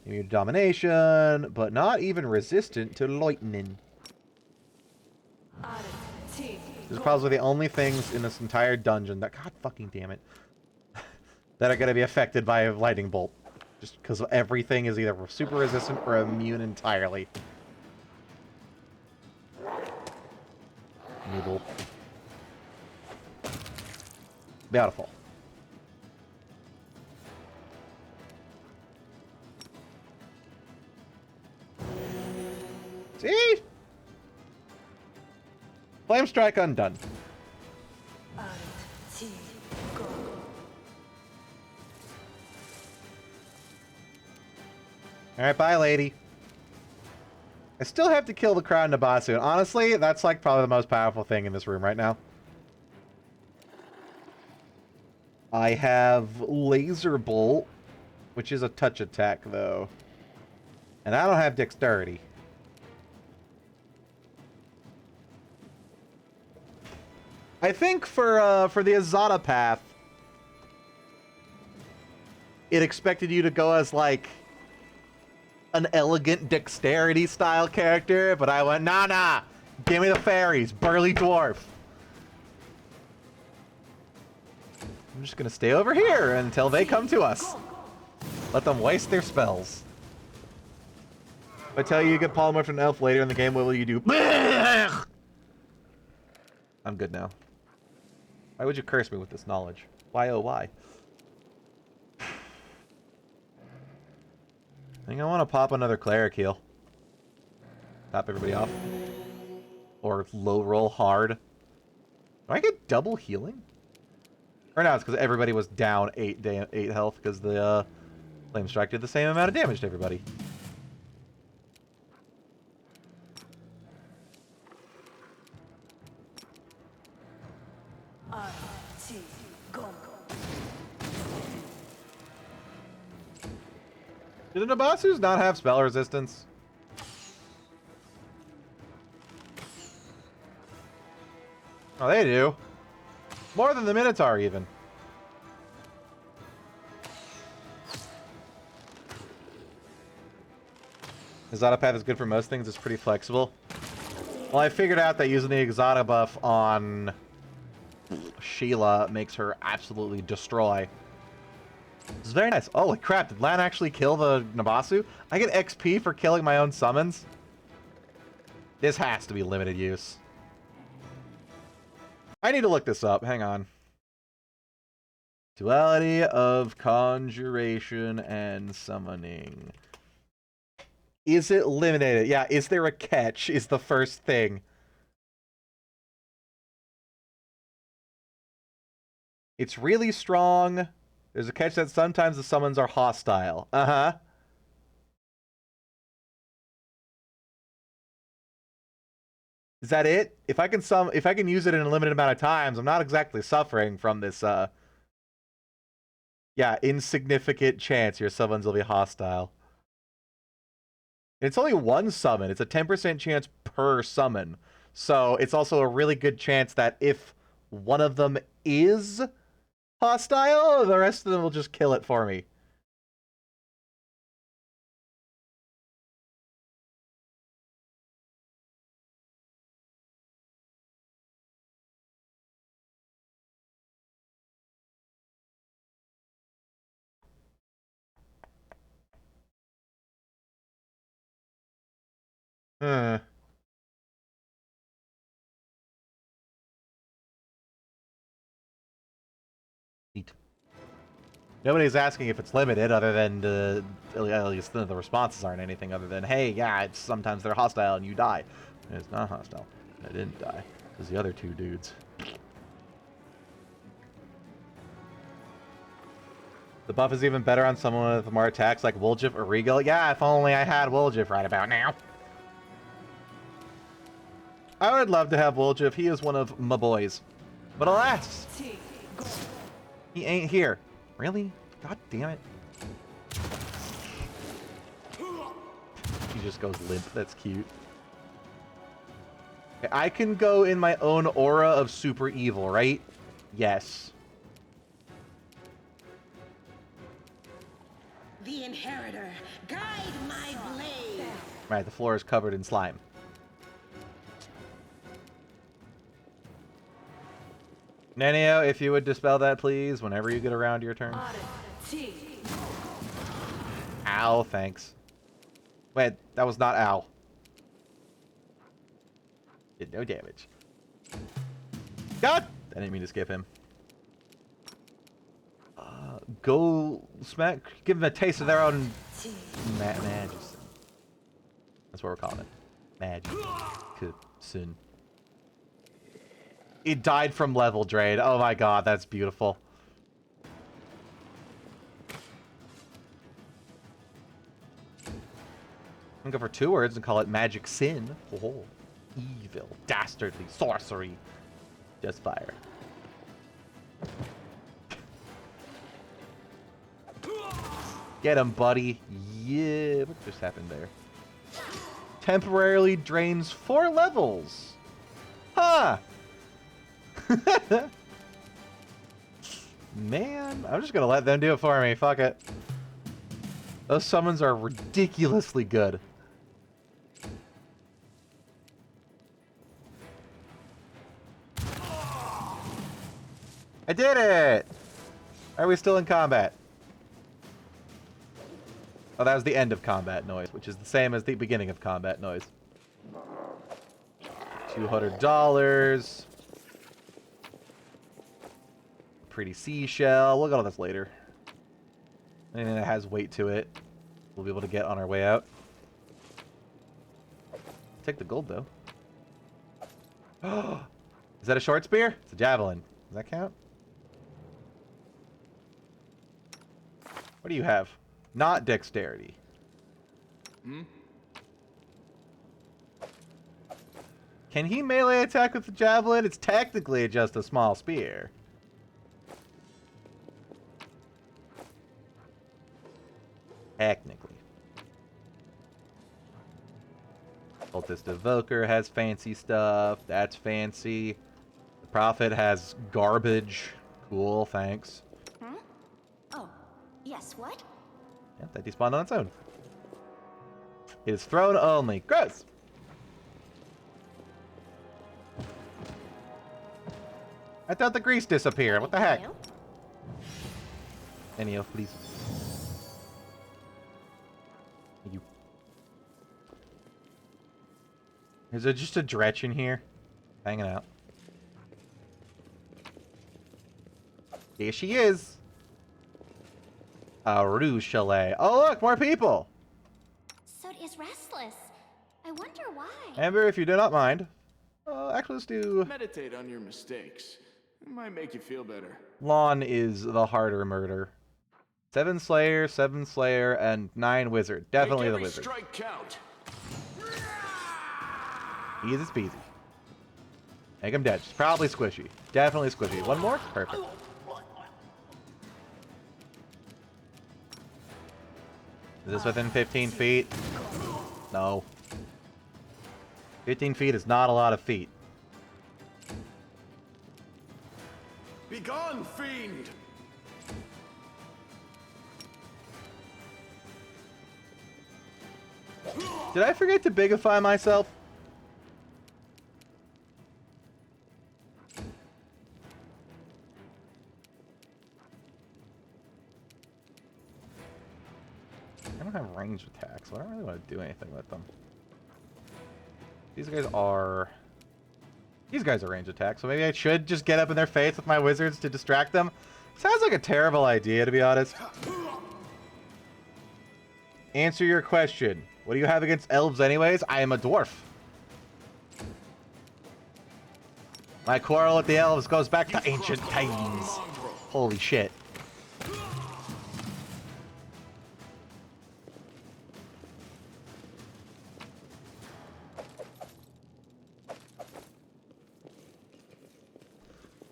Immune to domination, but not even resistant to lightning. These are probably the only things in this entire dungeon that, god fucking damn it, that are going to be affected by a lightning bolt. Just because everything is either super resistant or immune entirely. Noodle. Beautiful. See? Flame strike undone. Alright, bye, lady. I still have to kill the Crown Nabatsu, and honestly, that's like probably the most powerful thing in this room right now. I have Laser Bolt, which is a touch attack, though. And I don't have Dexterity. I think for the Azada path, it expected you to go as like an elegant dexterity style character, but I went, nah, give me the fairies, burly dwarf. I'm just gonna stay over here until they come to us. Let them waste their spells. If I tell you get polymorphed from an elf later in the game, what will you do? I'm good now. Why would you curse me with this knowledge? Why, oh, why? I think I want to pop another cleric heal. Top everybody off. Or low roll hard. Do I get double healing? Or no, it's because everybody was down 8 health because the Flame Strike did the same amount of damage to everybody. Do the Nabasus not have spell resistance? Oh, they do. More than the Minotaur, even. Exotic path is good for most things. It's pretty flexible. Well, I figured out that using the Exotic buff on Sheila makes her absolutely destroy. It's very nice. Holy crap, did Lan actually kill the Nabasu? I get XP for killing my own summons? This has to be limited use. I need to look this up. Hang on. Duality of conjuration and summoning. Is it limited? Yeah, is there a catch is the first thing. It's really strong. There's a catch that sometimes the summons are hostile. Uh-huh. Is that it? If I can use it in a limited amount of times, I'm not exactly suffering from this yeah, insignificant chance your summons will be hostile. It's only one summon. It's a 10% chance per summon. So it's also a really good chance that if one of them is hostile, the rest of them will just kill it for me. Huh. Neat. Nobody's asking if it's limited, other than at least the responses aren't anything other than, hey, yeah, it's sometimes they're hostile and you die. And it's not hostile. I didn't die. It was the other two dudes. The buff is even better on someone with more attacks like Woljif or Regal. Yeah, if only I had Woljif right about now. I would love to have Woljif. He is one of my boys. But alas, he ain't here. Really? God damn it. He just goes limp. That's cute. Okay, I can go in my own aura of super evil, right? Yes. The Inheritor, guide my blade. Right, the floor is covered in slime. Nenio, if you would dispel that, please, whenever you get around your turn. Ow, thanks. Wait, that was not ow. Did no damage. God! I didn't mean to skip him. Go smack, give them a taste of their own magic. That's what we're calling it. Magic. Soon. It died from level drain. Oh my god, that's beautiful. I'm gonna go for 2 words and call it Magic Sin. Oh, evil, dastardly, sorcery. Just fire. Get him, buddy. Yeah, what just happened there? Temporarily drains 4 levels. Huh. Man, I'm just gonna let them do it for me. Fuck it. Those summons are ridiculously good. I did it! Are we still in combat? Oh, that was the end of combat noise, which is the same as the beginning of combat noise. $200. Pretty seashell. We'll get all this later. Anything that has weight to it, we'll be able to get on our way out. Take the gold, though. Is that a short spear? It's a javelin. Does that count? What do you have? Not dexterity. Hmm? Can he melee attack with the javelin? It's technically just a small spear. Technically. Cultist Evoker has fancy stuff. That's fancy. The Prophet has garbage. Cool, thanks. Hmm? Oh, yes, what? Yep, that despawned on its own. It is thrown only. Gross! I thought the grease disappeared. What the heck? Any please. Thank you. Is there just a Dretch in here? Hanging out. Here she is. A Rue Chalet. Oh, look, more people. So is restless. I wonder why. Amber, if you do not mind. Actually, let's do... Meditate on your mistakes. It might make you feel better. Lawn is the harder murder. 7 Slayer, and 9 Wizard. Definitely Make the every Wizard. strike count. Easy peasy. Make him dead. She's probably squishy. Definitely squishy. One more? Perfect. Is this within 15 feet? No. 15 feet is not a lot of feet. Be gone, fiend! Did I forget to bigify myself? I don't have range attacks, so I don't really want to do anything with them. These guys are range attacks, so maybe I should just get up in their face with my wizards to distract them. Sounds like a terrible idea, to be honest. Answer your question. What do you have against elves anyways? I am a dwarf. My quarrel with the elves goes back to ancient times. Holy shit.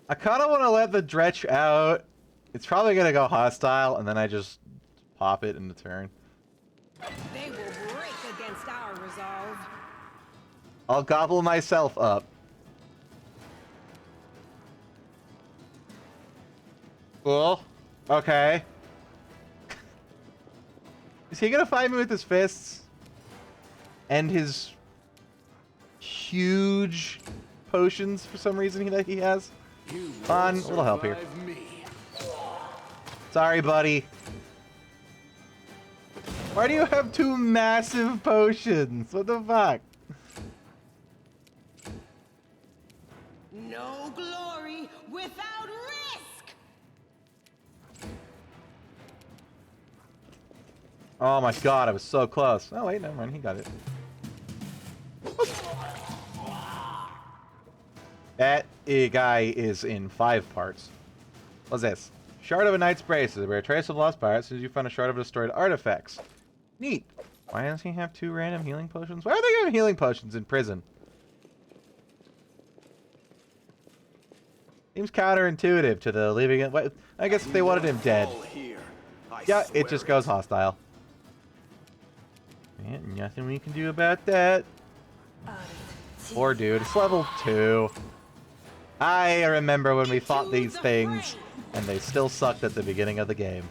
I kind of want to let the Dretch out. It's probably going to go hostile, and then I just pop it in the turn. They will break against our resolve. I'll gobble myself up. Cool. Okay. Is he going to fight me with his fists? And his huge potions for some reason that he has? Fun, a little help here. Sorry, buddy. Why do you have 2 massive potions? What the fuck? No glory without risk. Oh my god, I was so close. Oh wait, never mind, he got it. That guy is in 5 parts. What's this? Shard of a Knight's Braces. Where a trace of lost pirates as you find a shard of destroyed artifacts. Neat. Why does he have 2 random healing potions? Why are they giving healing potions in prison? Seems counterintuitive to the leaving it. I guess if they wanted him dead. Yeah, it just goes hostile. Man, nothing we can do about that. Poor dude. It's level 2. I remember when we fought Into these the things, fray. and they still sucked at the beginning of the game.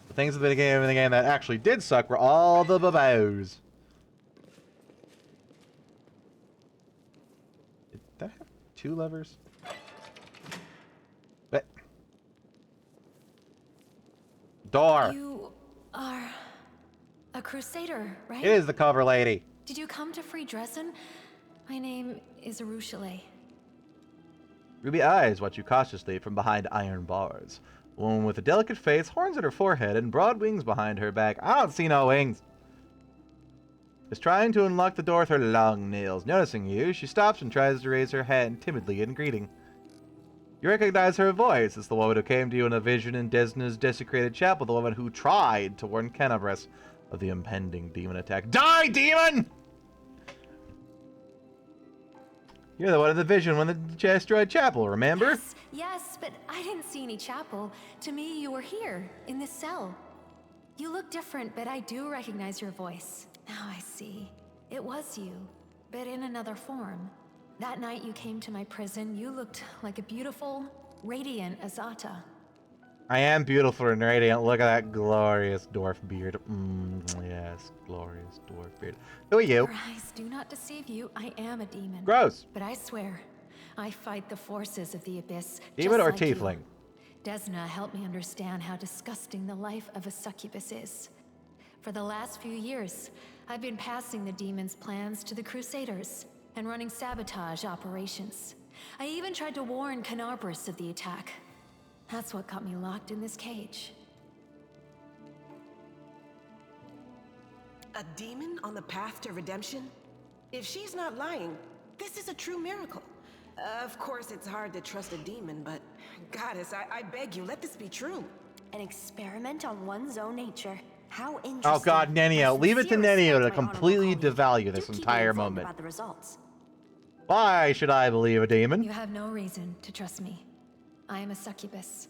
The things at the beginning of the game that actually did suck were all the babos. Did that have 2 levers? What? Door! You are a crusader, right? It is the cover lady. Did you come to free Dresden? My name is Arushale. Ruby eyes watch you cautiously from behind iron bars. A woman with a delicate face, horns at her forehead, and broad wings behind her back. I don't see no wings. Is trying to unlock the door with her long nails. Noticing you, she stops and tries to raise her hand timidly in greeting. You recognize her voice. It's the woman who came to you in a vision in Desna's desecrated chapel. The woman who tried to warn Kenabres of the impending demon attack. Die, demon! You're the one in the vision when the destroyed chapel, remember? Yes, but I didn't see any chapel. To me, you were here, in this cell. You look different, but I do recognize your voice. Now I see. It was you, but in another form. That night you came to my prison, you looked like a beautiful, radiant Azata. I am beautiful and radiant. Look at that glorious dwarf beard. Yes, glorious dwarf beard. Who are you? Your eyes do not deceive you. I am a demon. Gross. But I swear, I fight the forces of the abyss. Demon or just like you. tiefling? Desna helped me understand how disgusting the life of a succubus is. For the last few years, I've been passing the demon's plans to the Crusaders and running sabotage operations. I even tried to warn Kenabres of the attack. That's what got me locked in this cage. A demon on the path to redemption? If she's not lying, this is a true miracle. Of course, it's hard to trust a demon, but Goddess, I beg you, let this be true. An experiment on one's own nature. How interesting. Oh god, Nenio. I Leave it to sincerely Nenio to respect my completely honorable colleague. devalue this Do keep me entire informed moment. about the results. Why should I believe a You demon? have no reason to trust me. I am a succubus,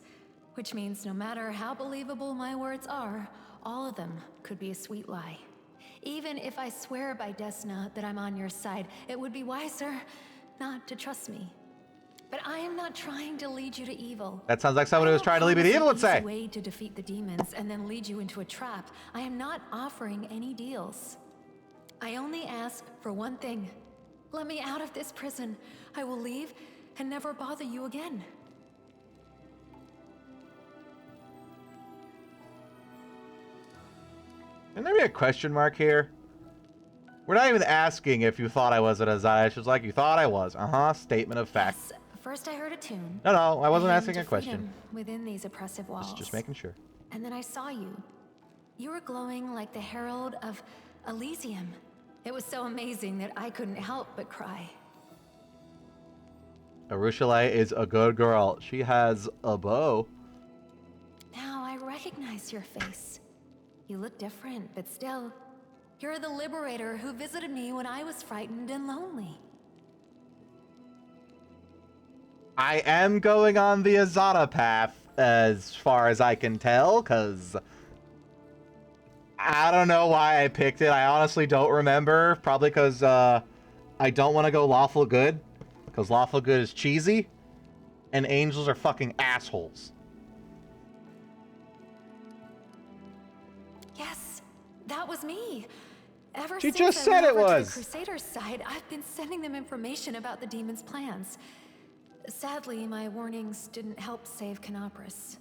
which means no matter how believable my words are, all of them could be a sweet lie. Even if I swear by Desna that I'm on your side, it would be wiser not to trust me. But I am not trying to lead you to evil. That sounds like someone who was trying to lead me to evil would say. A way to defeat the demons and then lead you into a trap. I am not offering any deals. I only ask for one thing. Let me out of this prison. I will leave and never bother you again. Can there be a question mark here? We're not even asking if you thought I was an Azai. It's just like, you thought I was. Statement of fact. Yes, first I heard a tune. No, I wasn't I asking a aimed to question. freedom within these oppressive walls. Just making sure. And then I saw you. You were glowing like the herald of Elysium. It was so amazing that I couldn't help but cry. Arushale is a good girl. She has a bow. Now I recognize your face. You look different, but still, you're the liberator who visited me when I was frightened and lonely. I am going on the Azata path, as far as I can tell, because I don't know why I picked it. I honestly don't remember. Probably because I don't want to go lawful good, because lawful good is cheesy, and angels are fucking assholes. Yes, that was me. Ever She since just I said went it over to the was. Crusader's side, I've been sending them information about the demon's plans. Sadly, my warnings didn't help save Kenabres.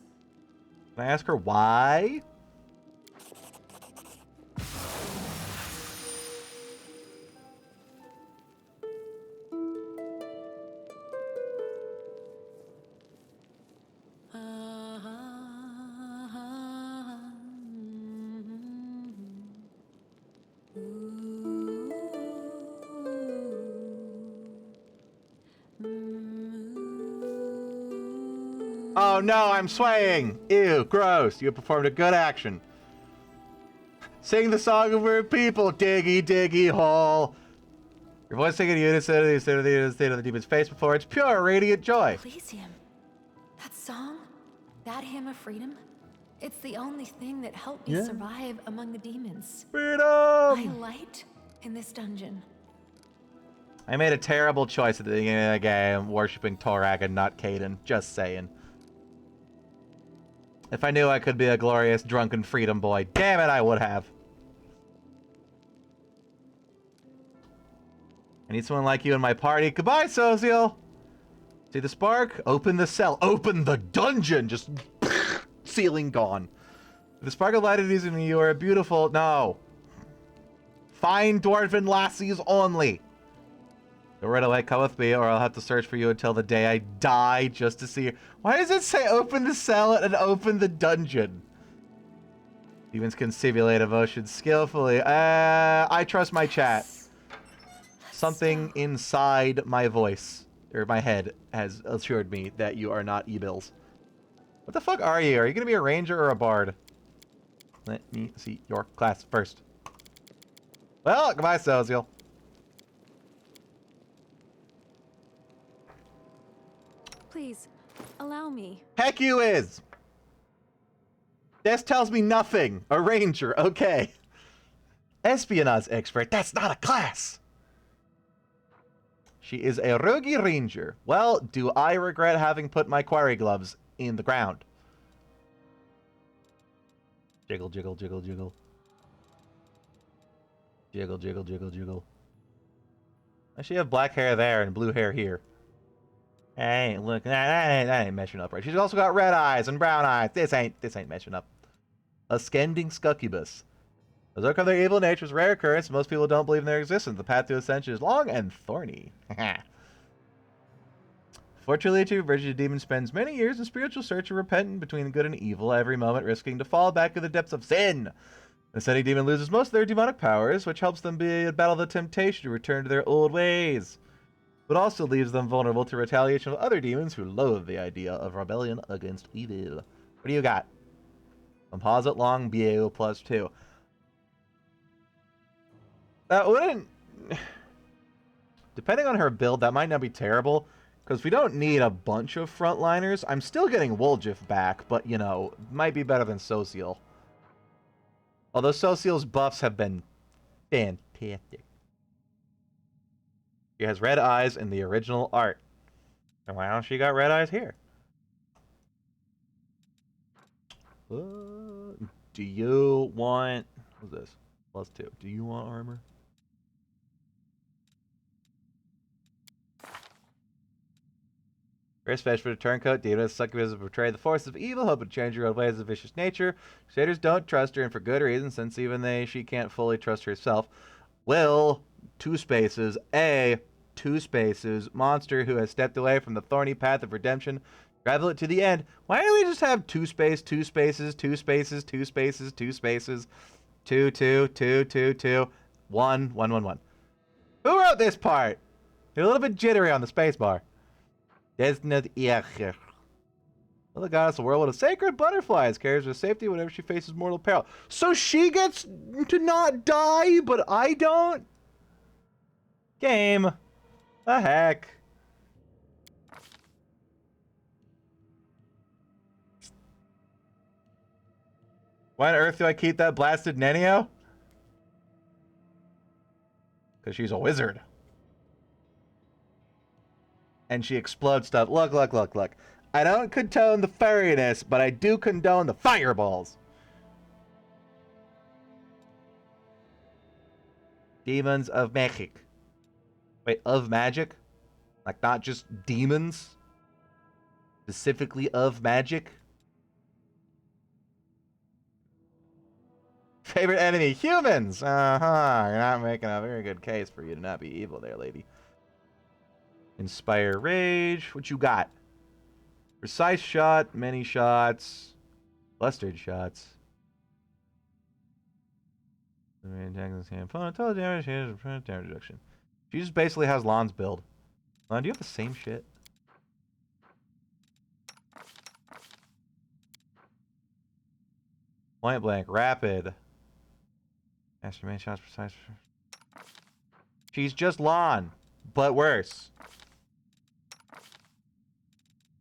Can I ask her why? Oh no, I'm swaying! Ew, gross. You performed a good action. Sing the song of weird people, diggy, diggy hole. Your voice singing in unison of the state of the demon's face before its pure, radiant joy. Elysium. That song? That hymn of freedom? It's the only thing that helped me survive among the demons. Freedom! My light in this dungeon. I made a terrible choice at the beginning of the game, worshipping Tourette and not Caden. Just saying. If I knew I could be a glorious, drunken freedom boy, damn it, I would have. I need someone like you in my party. Goodbye, Social! See the spark? Open the cell. Open the dungeon! Just ceiling gone. The spark of light is in you are beautiful. No. Fine dwarven lassies only. Go right away, come with me, or I'll have to search for you until the day I die just to see you. Why does it say open the cell and open the dungeon? Demons can simulate emotions skillfully. I trust my chat. Something inside my voice, or my head, has assured me that you are not e-bills. What the fuck are you? Are you gonna be a ranger or a bard? Let me see your class first. Well, goodbye, Social. Please, allow me. Heck you is! This tells me nothing. A ranger, okay. Espionage expert, that's not a class! She is a rogue ranger. Well, do I regret having put my quarry gloves in the ground? Jiggle, jiggle, jiggle, jiggle. Jiggle, jiggle, jiggle, jiggle. I should have black hair there and blue hair here. Hey, look, that ain't meshing up right. She's also got red eyes and brown eyes. This ain't meshing up. A scending scuccubus. As though their evil nature is a rare occurrence, most people don't believe in their existence. The path to ascension is long and thorny. Fortunately, too, Bridget Demon spends many years in spiritual search and repentant between good and evil, every moment risking to fall back to the depths of sin. The Ascending Demon loses most of their demonic powers, which helps them battle the temptation to return to their old ways, but also leaves them vulnerable to retaliation of other demons who loathe the idea of rebellion against evil. What do you got? Composite long BAO +2. That wouldn't... Depending on her build, that might not be terrible, because we don't need a bunch of frontliners. I'm still getting Woljif back, but, you know, might be better than Social. Although Social's buffs have been fantastic. She has red eyes in the original art. And why don't she got red eyes here? Do you want... What's this? +2. Do you want armor? Very special for the turncoat. Demons succubus portray the forces of evil, hoping to change your old ways of vicious nature. Crusaders don't trust her, and for good reason, since even she can't fully trust herself. Will, 2 spaces, a 2 spaces, monster who has stepped away from the thorny path of redemption, travel it to the end. Why don't we just have 2 spaces, 2 spaces, 2 spaces, 2 spaces, 2 spaces, 2, 2, 2, 2, 2, 1, 1, 1, 1. Who wrote this part? You're a little bit jittery on the space bar. Desned Echer. Well, the goddess of the world with a sacred butterflies carries her safety whenever she faces mortal peril. So she gets to not die, but I don't? Game. The heck? Why on earth do I keep that blasted Nenio? Because she's a wizard. And she explodes stuff. Look, look, look, look. I don't condone the furriness, but I do condone the fireballs. Demons of magic. Wait, of magic? Like not just demons? Specifically of magic? Favorite enemy? Humans! Uh-huh. You're not making a very good case for you to not be evil there, lady. Inspire Rage. What you got? Precise shot, many shots, clustered shots. Total damage, damage reduction. She just basically has Lon's build. Lon, do you have the same shit? Point blank, rapid. Master main shots, precise. She's just Lon, but worse.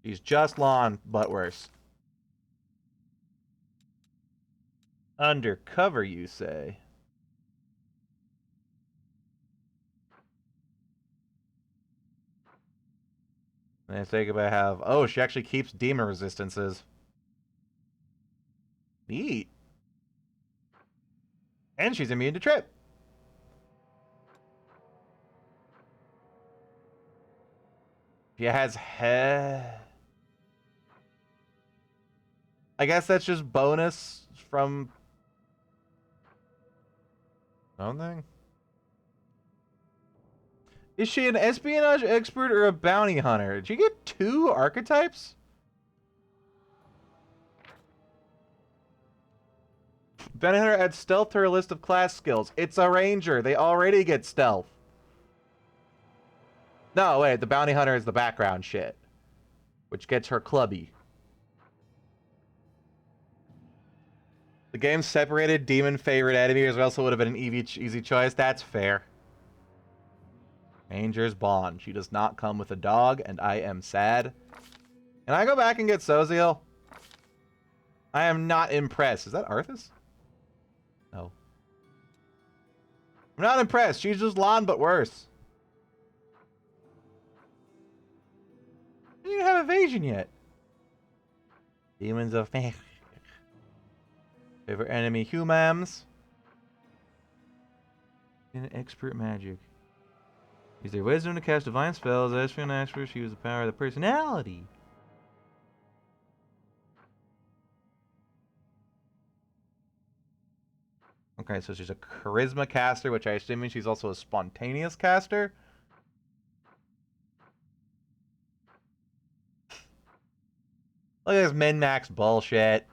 She's just Lon, but worse. Undercover, you say? And I think about have... Oh, she actually keeps demon resistances. Neat. And she's immune to trip. She has head. I guess that's just bonus from something. Is she an espionage expert or a bounty hunter? Did you get 2 archetypes? Bounty hunter adds stealth to her list of class skills. It's a ranger. They already get stealth. No, wait. The bounty hunter is the background shit, which gets her clubby. The game separated demon favorite enemies, also would have been an easy choice. That's fair. Ranger's Bond. She does not come with a dog, and I am sad. Can I go back and get Soziel? I am not impressed. Is that Arthas? No. I'm not impressed. She's just Lon, but worse. I didn't even have evasion yet. Demons of Favorite enemy humans. An expert magic. Use their wisdom to cast divine spells. As for an expert, she uses the power of the personality. Okay, so she's a charisma caster, which I assume means she's also a spontaneous caster. Look at this min-max bullshit.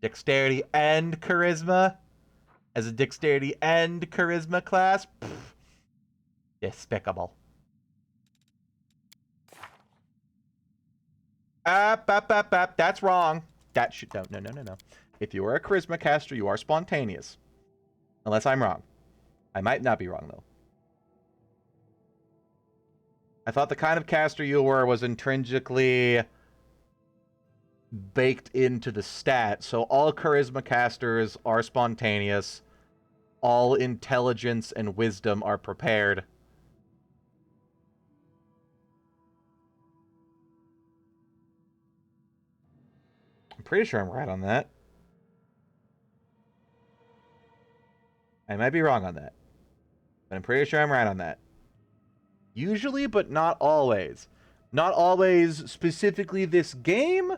Dexterity and charisma. As a dexterity and charisma class. Despicable. That's wrong. That should... No. If you are a charisma caster, you are spontaneous. Unless I'm wrong. I might not be wrong, though. I thought the kind of caster you were was intrinsically baked into the stat. So all charisma casters are spontaneous. All intelligence and wisdom are prepared. I'm pretty sure I'm right on that. I might be wrong on that. But I'm pretty sure I'm right on that. Usually, but not always. Not always specifically this game,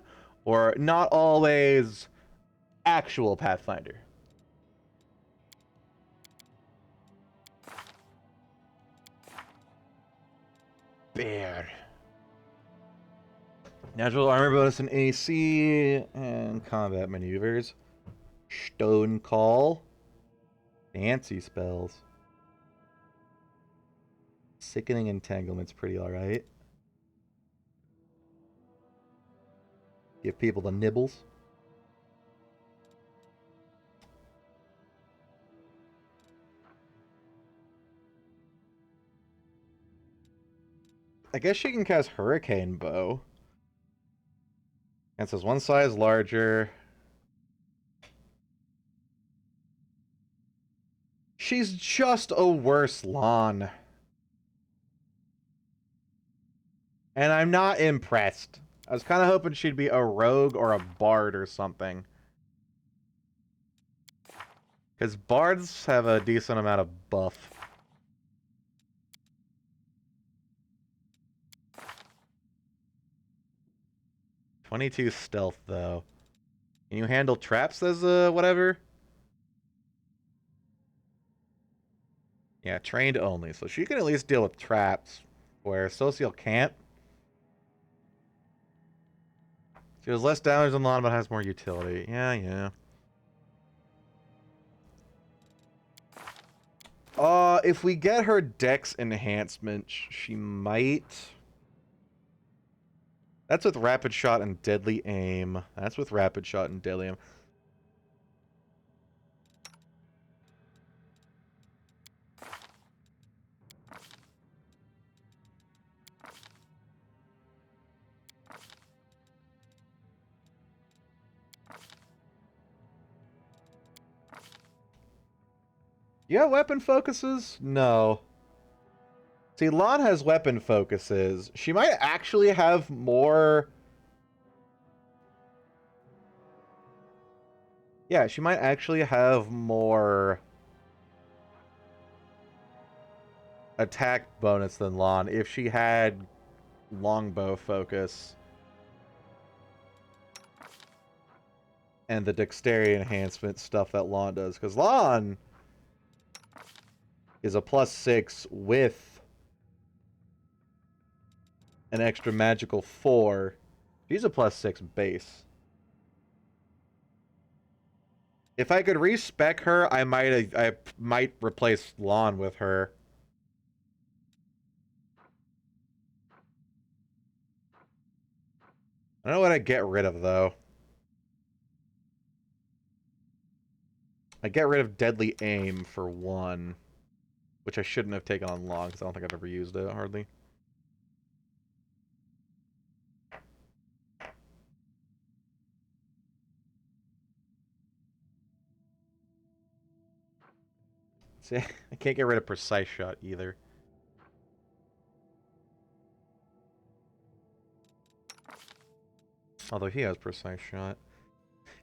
or not always actual Pathfinder. Bear. Natural armor bonus in AC and combat maneuvers. Stone Call. Fancy spells. Sickening Entanglement's pretty alright. Give people the nibbles. I guess she can cast Hurricane Bow. And says one size larger. She's just a worse Lon. And I'm not impressed. I was kind of hoping she'd be a rogue or a bard or something. Because bards have a decent amount of buff. .22 stealth, though. Can you handle traps as whatever? Yeah, trained only. So she can at least deal with traps, where Social can't. She has less damage than Lon, but has more utility. Yeah. If we get her dex enhancement, she might... That's with Rapid Shot and Deadly Aim. That's with Rapid Shot and Deadly Aim. You have weapon focuses? No. See, Lon has weapon focuses. She might actually have more... Yeah, she might actually have more attack bonus than Lon if she had longbow focus and the dexterity enhancement stuff that Lon does. Because Lon is a +6 with an extra magical 4. She's a +6 base. If I could respec her, I might replace Lon with her. I don't know what I get rid of, though. I get rid of Deadly Aim for 1, which I shouldn't have taken on long, because I don't think I've ever used it, hardly. See, I can't get rid of Precise Shot, either. Although he has Precise Shot.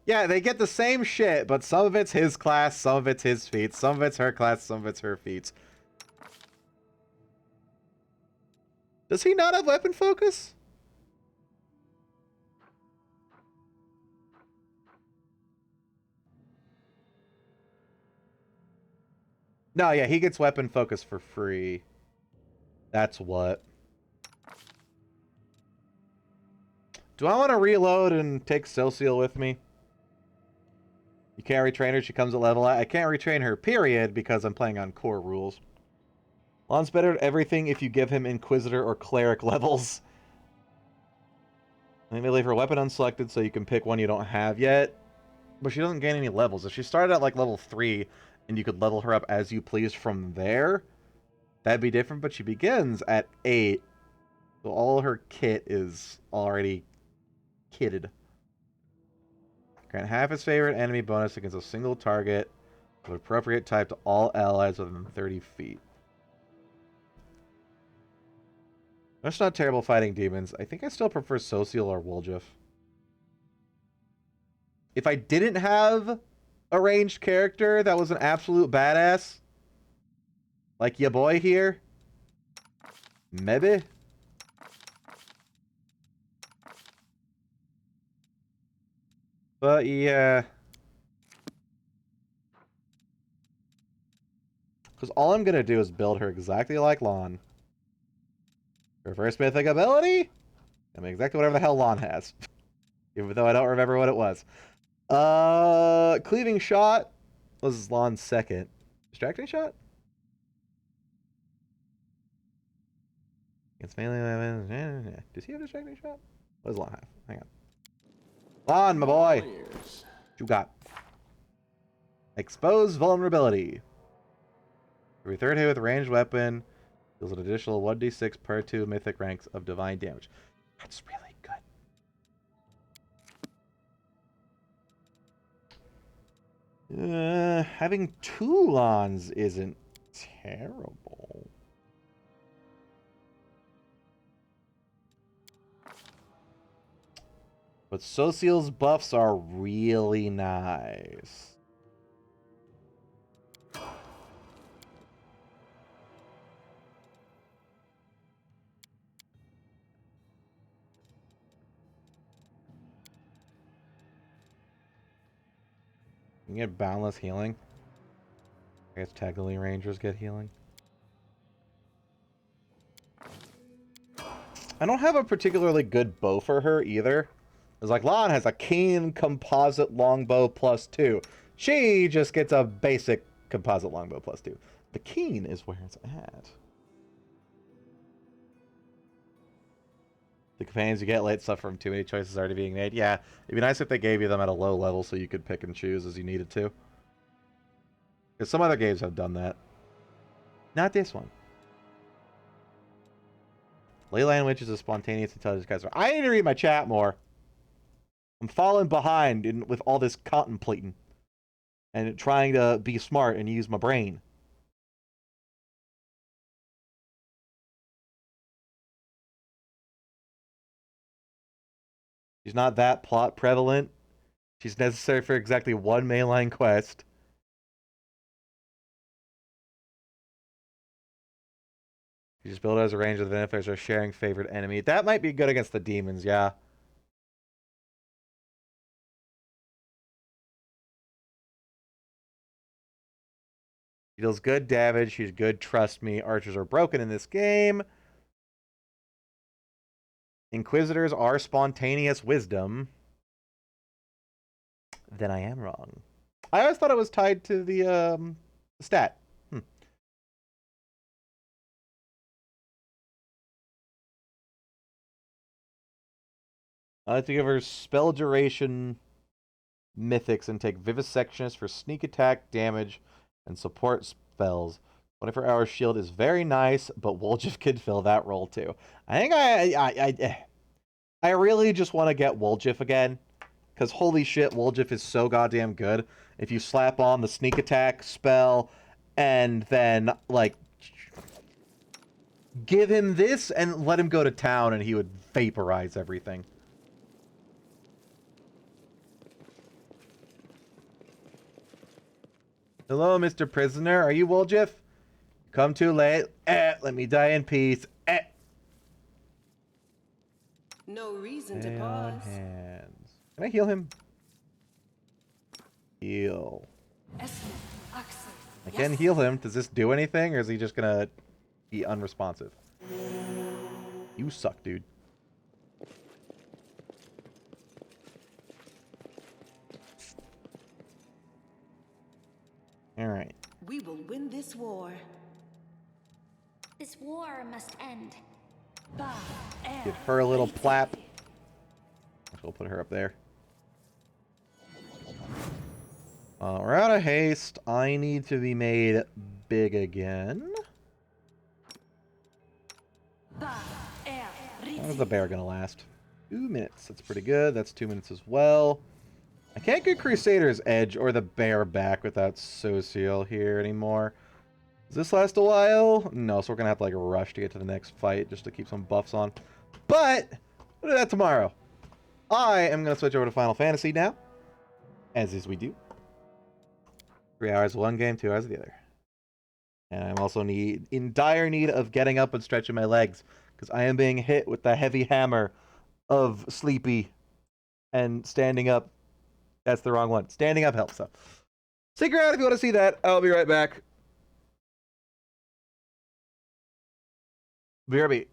Yeah, they get the same shit, but some of it's his class, some of it's his feats, some of it's her class, some of it's her feats. Does he not have weapon focus? No, yeah, he gets weapon focus for free. That's what. Do I want to reload and take Sociel with me? You can't retrain her, she comes at level. I can't retrain her, period, because I'm playing on core rules. Lon's better at everything if you give him Inquisitor or Cleric levels. Maybe leave her weapon unselected so you can pick one you don't have yet. But she doesn't gain any levels. If she started at like level 3 and you could level her up as you please from there, that'd be different, but she begins at 8. So all her kit is already kitted. Grant half his favorite enemy bonus against a single target of appropriate type to all allies within 30 feet. That's not terrible fighting demons. I think I still prefer Sociel or Woljif. If I didn't have a ranged character that was an absolute badass, like ya boy here, maybe. But yeah. Because all I'm going to do is build her exactly like Lon. Her first mythic ability? I mean, exactly whatever the hell Lon has. Even though I don't remember what it was. Cleaving Shot was Lon's second. Distracting Shot? It's melee weapons. Does he have Distracting Shot? What does Lon have? Hang on. Lon, my boy! What you got? Expose Vulnerability. Every third hit with a ranged weapon deals an additional 1d6 per 2 mythic ranks of divine damage. That's really good. Having 2 Lons isn't terrible. But Sociel's buffs are really nice. You can get boundless healing. I guess technically rangers get healing. I don't have a particularly good bow for her either. It's like Lon has a keen composite longbow +2. She just gets a basic composite longbow +2. The keen is where it's at. The companions you get late suffer from too many choices already being made. Yeah, it'd be nice if they gave you them at a low level so you could pick and choose as you needed to. Because some other games have done that. Not this one. Leyline Witch is a spontaneous intelligence caster. I need to read my chat more. I'm falling behind with all this contemplating. And trying to be smart and use my brain. She's not that plot prevalent. She's necessary for exactly one mainline quest. You just build it as a range of the benefits or sharing favorite enemy. That might be good against the demons, yeah. She deals good damage. She's good, trust me. Archers are broken in this game. Inquisitors are spontaneous wisdom. Then I am wrong. I always thought it was tied to the stat. I like to give her spell duration mythics and take Vivisectionist for sneak attack, damage, and support spells. 24-hour shield is very nice, but Woljif could fill that role too. I think I really just want to get Woljif again. Because holy shit, Woljif is so goddamn good. If you slap on the sneak attack spell and then, like, give him this and let him go to town and he would vaporize everything. Hello, Mr. Prisoner. Are you Woljif? Come too late. Let me die in peace. No reason to pause. Hands. Can I heal him? Heal. I can heal him. Does this do anything, or is he just gonna be unresponsive? You suck, dude. Alright. We will win this war. This war must end. Give her a little plap. We'll put her up there. We're out of haste. I need to be made big again. How is the bear gonna last? 2 minutes. That's pretty good. That's 2 minutes as well. I can't get Crusader's Edge or the bear back without Social here anymore. Does this last a while? No, so we're gonna have to like rush to get to the next fight just to keep some buffs on. But we'll do that tomorrow. I am gonna switch over to Final Fantasy now, as is we do. 3 hours of one game, 2 hours of the other. And I'm also in dire need of getting up and stretching my legs, because I am being hit with the heavy hammer of sleepy, and standing up. That's the wrong one. Standing up helps. So stick around if you want to see that. I'll be right back. BRB.